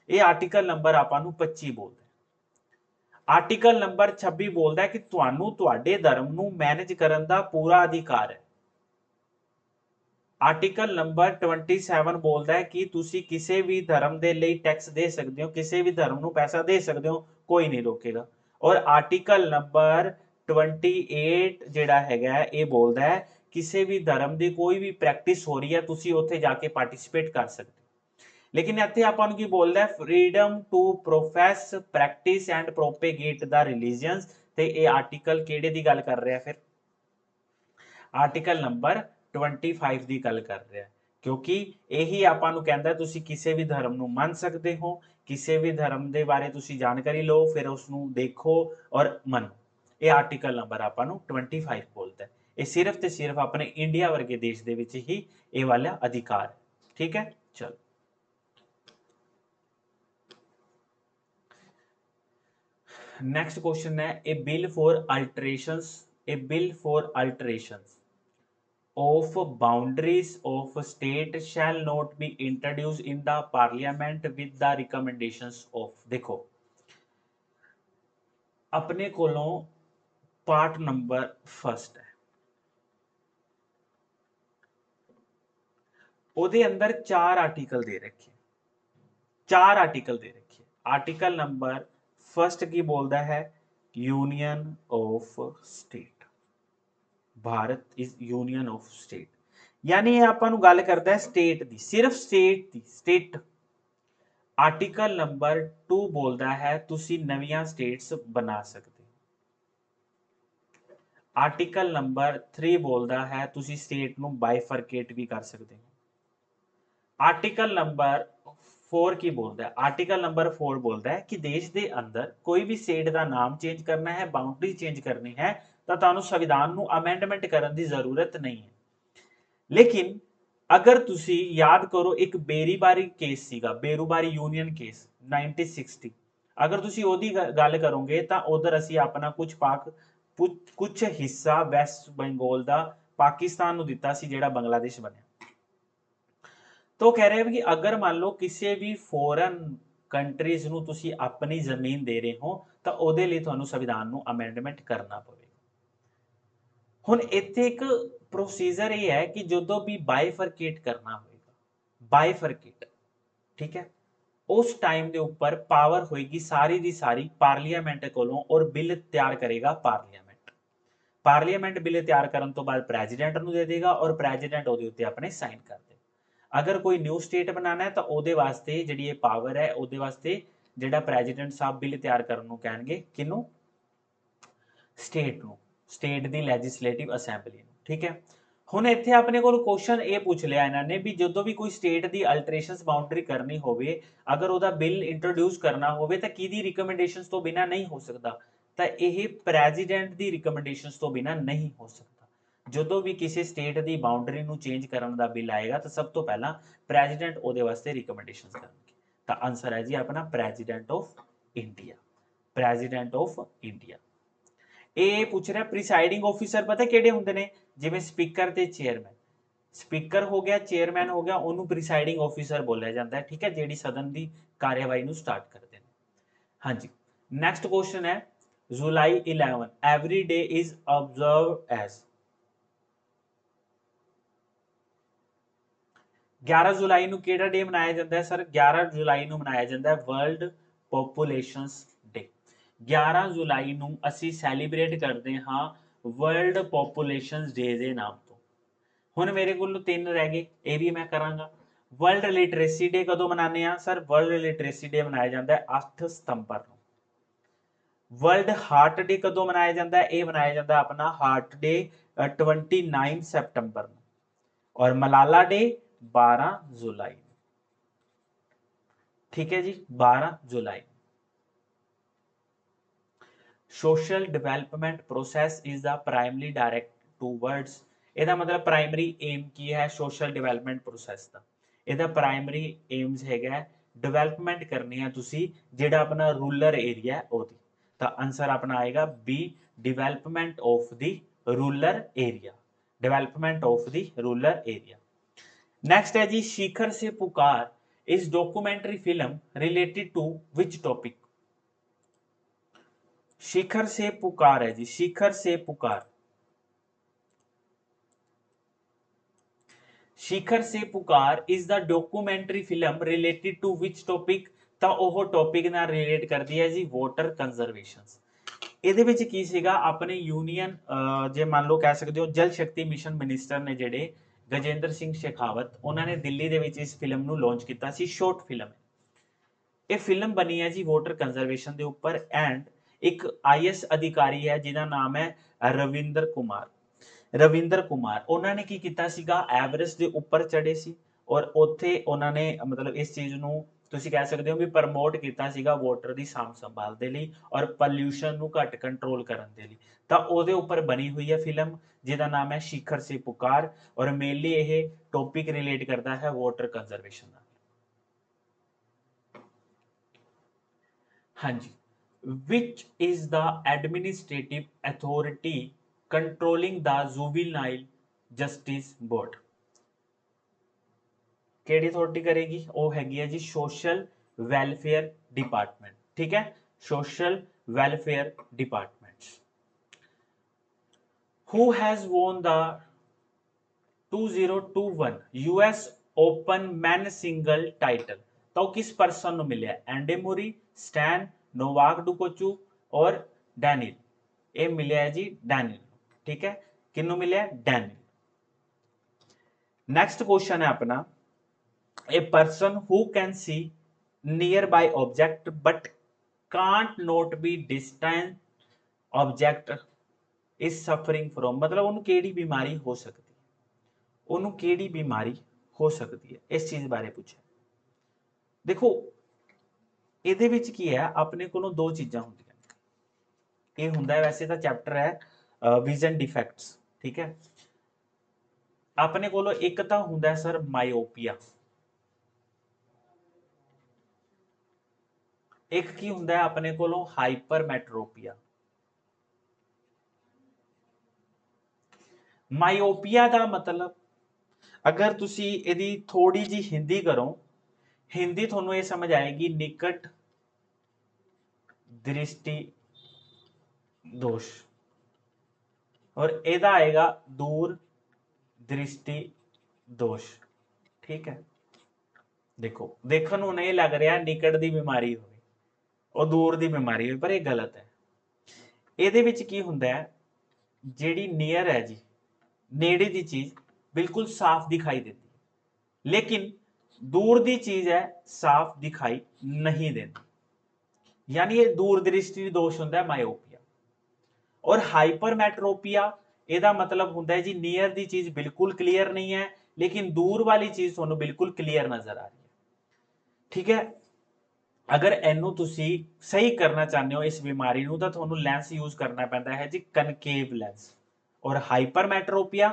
ਇਹ ਆਰਟੀਕਲ ਨੰਬਰ ਆਪਾਂ ਨੂੰ 25 ਬੋਲਦਾ। ਆਰਟੀਕਲ ਨੰਬਰ 26 ਬੋਲਦਾ ਹੈ ਕਿ ਤੁਹਾਨੂੰ ਤੁਹਾਡੇ ਧਰਮ ਨੂੰ ਮੈਨੇਜ ਕਰਨ ਦਾ ਪੂਰਾ ਅਧਿਕਾਰ ਹੈ। ਆਰਟੀਕਲ ਨੰਬਰ 27 ਬੋਲਦਾ ਹੈ ਕਿ ਤੁਸੀਂ ਕਿਸੇ ਵੀ ਧਰਮ ਦੇ ਲਈ ਟੈਕਸ ਦੇ ਸਕਦੇ ਹੋ, ਕਿਸੇ ਵੀ ਧਰਮ ਨੂੰ ਪੈਸਾ ਦੇ ਸਕਦੇ ਹੋ, ਕੋਈ ਨਹੀਂ ਰੋਕੇਗਾ। ਔਰ ਆਰਟੀਕਲ ਨੰਬਰ 28 ਜਿਹੜਾ ਹੈਗਾ ਇਹ ਬੋਲਦਾ ਹੈ ਕਿਸੇ ਵੀ ਧਰਮ ਦੀ ਕੋਈ ਵੀ ਪ੍ਰੈਕਟਿਸ ਹੋ ਰਹੀ ਹੈ ਤੁਸੀਂ ਉੱਥੇ ਜਾ ਕੇ ਪਾਰਟਿਸਿਪੇਟ ਕਰ ਸਕਦੇ ਹੋ। ਲੇਕਿਨ ਇੱਥੇ ਆਪਾਂ ਨੂੰ ਕੀ ਬੋਲਦਾ ਹੈ, freedom to profess, practice and propagate the religions. ਤੇ ਇਹ ਆਰਟੀਕਲ ਕਿਹੜੇ ਦੀ ਗੱਲ ਕਰ ਰਿਹਾ ਫਿਰ? ਆਰਟੀਕਲ ਨੰਬਰ 25 ਦੀ ਗੱਲ ਕਰ ਰਿਹਾ, ਕਿਉਂਕਿ ਇਹੀ ਆਪਾਂ ਨੂੰ ਕਹਿੰਦਾ ਤੁਸੀਂ ਕਿਸੇ ਵੀ ਧਰਮ ਨੂੰ ਮੰਨ ਸਕਦੇ ਹੋ, ਕਿਸੇ ਵੀ ਧਰਮ ਦੇ ਬਾਰੇ ਤੁਸੀਂ ਜਾਣਕਾਰੀ ਲਓ, ਫਿਰ ਉਸ ਨੂੰ ਦੇਖੋ ਔਰ ਮੰਨੋ। ਇਹ ਆਰਟੀਕਲ ਨੰਬਰ ਆਪਾਂ ਨੂੰ 25 ਬੋਲਦਾ ਹੈ। ਇਹ ਸਿਰਫ ਤੇ ਸਿਰਫ ਆਪਣੇ ਇੰਡੀਆ ਵਰਗੇ ਦੇਸ਼ ਦੇ ਵਿੱਚ ਹੀ ਇਹ ਵਾਲਾ ਅਧਿਕਾਰ ਹੈ। ਠੀਕ ਹੈ, ਚਲੋ ਨੈਕਸਟ ਕੁਐਸਚਨ ਹੈ, a bill for alterations of boundaries of state shall not be introduced in the parliament with the recommendations of। देखो अपने कोलों पार्ट नंबर फर्स्ट है, ਉਹਦੇ अंदर 4 आर्टिकल दे रखे, 4 आर्टिकल दे रखे। आर्टिकल नंबर फर्स्ट की बोलता है union of state, Bharat is union of state, यानी ये ਆਪਾਂ ਨੂੰ ਗੱਲ ਕਰਦਾ ਹੈ ਸਟੇਟ ਦੀ, ਸਿਰਫ ਸਟੇਟ ਦੀ, ਸਟੇਟ। ਆਰਟੀਕਲ ਨੰਬਰ 2 ਬੋਲਦਾ ਹੈ ਤੁਸੀਂ ਨਵੀਆਂ ਸਟੇਟਸ ਬਣਾ ਸਕਦੇ ਹੋ। ਆਰਟੀਕਲ ਨੰਬਰ 3 ਬੋਲਦਾ ਹੈ ਤੁਸੀਂ ਸਟੇਟ ਨੂੰ ਬਾਈਫਰਕੇਟ ਵੀ ਕਰ ਸਕਦੇ ਹੋ। आर्टिकल नंबर 4 की बोलता है, आर्टिकल नंबर 4 बोलता है कि देश के अंदर कोई भी स्टेट का नाम चेंज करना है, बाउंड्री चेंज करनी है तो ਤੁਹਾਨੂੰ संविधान ਨੂੰ अमेंडमेंट ਕਰਨ ਦੀ ਜ਼ਰੂਰਤ ਨਹੀਂ ਹੈ। लेकिन अगर ਤੁਸੀਂ याद करो एक बेरीबारी केस ਸੀਗਾ, बेरूबारी यूनियन केस 1960, अगर ਤੁਸੀਂ ਉਹਦੀ ਗੱਲ ਕਰੋਗੇ ਤਾਂ ਉਧਰ ਅਸੀਂ ਆਪਣਾ ਕੁਝ ਹਿੱਸਾ ਵੈਸਟ ਬੰਗਾਲ ਦਾ ਪਾਕਿਸਤਾਨ ਨੂੰ ਦਿੱਤਾ ਸੀ ਜਿਹੜਾ ਬੰਗਲਾਦੇਸ਼ ਬਣਿਆ। तो कह रहे हैं कि अगर मान लो किसी भी फॉरेन कंट्रीज ਨੂੰ ਤੁਸੀਂ ਆਪਣੀ ਜ਼ਮੀਨ ਦੇ ਰਹੇ ਹੋ ਤਾਂ ਉਹਦੇ ਲਈ ਤੁਹਾਨੂੰ ਸੰਵਿਧਾਨ ਨੂੰ ਅਮੈਂਡਮੈਂਟ ਕਰਨਾ ਪਵੇਗਾ। ਹੁਣ ਇੱਥੇ ਇੱਕ ਪ੍ਰੋਸੀਜਰ ਇਹ ਹੈ ਕਿ ਜਦੋਂ ਵੀ ਬਾਈਫਰਕੇਟ ਕਰਨਾ ਹੋਏਗਾ, ਬਾਈਫਰਕੇਟ, ਠੀਕ ਹੈ, ਉਸ ਟਾਈਮ ਦੇ ਉੱਪਰ ਪਾਵਰ ਹੋਏਗੀ ਸਾਰੀ ਦੀ ਸਾਰੀ ਪਾਰਲੀਮੈਂਟ ਕੋਲੋਂ ਔਰ ਬਿੱਲ ਤਿਆਰ ਕਰੇਗਾ ਪਾਰਲੀਮੈਂਟ। ਪਾਰਲੀਮੈਂਟ ਬਿੱਲ ਤਿਆਰ ਕਰਨ ਤੋਂ ਬਾਅਦ ਪ੍ਰੈਜ਼ੀਡੈਂਟ ਨੂੰ ਦੇ ਦੇਗਾ ਔਰ ਪ੍ਰੈਜ਼ੀਡੈਂਟ ਉਹਦੇ ਉੱਤੇ ਆਪਣੇ ਸਾਈਨ ਕਰ ਦੇ। अगर कोई न्यू स्टेट बनाना है तो ਉਹਦੇ ਵਾਸਤੇ ਜਿਹੜੀ ਇਹ ਪਾਵਰ ਹੈ ਉਹਦੇ ਵਾਸਤੇ ਜਿਹੜਾ ਪ੍ਰੈਜ਼ੀਡੈਂਟ ਸਾਹਿਬ ਬਿੱਲ ਤਿਆਰ ਕਰਨ ਨੂੰ ਕਹਿਣਗੇ ਕਿਨੂੰ? ਸਟੇਟ ਨੂੰ, ਸਟੇਟ ਦੀ ਲੈਜਿਸਲੇਟਿਵ ਅਸੈਂਬਲੀ ਨੂੰ। ਠੀਕ ਹੈ, ਹੁਣ ਇੱਥੇ ਆਪਣੇ ਕੋਲ ਕੁਐਸਚਨ ਇਹ ਪੁੱਛ ਲਿਆ ਇਹਨਾਂ ਨੇ ਵੀ ਜਦੋਂ ਵੀ ਕੋਈ ਸਟੇਟ ਦੀ ਅਲਟਰੇਸ਼ਨਸ ਬਾਉਂਡਰੀ ਕਰਨੀ ਹੋਵੇ, ਅਗਰ ਉਹਦਾ ਬਿੱਲ ਇੰਟਰੋਡਿਊਸ ਕਰਨਾ ਹੋਵੇ ਤਾਂ ਕਿਹਦੀ ਰਿਕਮੈਂਡੇਸ਼ਨਸ ਤੋਂ ਬਿਨਾ ਨਹੀਂ ਹੋ ਸਕਦਾ? ਤਾਂ ਇਹ ਪ੍ਰੈਜ਼ੀਡੈਂਟ ਦੀ ਰਿਕਮੈਂਡੇਸ਼ਨਸ ਤੋਂ ਬਿਨਾ ਨਹੀਂ ਹੋ ਸਕਦਾ। ਜਦੋਂ ਵੀ ਕਿਸੇ ਸਟੇਟ ਦੀ ਬਾਉਂਡਰੀ ਨੂੰ ਚੇਂਜ ਕਰਨ ਦਾ ਬਿੱਲ ਆਏਗਾ ਤਾਂ ਸਭ ਤੋਂ ਪਹਿਲਾਂ ਪ੍ਰੈਜ਼ੀਡੈਂਟ ਉਹਦੇ ਵਾਸਤੇ ਰਿਕਮੈਂਡੇਸ਼ਨਸ ਕਰਨਗੇ। ਤਾਂ ਆਨਸਰ ਹੈ ਜੀ ਆਪਣਾ president of India, president of India. ਇਹ ਪੁੱਛ ਰਿਹਾ ਪ੍ਰੀਸਾਈਡਿੰਗ ਆਫੀਸਰ ਪਤਾ ਕਿਹੜੇ ਹੁੰਦੇ ਨੇ? ਜਿਵੇਂ ਸਪੀਕਰ ਤੇ ਚੇਅਰਮੈਨ, ਸਪੀਕਰ ਹੋ ਗਿਆ, ਚੇਅਰਮੈਨ ਹੋ ਗਿਆ, ਉਹਨੂੰ ਪ੍ਰੀਸਾਈਡਿੰਗ ਆਫੀਸਰ ਬੋਲਿਆ ਜਾਂਦਾ ਹੈ। ਠੀਕ ਹੈ, ਜਿਹੜੀ ਸਦਨ ਦੀ ਕਾਰਵਾਈ ਨੂੰ ਸਟਾਰਟ ਕਰਦੇ ਨੇ। ਹਾਂਜੀ, ਨੈਕਸਟ ਕੁਐਸਚਨ ਹੈ ਜੁਲਾਈ 11 ਐਵਰੀ ਡੇ ਇਜ਼ ਆਬਜ਼ਰਵਡ ਐਜ਼। 11 ਜੁਲਾਈ ਨੂੰ ਕਿਹੜਾ ਡੇ ਮਨਾਇਆ ਜਾਂਦਾ ਹੈ ਸਰ? 11 ਜੁਲਾਈ ਨੂੰ ਮਨਾਇਆ ਜਾਂਦਾ ਹੈ ਵਰਲਡ ਪੋਪੂਲੇਸ਼ਨਸ ਡੇ। 11 ਜੁਲਾਈ ਨੂੰ ਅਸੀਂ ਸੈਲੀਬ੍ਰੇਟ ਕਰਦੇ ਹਾਂ ਵਰਲਡ ਪੋਪੂਲੇਸ਼ਨਸ ਡੇ ਦੇ ਨਾਮ ਤੋਂ। ਹੁਣ ਮੇਰੇ ਕੋਲ 3 ਰਹਿ ਗਏ, ਇਹ ਵੀ ਮੈਂ ਕਰਾਂਗਾ। ਵਰਲਡ ਲਿਟਰੇਸੀ ਡੇ ਕਦੋਂ ਮਨਾਉਂਦੇ ਆ ਸਰ? ਵਰਲਡ ਲਿਟਰੇਸੀ ਡੇ ਮਨਾਇਆ ਜਾਂਦਾ ਹੈ 8 ਸਤੰਬਰ ਨੂੰ। ਵਰਲਡ ਹਾਰਟ ਡੇ ਕਦੋਂ ਮਨਾਇਆ ਜਾਂਦਾ ਹੈ? ਇਹ ਮਨਾਇਆ ਜਾਂਦਾ ਆਪਣਾ ਹਾਰਟ ਡੇ 29 ਸਤੰਬਰ ਨੂੰ। ਔਰ ਮਲਾਲਾ ਡੇ 12 जुलाई। ठीक है जी, 12 जुलाई। Social development process is the primary direct towards, ਇਹਦਾ ਮਤਲਬ ਪ੍ਰਾਇਮਰੀ ਏਮ ਕੀ ਹੈ ਸੋਸ਼ਲ ਡਿਵੈਲਪਮੈਂਟ ਪ੍ਰੋਸੈਸ ਦਾ। ਇਹਦਾ ਪ੍ਰਾਇਮਰੀ ਏਮਸ ਹੈਗਾ ਡਿਵੈਲਪਮੈਂਟ ਕਰਨੀ ਹੈ ਤੁਸੀਂ ਜਿਹੜਾ ਆਪਣਾ ਰੂਰਲ ਏਰੀਆ ਹੈ ਉਹਦੀ। ਤਾਂ ਆਨਸਰ ਆਪਣਾ ਆਏਗਾ B, development of the rural area, development of the rural area. Next है जी शिखर से पुकार इस documentary film related to which topic. Shikhar Se Pukar है जी, शिखर से पुकार, Shikhar Se Pukar is the documentary film related to which topic. ਤਾਂ ਉਹ ਟੌਪਿਕ ਨਾਲ ਰਿਲੇਟ ਕਰਦੀ ਹੈ ਜੀ ਵਾਟਰ ਕੰਜ਼ਰਵੇਸ਼ਨ। ਇਹਦੇ ਵਿੱਚ ਕੀ ਸੀਗਾ ਆਪਣੇ ਯੂਨੀਅਨ ਜੇ ਮੰਨ ਲਓ ਕਹਿ ਸਕਦੇ ਹੋ ਜਲ ਸ਼ਕਤੀ ਮਿਸ਼ਨ ਮਿਨਿਸਟਰ ਨੇ ਜਿਹੜੇ ਗਜੇਂਦਰ ਸਿੰਘ ਸ਼ੇਖਾਵਤ, ਉਹਨਾਂ ਨੇ ਦਿੱਲੀ ਦੇ ਵਿੱਚ ਇਸ ਫਿਲਮ ਨੂੰ ਲਾਂਚ ਕੀਤਾ ਸੀ। ਸ਼ਾਰਟ ਫਿਲਮ ਇਹ ਫਿਲਮ ਬਣੀ ਹੈ ਜੀ ਵਾਟਰ ਕੰਜ਼ਰਵੇਸ਼ਨ ਦੇ ਉੱਪਰ ਐਂਡ ਇੱਕ ਆਈਐਸ ਅਧਿਕਾਰੀ ਹੈ ਜਿਹਦਾ ਨਾਮ ਹੈ ਰਵਿੰਦਰ ਕੁਮਾਰ। ਰਵਿੰਦਰ ਕੁਮਾਰ ਉਹਨਾਂ ਨੇ ਕੀ ਕੀਤਾ ਸੀਗਾ ਐਵਰੈਸਟ ਦੇ ਉੱਪਰ ਚੜੇ ਸੀ ਔਰ ਉੱਥੇ ਉਹਨਾਂ ਨੇ ਮਤਲਬ ਇਸ ਚੀਜ਼ ਨੂੰ ਤੁਸੀਂ ਕਹਿ ਸਕਦੇ ਹੋ ਵੀ ਪ੍ਰਮੋਟ ਕੀਤਾ ਸੀਗਾ ਵਾਟਰ ਦੀ ਸਾਂਭ ਸੰਭਾਲ ਦੇ ਲਈ ਔਰ ਪੋਲਿਊਸ਼ਨ ਨੂੰ ਘੱਟ ਕੰਟਰੋਲ ਕਰਨ ਦੇ ਲਈ। ਤਾਂ ਉਹਦੇ ਉੱਪਰ ਬਣੀ ਹੋਈ ਹੈ ਫਿਲਮ ਜਿਹਦਾ ਨਾਮ ਹੈ शिखर से पुकार ਔਰ ਮੇਨਲੀ ਇਹ ਟੌਪਿਕ ਰਿਲੇਟ ਕਰਦਾ ਹੈ ਵਾਟਰ ਕੰਜ਼ਰਵੇਸ਼ਨ ਨਾਲ। ਹਾਂਜੀ, which is the administrative authority controlling the juvenile justice board। ਕਿਹੜੀ ਅਥਾਰਟੀ ਕਰੇਗੀ ਉਹ ਹੈਗੀ ਹੈ ਜੀ ਸੋਸ਼ਲ ਵੈਲਫੇਅਰ ਡਿਪਾਰਟਮੈਂਟ। ਠੀਕ ਹੈ, social welfare department. who has won the 2021 US Open Men single title। ਤਾਂ ਉਹ ਕਿਸ ਪਰਸਨ ਨੂੰ ਮਿਲਿਆ ਐਂਡੇ ਮੁਰੀ, ਸਟੈਨ, ਨੋਵਾਕ ਡੁਕੋਚੂ ਔਰ ਡੈनियल। ਇਹ ਮਿਲਿਆ ਹੈ ਜੀ ਡੈनियल। ਠੀਕ ਹੈ, ਕਿਹਨੂੰ ਮਿਲਿਆ ਡੈनियल। नेक्स्ट क्वेश्चन है अपना a person who can see near by object but can't not be distant object is suffering from. मतलब ਉਹਨੂੰ ਕਿਹੜੀ ਬਿਮਾਰੀ ਹੋ ਸਕਦੀ ਹੈ, ਉਹਨੂੰ ਕਿਹੜੀ ਬਿਮਾਰੀ ਹੋ ਸਕਦੀ ਹੈ, ਇਸ ਚੀਜ਼ ਬਾਰੇ ਪੁੱਛਿਆ। ਦੇਖੋ ਇਹਦੇ ਵਿੱਚ ਕੀ ਹੈ ਆਪਣੇ ਕੋਲੋਂ ਦੋ ਚੀਜ਼ਾਂ ਹੁੰਦੀਆਂ। ਇਹ ਹੁੰਦਾ ਹੈ ਵੈਸੇ ਤਾਂ ਚੈਪਟਰ ਹੈ ਵਿਜ਼ਨ ਡਿਫੈਕਟਸ। ਠੀਕ ਹੈ, ਆਪਣੇ ਕੋਲੋਂ ਇੱਕ ਤਾਂ ਹੁੰਦਾ ਸਰ ਮਾਇਓਪੀਆ, ਇੱਕ ਕੀ ਹੁੰਦਾ ਹੈ ਆਪਣੇ ਕੋਲੋਂ ਹਾਈਪਰਮੈਟਰੋਪੀਆ। ਮਾਇਓਪੀਆ ਦਾ ਮਤਲਬ ਅਗਰ ਤੁਸੀਂ ਇਹਦੀ ਥੋੜੀ ਜੀ ਹਿੰਦੀ ਕਰੋ, ਹਿੰਦੀ ਤੁਹਾਨੂੰ ਇਹ ਸਮਝ ਆਏਗੀ ਨਿਕਟ दृष्टि दोष और ਇਹਦਾ ਆਏਗਾ दूर दृष्टि दोष। ठीक है, देखो देखने ਨੂੰ नहीं लग रहा निकट ਦੀ ਬਿਮਾਰੀ ਹੋਵੇ ਉਹ ਦੂਰ ਦੀ ਬਿਮਾਰੀ ਹੋਵੇ, ਪਰ ਇਹ ਗਲਤ ਹੈ। ਇਹਦੇ ਵਿੱਚ ਕੀ ਹੁੰਦਾ ਹੈ ਜਿਹੜੀ ਨੀਅਰ ਹੈ ਜੀ ਨੇੜੇ ਦੀ ਚੀਜ਼ ਬਿਲਕੁਲ ਸਾਫ਼ ਦਿਖਾਈ ਦਿੰਦੀ ਹੈ, ਲੇਕਿਨ दूर ਦੀ ਚੀਜ਼ ਹੈ ਸਾਫ਼ ਦਿਖਾਈ ਨਹੀਂ ਦਿੰਦੀ, यानी ये दूर दृष्टि दोष होता है मायोपिया। और हाइपरमेट्रोपिया ਇਹਦਾ मतलब होता है जी ਨੀਅਰ ਦੀ ਚੀਜ਼ बिल्कुल क्लियर नहीं है लेकिन दूर वाली चीज ਤੁਹਾਨੂੰ बिल्कुल क्लियर नजर आ रही है। ठीक है, अगर ਇਹਨੂੰ ਤੁਸੀਂ सही करना चाहते हो इस बीमारी ਨੂੰ ਤਾਂ ਤੁਹਾਨੂੰ ਲੈਂਸ यूज करना ਪੈਂਦਾ ਹੈ जी कनकेव ਲੈਂਸ। और हाइपरमेट्रोपिया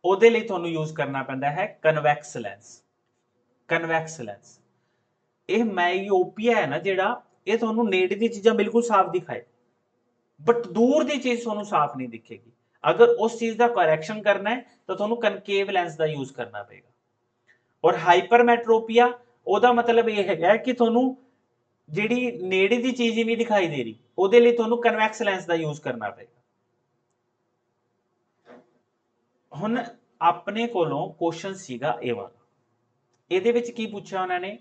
ਉਹਦੇ ਲਈ ਤੁਹਾਨੂੰ यूज करना ਪੈਂਦਾ ਹੈ कन्वेक्स ਲੈਂਸ। Convex lens. ਇਹ ਮਾਇਓਪੀਆ ਹੈ ਨਾ ਜਿਹੜਾ ਇਹ ਤੁਹਾਨੂੰ ਨੇੜੇ ਦੀ ਚੀਜ਼ਾਂ ਬਿਲਕੁਲ ਸਾਫ਼ ਦਿਖਾਏ ਬਟ ਦੂਰ ਦੀ ਚੀਜ਼ ਤੁਹਾਨੂੰ ਸਾਫ਼ ਨਹੀਂ ਦਿਖੇਗੀ। ਅਗਰ ਉਸ ਚੀਜ਼ ਦਾ ਕਰੈਕਸ਼ਨ ਕਰਨਾ ਹੈ ਤਾਂ ਤੁਹਾਨੂੰ ਕਨਕੇਵ ਲੈਂਸ ਦਾ ਯੂਜ਼ ਕਰਨਾ ਪਏਗਾ। ਔਰ ਹਾਈਪਰਮੈਟਰੋਪੀਆ ਉਹਦਾ ਮਤਲਬ ਇਹ ਹੈਗਾ ਕਿ ਤੁਹਾਨੂੰ ਜਿਹੜੀ ਨੇੜੇ ਦੀ ਚੀਜ਼ ਹੀ ਨਹੀਂ ਦਿਖਾਈ ਦੇ ਰਹੀ, ਉਹਦੇ ਲਈ ਤੁਹਾਨੂੰ ਕਨਵੈਕਸ ਲੈਂਸ ਦਾ ਯੂਜ਼ ਕਰਨਾ ਪਏਗਾ। ਹੁਣ ਆਪਣੇ ਕੋਲੋਂ ਕੁਐਸਚਨ ਸੀਗਾ ਇਹ ਵਾਲਾ, ਇਹਦੇ ਵਿੱਚ ਕੀ ਪੁੱਛਿਆ ਉਹਨਾਂ ਨੇ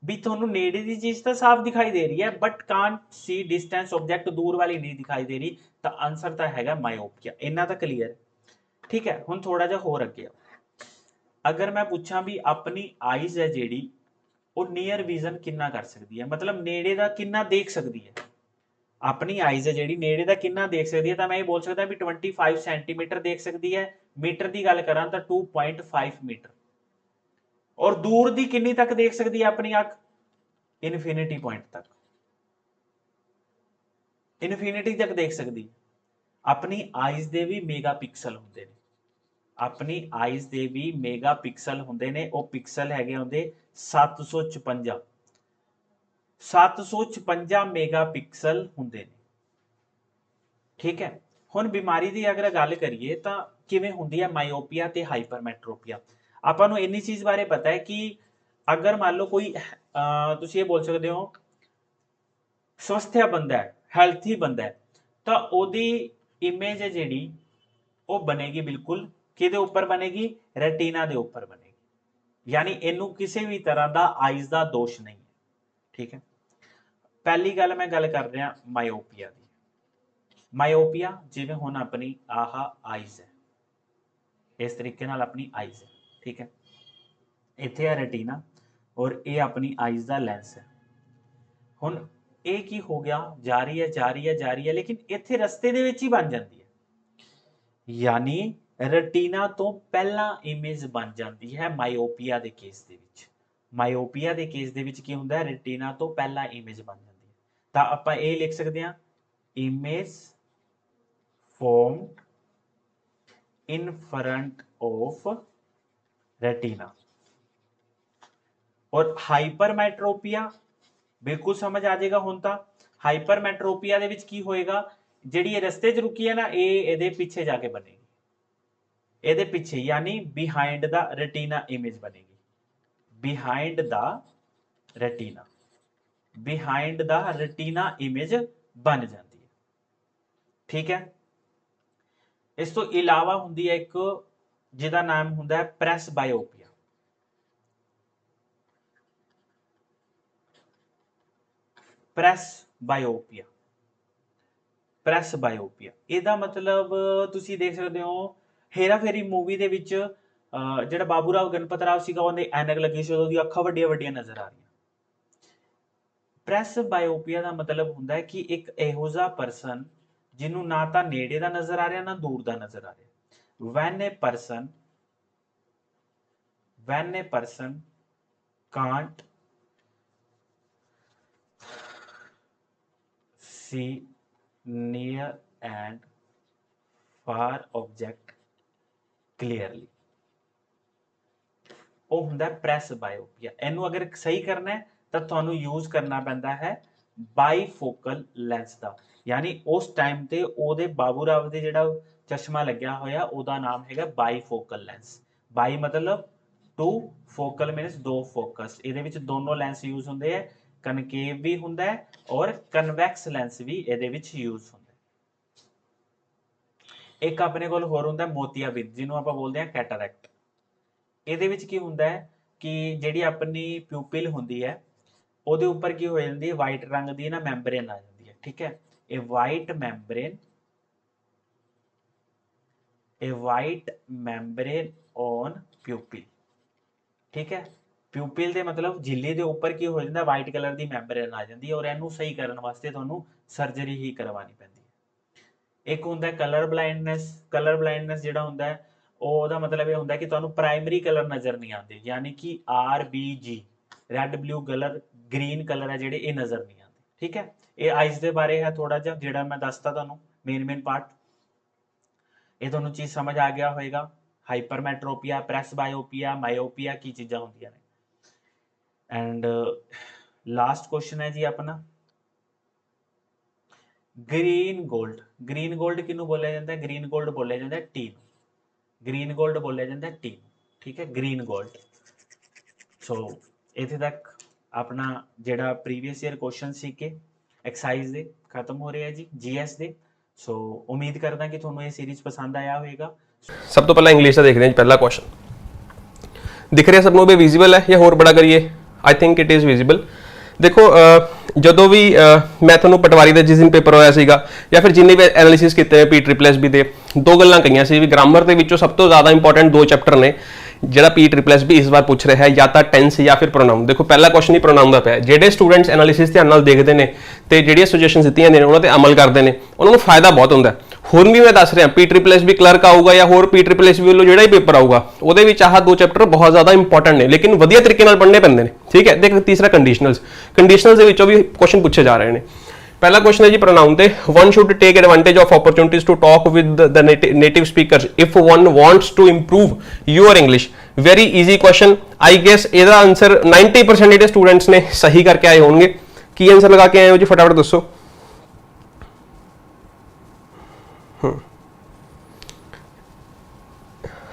भी ਤੁਹਾਨੂੰ ਨੇੜੇ ਦੀ ਚੀਜ਼ ਤਾਂ ਸਾਫ਼ ਦਿਖਾਈ ਦੇ ਰਹੀ ਹੈ but can't see distance object ਦੂਰ ਵਾਲੀ ਨਹੀਂ ਦਿਖਾਈ ਦੇ ਰਹੀ, ਤਾਂ ਆਨਸਰ ਤਾਂ ਹੈਗਾ ਮਾਇਓਪੀਆ। ਇੰਨਾ ਤਾਂ ਕਲੀਅਰ ਹੈ। ਠੀਕ ਹੈ, ਹੁਣ ਥੋੜਾ ਜਿਹਾ ਹੋਰ ਅੱਗੇ ਆਓ। ਅਗਰ ਮੈਂ ਪੁੱਛਾਂ ਵੀ ਆਪਣੀ ਆਈਜ਼ ਹੈ ਜਿਹੜੀ ਉਹ ਨੀਅਰ ਵਿਜ਼ਨ ਕਿੰਨਾ ਕਰ ਸਕਦੀ ਹੈ, मतलब ਨੇੜੇ ਦਾ ਕਿੰਨਾ ਦੇਖ ਸਕਦੀ ਹੈ। ਆਪਣੀ ਆਈਜ਼ ਹੈ ਜਿਹੜੀ ਨੇੜੇ ਦਾ ਕਿੰਨਾ ਦੇਖ ਸਕਦੀ ਹੈ, ਤਾਂ ਮੈਂ ਇਹ ਬੋਲ ਸਕਦਾ ਵੀ 25 ਸੈਂਟੀਮੀਟਰ ਦੇਖ ਸਕਦੀ ਹੈ। ਮੀਟਰ ਦੀ ਗੱਲ ਕਰਾਂ ਤਾਂ 2.5 ਮੀਟਰ। और दूर दी किन्नी तक देख सकती है अपनी अख, इनफिनिटी पॉइंट तक। ਇਨਫਿਨਿਟੀ ਤੱਕ ਦੇਖ ਸਕਦੀ। ਆਪਣੀ ਆਈਜ਼ ਦੇ ਵੀ ਮੈਗਾਪਿਕਸਲ ਹੁੰਦੇ ਨੇ, ਆਪਣੀ ਆਈਜ਼ ਦੇ ਵੀ ਮੈਗਾਪਿਕਸਲ ਹੁੰਦੇ ਨੇ, ਉਹ ਪਿਕਸਲ ਹੈਗੇ ਹੁੰਦੇ 756 ਮੈਗਾਪਿਕਸਲ ਹੁੰਦੇ ਨੇ। ਠੀਕ ਹੈ, ਹੁਣ ਬਿਮਾਰੀ ਦੀ ਅਗਰ ਗੱਲ ਕਰੀਏ ਤਾਂ ਕਿਵੇਂ ਹੁੰਦੀ ਹੈ ਮਾਇਓਪੀਆ ਤੇ ਹਾਈਪਰਮੈਟਰੋਪੀਆ। ਆਪਾਂ ਨੂੰ ਇੰਨੀ ਚੀਜ਼ ਬਾਰੇ ਪਤਾ ਹੈ ਕਿ ਅਗਰ ਮੰਨ ਲਓ ਕੋਈ ਤੁਸੀਂ ਇਹ ਬੋਲ ਸਕਦੇ ਹੋ ਸਵਸਥਿਆ ਬੰਦਾ ਹੈ, ਹੈਲਥੀ ਬੰਦਾ ਹੈ, ਤਾਂ ਉਹਦੀ ਇਮੇਜ ਹੈ ਜਿਹੜੀ ਉਹ ਬਣੇਗੀ ਬਿਲਕੁਲ ਕਿਹਦੇ ਉੱਪਰ ਬਣੇਗੀ, ਰੈਟੀਨਾ ਦੇ ਉੱਪਰ ਬਣੇਗੀ, ਯਾਨੀ ਇਹਨੂੰ ਕਿਸੇ ਵੀ ਤਰ੍ਹਾਂ ਦਾ ਆਈਜ਼ ਦਾ ਦੋਸ਼ ਨਹੀਂ ਹੈ। ਠੀਕ ਹੈ, ਪਹਿਲੀ ਗੱਲ ਮੈਂ ਗੱਲ ਕਰ ਰਿਹਾ ਮਾਇਓਪੀਆ ਦੀ। ਮਾਇਓਪੀਆ ਜਿਵੇਂ ਹੁਣ ਆਪਣੀ ਆਹ ਆਈਜ਼ ਹੈ, ਇਸ ਤਰੀਕੇ ਨਾਲ ਆਪਣੀ ਆਈਜ਼ ਹੈ। ਠੀਕ ਹੈ, ਇੱਥੇ ਹੈ ਰੈਟੀਨਾ ਔਰ ਇਹ ਆਪਣੀ ਆਈਜ਼ ਦਾ ਲੈਂਸ ਹੈ। ਹੁਣ ਇਹ ਕੀ ਹੋ ਗਿਆ, ਜਾ ਰਹੀ ਹੈ ਜਾ ਰਹੀ ਹੈ ਜਾ ਰਹੀ ਹੈ, ਲੇਕਿਨ ਇੱਥੇ ਰਸਤੇ ਦੇ ਵਿੱਚ ਹੀ ਬਣ ਜਾਂਦੀ ਹੈ, ਯਾਨੀ ਰੈਟੀਨਾ ਤੋਂ ਪਹਿਲਾਂ ਇਮੇਜ ਬਣ ਜਾਂਦੀ ਹੈ ਮਾਇਓਪੀਆ ਦੇ ਕੇਸ ਦੇ ਵਿੱਚ। ਮਾਇਓਪੀਆ ਦੇ ਕੇਸ ਦੇ ਵਿੱਚ ਕੀ ਹੁੰਦਾ ਹੈ, ਰੈਟੀਨਾ ਤੋਂ ਪਹਿਲਾਂ ਇਮੇਜ ਬਣ ਜਾਂਦੀ ਹੈ। ਤਾਂ ਆਪਾਂ ਇਹ ਲਿਖ ਸਕਦੇ ਹਾਂ image formed in front of retina। और हाइपरमेट्रोपिया बिल्कुल समझ आ जाएगा। ਹੁਣ ਤਾਂ ਹਾਈਪਰਮੈਟਰੋਪੀਆ ਦੇ ਵਿੱਚ ਕੀ ਹੋਏਗਾ, ਜਿਹੜੀ ਇਹ ਰਸਤੇ 'ਚ ਰੁਕੀ ਹੈ ਨਾ, ਇਹ ਇਹਦੇ ਪਿੱਛੇ ਜਾ ਕੇ ਬਣੇਗੀ, ਇਹਦੇ ਪਿੱਛੇ, ਯਾਨੀ ਬਿਹਾਈਂਡ ਦਾ ਰੈਟੀਨਾ ਇਮੇਜ ਬਣੇਗੀ, ਬਿਹਾਈਂਡ ਦਾ ਰੈਟੀਨਾ, ਬਿਹਾਈਂਡ ਦਾ ਰੈਟੀਨਾ ਇਮੇਜ ਬਣ ਜਾਂਦੀ ਹੈ। ਠੀਕ ਹੈ, ਇਸ ਤੋਂ ਇਲਾਵਾ ਹੁੰਦੀ ਹੈ ਇੱਕ ਜਿਹਦਾ ਨਾਮ ਹੁੰਦਾ ਹੈ ਪ੍ਰੈਸਬਾਇਓਪੀਆ। ਪ੍ਰੈਸਬਾਇਓਪੀਆ, ਪ੍ਰੈਸਬਾਇਓਪੀਆ ਇਹਦਾ ਮਤਲਬ ਤੁਸੀਂ ਦੇਖ ਸਕਦੇ ਹੋ ਹੇਰਾ ਫੇਰੀ ਮੂਵੀ ਦੇ ਵਿੱਚ ਜਿਹੜਾ ਬਾਬੂ ਰਾਵ ਗਣਪਤ ਰਾਵ ਸੀਗਾ, ਉਹਨੇ ਐਨਕ ਲੱਗੀ ਸੀ, ਉਹਦੀ ਅੱਖਾਂ ਵੱਡੀਆਂ ਵੱਡੀਆਂ ਨਜ਼ਰ ਆ ਰਹੀਆਂ। ਪ੍ਰੈਸਬਾਇਓਪੀਆ ਦਾ ਮਤਲਬ ਹੁੰਦਾ ਹੈ ਕਿ ਇੱਕ ਇਹੋ ਜਿਹਾ ਪਰਸਨ ਜਿਹਨੂੰ ਨਾ ਤਾਂ ਨੇੜੇ ਦਾ ਨਜ਼ਰ ਆ ਰਿਹਾ ਨਾ ਦੂਰ ਦਾ ਨਜ਼ਰ ਆ ਰਿਹਾ। when a person can't see near and far object clearly, ਉਹ ਹੁੰਦਾ ਪ੍ਰੈਸਬਾਇਓਪੀਆ। ਇਹਨੂੰ ਅਗਰ ਸਹੀ ਕਰਨਾ ਹੈ ਤਾਂ ਤੁਹਾਨੂੰ ਯੂਜ਼ ਕਰਨਾ ਪੈਂਦਾ ਹੈ ਬਾਈਫੋਕਲ ਲੈਂਸ ਦਾ, ਯਾਨੀ ਉਸ ਟਾਈਮ ਤੇ ਉਹਦੇ ਬਾਬੂ ਰਾਵ ਦੇ ਜਿਹੜਾ ਚਸ਼ਮਾ ਲੱਗਿਆ ਹੋਇਆ ਉਹਦਾ ਨਾਮ ਹੈਗਾ ਬਾਈਫੋਕਲ ਲੈਂਸ। ਬਾਈ ਮਤਲਬ ਟੂ, ਫੋਕਲ ਮੀਨਸ ਦੋ ਫੋਕਸ, ਇਹਦੇ ਵਿੱਚ ਦੋਨੋਂ ਲੈਂਸ ਯੂਜ਼ ਹੁੰਦੇ ਹੈ, ਕਨਕੇਵ ਵੀ ਹੁੰਦਾ ਹੈ ਔਰ ਕਨਵੈਕਸ ਲੈਂਸ ਵੀ ਇਹਦੇ ਵਿੱਚ ਯੂਜ਼ ਹੁੰਦਾ ਹੈ। ਇੱਕ ਆਪਣੇ ਕੋਲ ਹੋਰ ਹੁੰਦਾ ਮੋਤੀਆਬਿੰਦ, ਜਿਹਨੂੰ ਆਪਾਂ ਬੋਲਦੇ ਹਾਂ ਕੈਟਰੈਕਟ। ਇਹਦੇ ਵਿੱਚ ਕੀ ਹੁੰਦਾ ਹੈ ਕਿ ਜਿਹੜੀ ਆਪਣੀ ਪਿਊਪਿਲ ਹੁੰਦੀ ਹੈ ਉਹਦੇ ਉੱਪਰ ਕੀ ਹੋ ਜਾਂਦੀ ਹੈ, ਵਾਈਟ ਰੰਗ ਦੀ ਨਾ ਮੈਂਬਰੇਨ ਆ ਜਾਂਦੀ ਹੈ। ਠੀਕ ਹੈ, ਇਹ ਵਾਈਟ ਮੈਂਬਰੇਨ ਔਨ ਪਿਊਪਿਲ। ਠੀਕ ਹੈ, ਪਿਊਪਿਲ ਦੇ ਮਤਲਬ ਝਿੱਲੀ ਦੇ ਉੱਪਰ ਕੀ ਹੋ ਜਾਂਦਾ, ਵਾਈਟ ਕਲਰ ਦੀ ਮੈਂਬਰੇਨ ਆ ਜਾਂਦੀ ਹੈ ਔਰ ਇਹਨੂੰ ਸਹੀ ਕਰਨ ਵਾਸਤੇ ਤੁਹਾਨੂੰ ਸਰਜਰੀ ਹੀ ਕਰਵਾਉਣੀ ਪੈਂਦੀ ਹੈ। ਇੱਕ ਹੁੰਦਾ ਕਲਰ ਬਲਾਈਂਡਨੈਸ। ਕਲਰ ਬਲਾਈਂਡਨੈਸ ਜਿਹੜਾ ਹੁੰਦਾ ਹੈ ਉਹਦਾ ਮਤਲਬ ਇਹ ਹੁੰਦਾ ਕਿ ਤੁਹਾਨੂੰ ਪ੍ਰਾਇਮਰੀ ਕਲਰ ਨਜ਼ਰ ਨਹੀਂ ਆਉਂਦੇ, ਯਾਨੀ ਕਿ RBG, red blue colour, green colour ਹੈ ਜਿਹੜੇ, ਇਹ ਨਜ਼ਰ ਨਹੀਂ ਆਉਂਦੇ। ਠੀਕ ਹੈ, ਇਹ ਆਈਜ਼ ਦੇ ਬਾਰੇ ਹੈ ਥੋੜਾ ਜਿਹਾ, ਜਿਹੜਾ ਮੈਂ ਦੱਸਤਾ ਤੁਹਾਨੂੰ ਮੇਨ ਪਾਰਟ। ਇਹ ਤੁਹਾਨੂੰ ਚੀਜ਼ ਸਮਝ ਆ ਗਿਆ ਹੋਏਗਾ। ਹਾਈਪਰਮੈਟਰੋਪੀਆ, ਪ੍ਰੈਸਬਾਇਓਪੀਆ, ਮਾਇਓਪੀਆ ਕੀ ਚੀਜ਼ਾਂ ਹੁੰਦੀਆਂ ਨੇ। ਐਂਡ ਲਾਸਟ ਕੁਐਸਚਨ ਹੈ ਜੀ ਆਪਣਾ ਗ੍ਰੀਨ ਗੋਲਡ। ਗ੍ਰੀਨ ਗੋਲਡ ਕਿਹਨੂੰ ਬੋਲਿਆ ਜਾਂਦਾ ਹੈ, ਗ੍ਰੀਨ ਗੋਲਡ ਬੋਲਿਆ ਜਾਂਦਾ ਹੈ ਟੀ ਨੂੰ, ਗ੍ਰੀਨ ਗੋਲਡ ਬੋਲਿਆ ਜਾਂਦਾ ਹੈ ਟੀ ਨੂੰ। ਠੀਕ ਹੈ, ਗ੍ਰੀਨ ਗੋਲਡ। ਸੋ ਇੱਥੇ ਤੱਕ ਆਪਣਾ ਜਿਹੜਾ ਪ੍ਰੀਵੀਅਸ ਈਅਰ ਕੁਐਸਚਨ ਸੀ ਕਿ ਐਕਸਾਈਜ਼ ਦੇ ਖਤਮ ਹੋ ਰਹੇ ਹੈ ਜੀ, GS ਦੇ। ਸੋ ਉਮੀਦ ਕਰਦਾ ਕਿ ਤੁਹਾਨੂੰ ਇਹ ਸੀਰੀਜ਼ ਪਸੰਦ ਆਇਆ ਹੋਵੇਗਾ। ਸਭ ਤੋਂ ਪਹਿਲਾਂ ਇੰਗਲਿਸ਼ ਦਾ ਦੇਖਦੇ ਹਾਂ ਜੀ। ਪਹਿਲਾ ਕੁਐਸਚਨ ਦਿਖ ਰਿਹਾ ਸਭ ਨੂੰ ਵੀ ਵਿਜ਼ੀਬਲ ਹੈ ਜਾਂ ਹੋਰ ਬੜਾ ਕਰੀਏ? I think it is visible. ਦੇਖੋ ਜਦੋਂ ਵੀ ਮੈਂ ਤੁਹਾਨੂੰ ਪਟਵਾਰੀ ਦਾ ਜਿਸ ਦਿਨ ਪੇਪਰ ਹੋਇਆ ਸੀਗਾ ਜਾਂ ਫਿਰ ਜਿੰਨੇ ਵੀ ਐਨਾਲਿਸਿਸ ਕੀਤੇ PSSB ਦੇ, ਦੋ ਗੱਲਾਂ ਕਹੀਆਂ ਸੀ ਵੀ ਗ੍ਰਾਮਰ ਦੇ ਵਿੱਚੋਂ ਸਭ ਤੋਂ ਜ਼ਿਆਦਾ ਇੰਪੋਰਟੈਂਟ ਦੋ ਚੈਪਟਰ ਨੇ ਜਿਹੜਾ PSSB ਇਸ ਵਾਰ ਪੁੱਛ ਰਿਹਾ ਹੈ, ਜਾਂ ਤਾਂ ਟੈਂਸ ਜਾਂ ਫਿਰ ਪ੍ਰੋਨਾਊਨ। ਦੇਖੋ ਪਹਿਲਾ ਕੁਐਸਚਨ ਹੀ ਪ੍ਰੋਨਾਊਨ ਦਾ ਪਿਆ। ਜਿਹੜੇ ਸਟੂਡੈਂਟਸ ਐਨਾਲਿਸਿਸ ਧਿਆਨ ਨਾਲ ਦੇਖਦੇ ਨੇ ਤੇ ਜਿਹੜੀਆਂ ਸੁਜੈਸ਼ਨਸ ਦਿੱਤੀਆਂ ਨੇ ਉਹਨਾਂ ਤੇ ਅਮਲ ਕਰਦੇ ਨੇ, ਉਹਨਾਂ ਨੂੰ ਫਾਇਦਾ ਬਹੁਤ ਹੁੰਦਾ। ਹੁਣ ਵੀ ਮੈਂ ਦੱਸ ਰਿਹਾ PSSB ਕਲਰਕ ਆਊਗਾ ਜਾਂ ਹੋਰ PSSB ਵੱਲੋਂ ਜਿਹੜਾ ਹੀ ਪੇਪਰ ਆਊਗਾ ਉਹਦੇ ਵਿੱਚ ਆਹ ਦੋ ਚੈਪਟਰ ਬਹੁਤ ਜ਼ਿਆਦਾ ਇੰਪੋਰਟੈਂਟ ਨੇ, ਲੇਕਿਨ ਵਧੀਆ ਤਰੀਕੇ ਨਾਲ ਪੜ੍ਹਨੇ ਪੈਂਦੇ ਨੇ। ਠੀਕ ਹੈ, ਦੇਖ ਤੀਸਰਾ ਕੰਡੀਸ਼ਨਲਸ ਦੇ ਵਿੱਚੋਂ ਵੀ ਕੁਐਸਚਨ ਪੁੱਛੇ ਜਾ ਰਹੇ ਨੇ। पहला क्वेश्चन है जी प्रोनाउन ते one should take advantage of opportunities to talk with the native speakers if one wants to improve your English. Very easy question, I guess ਇਹਦਾ आंसर 90% ਜਿਹੜੇ स्टूडेंट्स ने सही करके आए होंगे। की आंसर लगा के आए हो जी फटाफट दसो।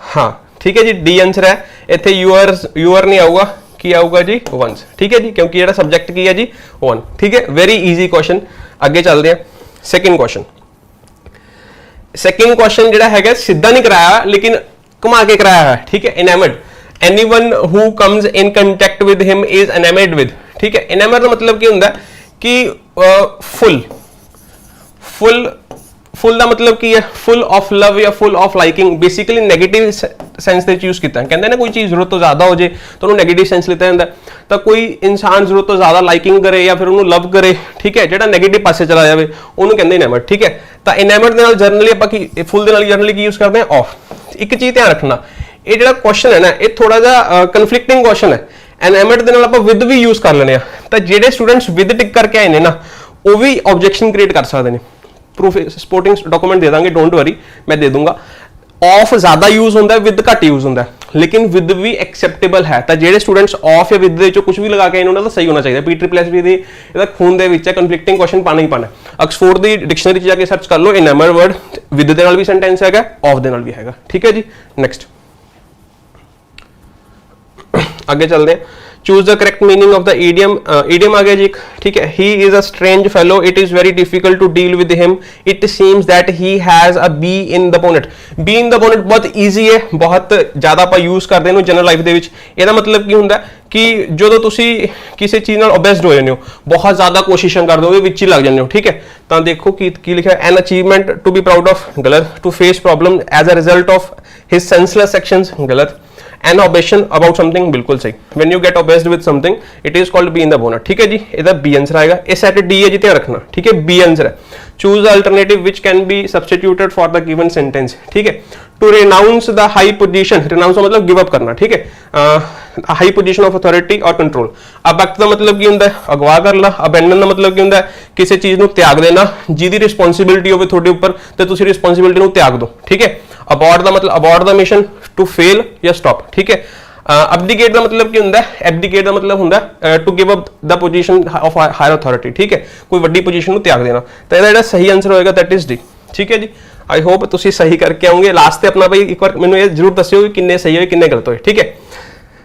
हाँ ठीक है जी, डी आंसर है। इत्थे यूअर नहीं आऊगा, की आऊगा जी वंस। ठीक है जी, क्योंकि ਜਿਹੜਾ सब्जेक्ट की है जी वन। ठीक है, वेरी इजी क्वेश्चन। अगे चलते हैं सैकेंड क्वेश्चन। सैकेंड क्वेश्चन ਜਿਹੜਾ ਹੈਗਾ ਸਿੱਧਾ ਨਹੀਂ ਕਰਾਇਆ लेकिन घुमा के कराया है। ठीक है, enamored, anyone who comes in contact with him is enamored with। ठीक है, enamored का मतलब ਕੀ ਹੁੰਦਾ कि फुल का मतलब की है फुल ऑफ लव या full of liking. Basically negative sense ਦੇ यूज किया कहते ना कोई चीज़ जरूरत तो ज़्यादा हो जाए तो उन्होंने नैगेटिव सेंस लिता है। तो कोई इंसान जरूरत तो ज़्यादा लाइकिंग करे या फिर उन्होंने लव करे, ठीक है, जो नैगेटिव पासे चला जाए उन्होंने कहते इनैमर्ड। ठीक है, तो इनैमर्ड के नाल जनरली आप फुल के नाल जनरली की यूज करते हैं ऑफ। एक चीज़ ध्यान रखना, ये जो क्वेश्चन है ना ये थोड़ा जा कन्फ्लिक्टिंग क्वेश्चन है। इनैमर्ड के नाल आप विद भी यूज कर लेने, तो ਜਿਹੜੇ स्टूडेंट्स विद टिक करके आए ने ना वो भी ऑब्जेक्शन क्रिएट कर सकते हैं। प्रूफ सपोर्टिंग डॉक्यूमेंट दे देंगे, डोंट वरी, मैं दे दूंगा। ऑफ ज्यादा यूज होता है, विद घट यूज होता है, लेकिन विद भी एक्सेप्टेबल है। तो ਜਿਹੜੇ स्टूडेंट्स ऑफ या विद जो कुछ भी लगा के इन्होंने तो सही होना चाहिए। PSSB ਦੀ ਇਹਦਾ खून ਦੇ ਵਿੱਚ ਕਨਫਲਿਕਟਿੰਗ ਕੁਐਸਚਨ ਪਾਣਾ ਹੀ ਪਾਣਾ। ਆਕਸਫੋਰਡ ਦੀ ਡਿਕਸ਼ਨਰੀ 'ਚ ਜਾ ਕੇ ਸਰਚ ਕਰ ਲਓ, ਇਨੈਮਰ ਵਰਡ ਵਿਦ ਦੇ ਨਾਲ ਵੀ ਸੈਂਟੈਂਸ ਹੈਗਾ, ऑफ ਦੇ ਨਾਲ ਵੀ ਹੈਗਾ। ठीक है जी, नेक्स्ट आगे चलते हैं। Choose the correct meaning of the idiom. Idiom आ गया जी, ठीक है। He is a strange fellow, it is very difficult to deal with him, it seems that he has a bee in the bonnet. Bee in the bonnet बहुत easy है, बहुत ज़्यादा आप यूज करते हैं जनरल लाइफ के। ਇਹਦਾ मतलब ਕੀ ਹੁੰਦਾ कि ਜਦੋਂ ਤੁਸੀਂ ਕਿਸੇ ਚੀਜ਼ ਨਾਲ ਓਬਸੈਸਡ ਹੋ ਜਾਂਦੇ ਹੋ, ਬਹੁਤ ਜ਼ਿਆਦਾ ਕੋਸ਼ਿਸ਼ਾਂ ਕਰਦੇ ਹੋ, ਉਹਦੇ ਵਿੱਚ ਹੀ ਲੱਗ ਜਾਂਦੇ ਹੋ। ਠੀਕ ਹੈ, ਤਾਂ ਦੇਖੋ ਕੀ ਲਿਖਿਆ, an achievement to be proud of, ਗਲਤ। To face problem as a result of his senseless actions, गलत। एन ऑब्सेशन अबाउट समथिंग, बिल्कुल सही। When you get obsessed with something it is called bee in the bonnet. ठीक है जी, ਇਹਦਾ B answer आएगा। इस set D है जी, ध्यान रखना। ठीक है, बी आंसर है। Choose the alternative which can be substituted for the given sentence. ठीक है, to renounce the high position, renounce का मतलब गिव अप करना। ठीक है, हाई पोजीशन ऑफ अथॉरिटी और कंट्रोल। अबैक्ट का मतलब की होंगे अगवा कर ला। अबैंडन का मतलब की होंगे किसी चीज़ को त्याग देना जिहदी रिस्पोंसिबिलिटी हो तुहाडे उपर, तो तुसीं रिस्पोंसिबिलिटी को त्याग दो। ठीक है, अबॉर्ट का मतलब abort the mission, to fail या स्टॉप। ठीक है, एब्डिकेट का मतलब की होंगे, एब्डिकेट का मतलब होंगे to give up the position of higher authority. ठीक है, कोई वड्डी पोजीशन को त्याग देना। तो यह सही आंसर होएगा दैट इज डी। ठीक है जी, आई होप तुसीं सही करके आओगे। लास्ट से अपना भाई एक बार मैंने ये जरूर दस्सिओ कि किन्ने सही होए किन्ने गलत होए। ठीक है,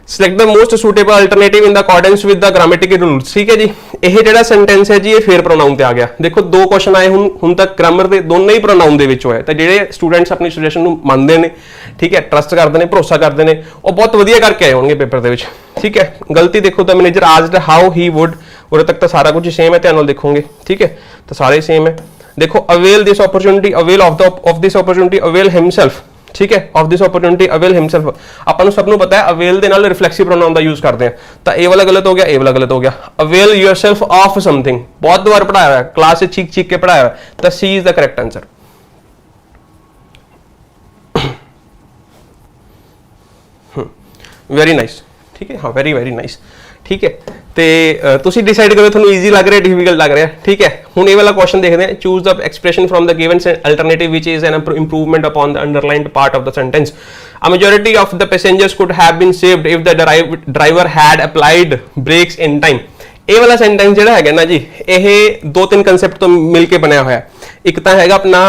select the most suitable alternative in the accordance with the grammatical rules. ठीक है जी, यह जो सेंटेंस है जी ये फेर प्रोनाउन ते आ गया। देखो दो क्वेश्चन आए हुण तक ग्रामर के दोनों ही प्रोनाउन दे विच होए, तो ਜਿਹੜੇ स्टूडेंट्स अपनी सजेशन ਨੂੰ ਮੰਨਦੇ ਨੇ, ठीक है, ट्रस्ट करते हैं, भरोसा करते हैं, वो बहुत वधिया करके आए होंगे पेपर ਦੇ ਵਿੱਚ। ठीक है, गलती देखो the manager asked how he would, उरे तक तो सारा कुछ सेम है, ध्यान नाल देखोगे। ठीक है, तो सारे सेम है। देखो avail this opportunity, avail of this opportunity, avail himself. ठीक है, of this opportunity, avail himself. अपन सब नूं पता है अवेल दे नाल रिफ्लेक्सिव प्रोनाउन दा यूज करते हैं, तो ए वाला गलत हो गया, ए वाला गलत हो गया। अवेल योरसेल्फ ऑफ समथिंग बहुत बार पढ़ाया है, क्लास से चीख चीख के पढ़ाया है, तो C is the correct answer. Very nice. ठीक है, हाँ, वेरी वेरी नाइस। ठीक है, तो तुसी डिसाइड करो थोड़ा ईजी लग रहा है, डिफिकल्ट लग रहा है। ठीक है, हुण ये वाला क्वेश्चन देखते हैं। Choose the expression from the given alternative which is an improvement upon the underlined part of the sentence. A majority of the passengers could have been saved if the driver had applied brakes in time। ਇਹ ਵਾਲਾ sentence ਜਿਹੜਾ ਹੈਗਾ ਨਾ ਜੀ, ਇਹ ਦੋ ਤਿੰਨ concept ਤੋਂ ਮਿਲ ਕੇ ਬਣਿਆ ਹੋਇਆ। ਇੱਕ ਤਾਂ ਹੈਗਾ ਆਪਣਾ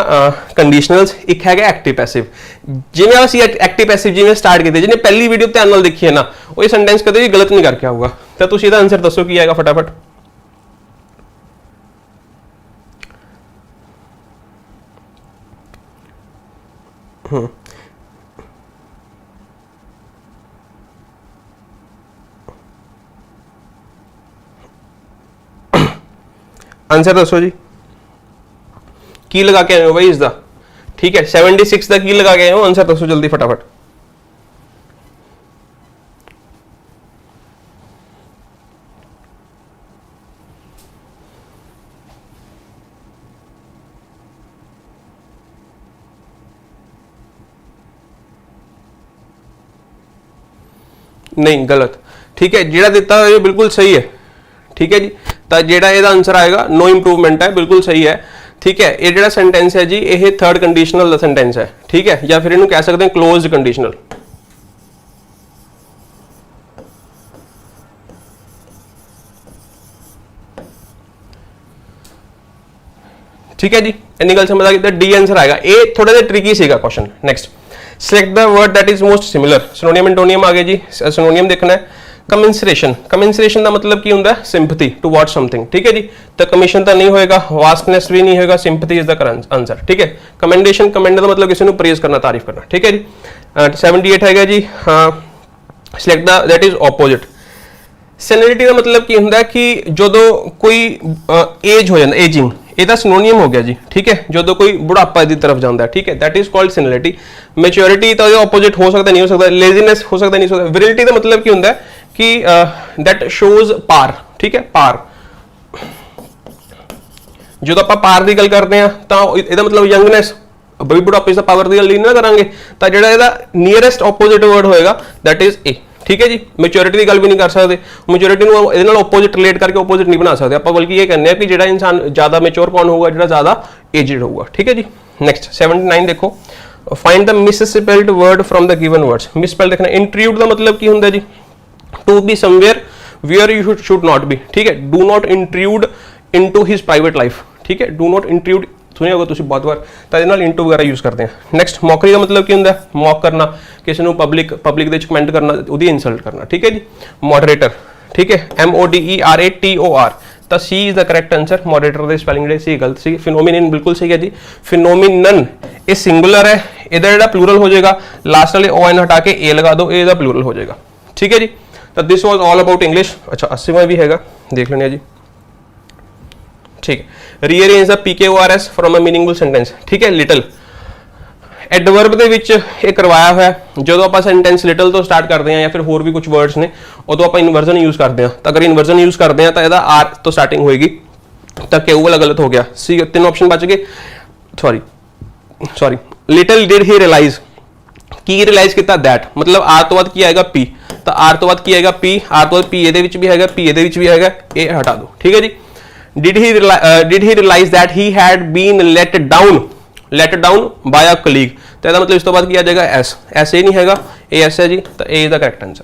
ਕੰਡੀਸ਼ਨਲਸ, ਇੱਕ ਹੈਗਾ ਐਕਟਿਵ ਪੈਸਿਵ। ਜਿਵੇਂ ਅਸੀਂ ਐਕਟਿਵ ਪੈਸਿਵ ਜਿਵੇਂ ਸਟਾਰਟ ਕੀਤੇ, ਜਿਹਨੇ ਪਹਿਲੀ ਵੀਡੀਓ ਧਿਆਨ ਨਾਲ ਦੇਖੀ ਹੈ ਨਾ, ਉਹ ਇਹ ਸੈਂਟੈਂਸ ਕਦੇ ਵੀ ਗਲਤ ਨਹੀਂ ਕਰਕੇ ਆਊਗਾ। ਤਾਂ ਤੁਸੀਂ ਇਹਦਾ ਆਨਸਰ ਦੱਸੋ ਕੀ ਆਏਗਾ ਫਟਾਫਟ। आंसर दसो जी, की लगा के आए हो भाई इसका। ठीक है, 76 का की लगा के आए हो, आंसर दसो जल्दी फटाफट। नहीं, गलत। ठीक है, जेड़ा दिता है ये बिल्कुल सही है। ठीक है जी, ਤਾਂ ਜਿਹੜਾ ਇਹਦਾ ਆਨਸਰ ਆਏਗਾ नो ਇੰਪਰੂਵਮੈਂਟ ਹੈ, ਬਿਲਕੁਲ ਸਹੀ ਹੈ। ਠੀਕ ਹੈ, ਇਹ ਜਿਹੜਾ ਸੈਂਟੈਂਸ ਹੈ ਜੀ ਇਹ ਥਰਡ ਕੰਡੀਸ਼ਨਲ ਦਾ ਸੈਂਟੈਂਸ ਹੈ। ਠੀਕ ਹੈ, ਜਾਂ ਫਿਰ ਇਹਨੂੰ ਕਹਿ ਸਕਦੇ ਹਾਂ ਕਲੋਜ਼ਡ ਕੰਡੀਸ਼ਨਲ। ठीक है जी, इन्नी गल समझ आ गई। डी आंसर आएगा। ए थोड़ा जिहा ट्रिकी सीगा question. Next, select the word that is most similar. Synonym antonym आ गए जी। सिनोनियम देखना है। कमिंसरेशन, कमिंसरेशन का मतलब की होंगे सिंपथी टुवर्ड्स समथिंग। ठीक है जी, तो कमीशन तो नहीं होएगा, वास्टनेस भी नहीं होएगा, सिंपथी इज द आंसर। ठीक है, कमेंडेशन, कमेंड का मतलब किसी को प्रेज करना, तारीफ करना। ठीक है जी। 78 है जी। Select the that is opposite. Senility का मतलब की होंगे कि जो कोई एज हो जाता, एजिंग, ਇਹਦਾ ਸਿਨੋਨੀਅਮ ਹੋ ਗਿਆ ਜੀ। ਠੀਕ ਹੈ, ਜਦੋਂ ਕੋਈ ਬੁਢਾਪਾ ਦੀ ਤਰਫ ਜਾਂਦਾ। ਠੀਕ ਹੈ, दैट इज कॉल्ड ਸੈਨਿਲਿਟੀ। ਮੈਚੁਰਿਟੀ ਤਾਂ ਉਹਦੇ ਆਪੋਜ਼ਿਟ ਹੋ ਸਕਦਾ, ਨਹੀਂ ਹੋ ਸਕਦਾ। ਲੇਜ਼ੀਨੈਸ ਹੋ ਸਕਦਾ, ਨਹੀਂ ਹੋ ਸਕਦਾ। ਵਿਰਿਲਿਟੀ ਦਾ ਮਤਲਬ ਕੀ ਹੁੰਦਾ ਕਿ दैट ਸ਼ੋਜ਼ ਪਾਰ। ਠੀਕ ਹੈ, ਪਾਰ। ਜਦੋਂ ਆਪਾਂ ਪਾਰ ਦੀ ਗੱਲ ਕਰਦੇ ਆ ਤਾਂ ਇਹਦਾ ਮਤਲਬ ਯੰਗਨੈਸ, ਬਈ ਬੁਢਾਪੇ ਦਾ ਪਾਵਰ ਦੀ ਗੱਲ ਨਹੀਂ ਨਾ ਕਰਾਂਗੇ, ਤਾਂ ਜਿਹੜਾ ਇਹਦਾ ਨੀਅਰੈਸਟ ਆਪੋਜ਼ਿਟ ਵਰਡ ਹੋਏਗਾ दैट इज ए। ठीक है जी, मैच्योरिटी की गल भी नहीं कर सकते। मैच्योरिटी ਨੂੰ ਇਹਦੇ ਨਾਲ ਆਪੋਜ਼ਿਟ ਰਿਲੇਟ ਕਰਕੇ ਆਪੋਜ਼ਿਟ ਨਹੀਂ ਬਣਾ ਸਕਦੇ ਆਪਾਂ, ਬਲਕਿ ਇਹ ਕਹਿੰਦੇ ਆ ਕਿ ਜਿਹੜਾ ਇਨਸਾਨ ਜ਼ਿਆਦਾ ਮੈਚੁਰ ਕੌਣ ਹੋਊਗਾ, ਜਿਹੜਾ ਜ਼ਿਆਦਾ ਏਜਡ ਹੋਊਗਾ। ਠੀਕ ਹੈ ਜੀ। ਨੈਕਸਟ 79 ਦੇਖੋ, find the misspelled word from the given words. Misspelled देखना। इंट्रूड का मतलब की होंगे जी to be somewhere where you should not be. ठीक है, do not intrude into his private life. ठीक है, डू नॉट इंट्रूड सुनिया होगा तुम बहुत बार, तो ये इंटू वगैरह यूज करते हैं। नैक्सट, मॉकरी का मतलब की होंगे मॉक करना, किसी को पब्लिक दे कमेंट करना, उसकी इंसल्ट करना। ठीक है जी। मॉडरेटर। ठीक है, MODERATOR, तो C is the correct answer. Moderator की स्पैलिंग जी सी गलत सी। फिनोमिनन बिल्कुल सही है जी। फिनोमिनन ये सिंगुलर है, इधर जो प्लूरल हो जाएगा, लास्ट वाले ON हटा के ए लगा दो, ए प्लूरल हो जाएगा। ठीक है जी। तो this was all about English. अच्छा, 80वां भी हैगा, देख लेने जी। ठीक है, rearrange the PKORS from a meaningful sentence. ठीक है, लिटल एडवर्ब ਦੇ ਵਿੱਚ ਇਹ ਕਰਵਾਇਆ ਹੋਇਆ। ਜਦੋਂ ਆਪਾਂ ਸੈਂਟੈਂਸ ਲਿਟਲ ਤੋਂ ਸਟਾਰਟ ਕਰਦੇ ਹਾਂ ਜਾਂ ਫਿਰ ਹੋਰ ਵੀ ਕੁਝ ਵਰਡਸ ਨੇ, ਉਦੋਂ ਆਪਾਂ ਇਨਵਰਜ਼ਨ ਯੂਜ਼ ਕਰਦੇ ਹਾਂ। ਤਾਂ ਅਗਰ ਇਨਵਰਜ਼ਨ ਯੂਜ਼ ਕਰਦੇ ਹਾਂ ਤਾਂ ਇਹਦਾ ਆਰ ਤੋਂ ਸਟਾਰਟਿੰਗ ਹੋਏਗੀ। ਤਾਂ ਕਿਉਂ ਵਾਲਾ ਗਲਤ ਹੋ ਗਿਆ। ਸੀ ਤਿੰਨ ਆਪਸ਼ਨ ਬਚ ਗਏ। Sorry little did he realise, Ki realise ਕੀਤਾ, दैट मतलब ਆਰ ਤੋਂ ਬਾਅਦ ਕੀ ਆਏਗਾ, ਪੀ। ਤਾਂ ਆਰ ਤੋਂ ਬਾਅਦ ਕੀ ਆਏਗਾ, ਪੀ। ਆਰ ਤੋਂ ਬਾਅਦ ਪੀ ਇਹਦੇ ਵਿੱਚ ਵੀ ਹੈਗਾ, ਪੀ ਇਹਦੇ ਵਿੱਚ ਵੀ ਹੈਗਾ, ਇਹ ਹਟਾ ਦਿਓ। ਠੀਕ ਹੈ ਜੀ। did he realize that he had been let down by a colleague। तो ਇਹਦਾ मतलब इस तो बाद ਕੀ ਆ ਜਾਏਗਾ, एस। एस ए नहीं हैगा, ए एस है जी। तो ए इज द करेक्ट आंसर।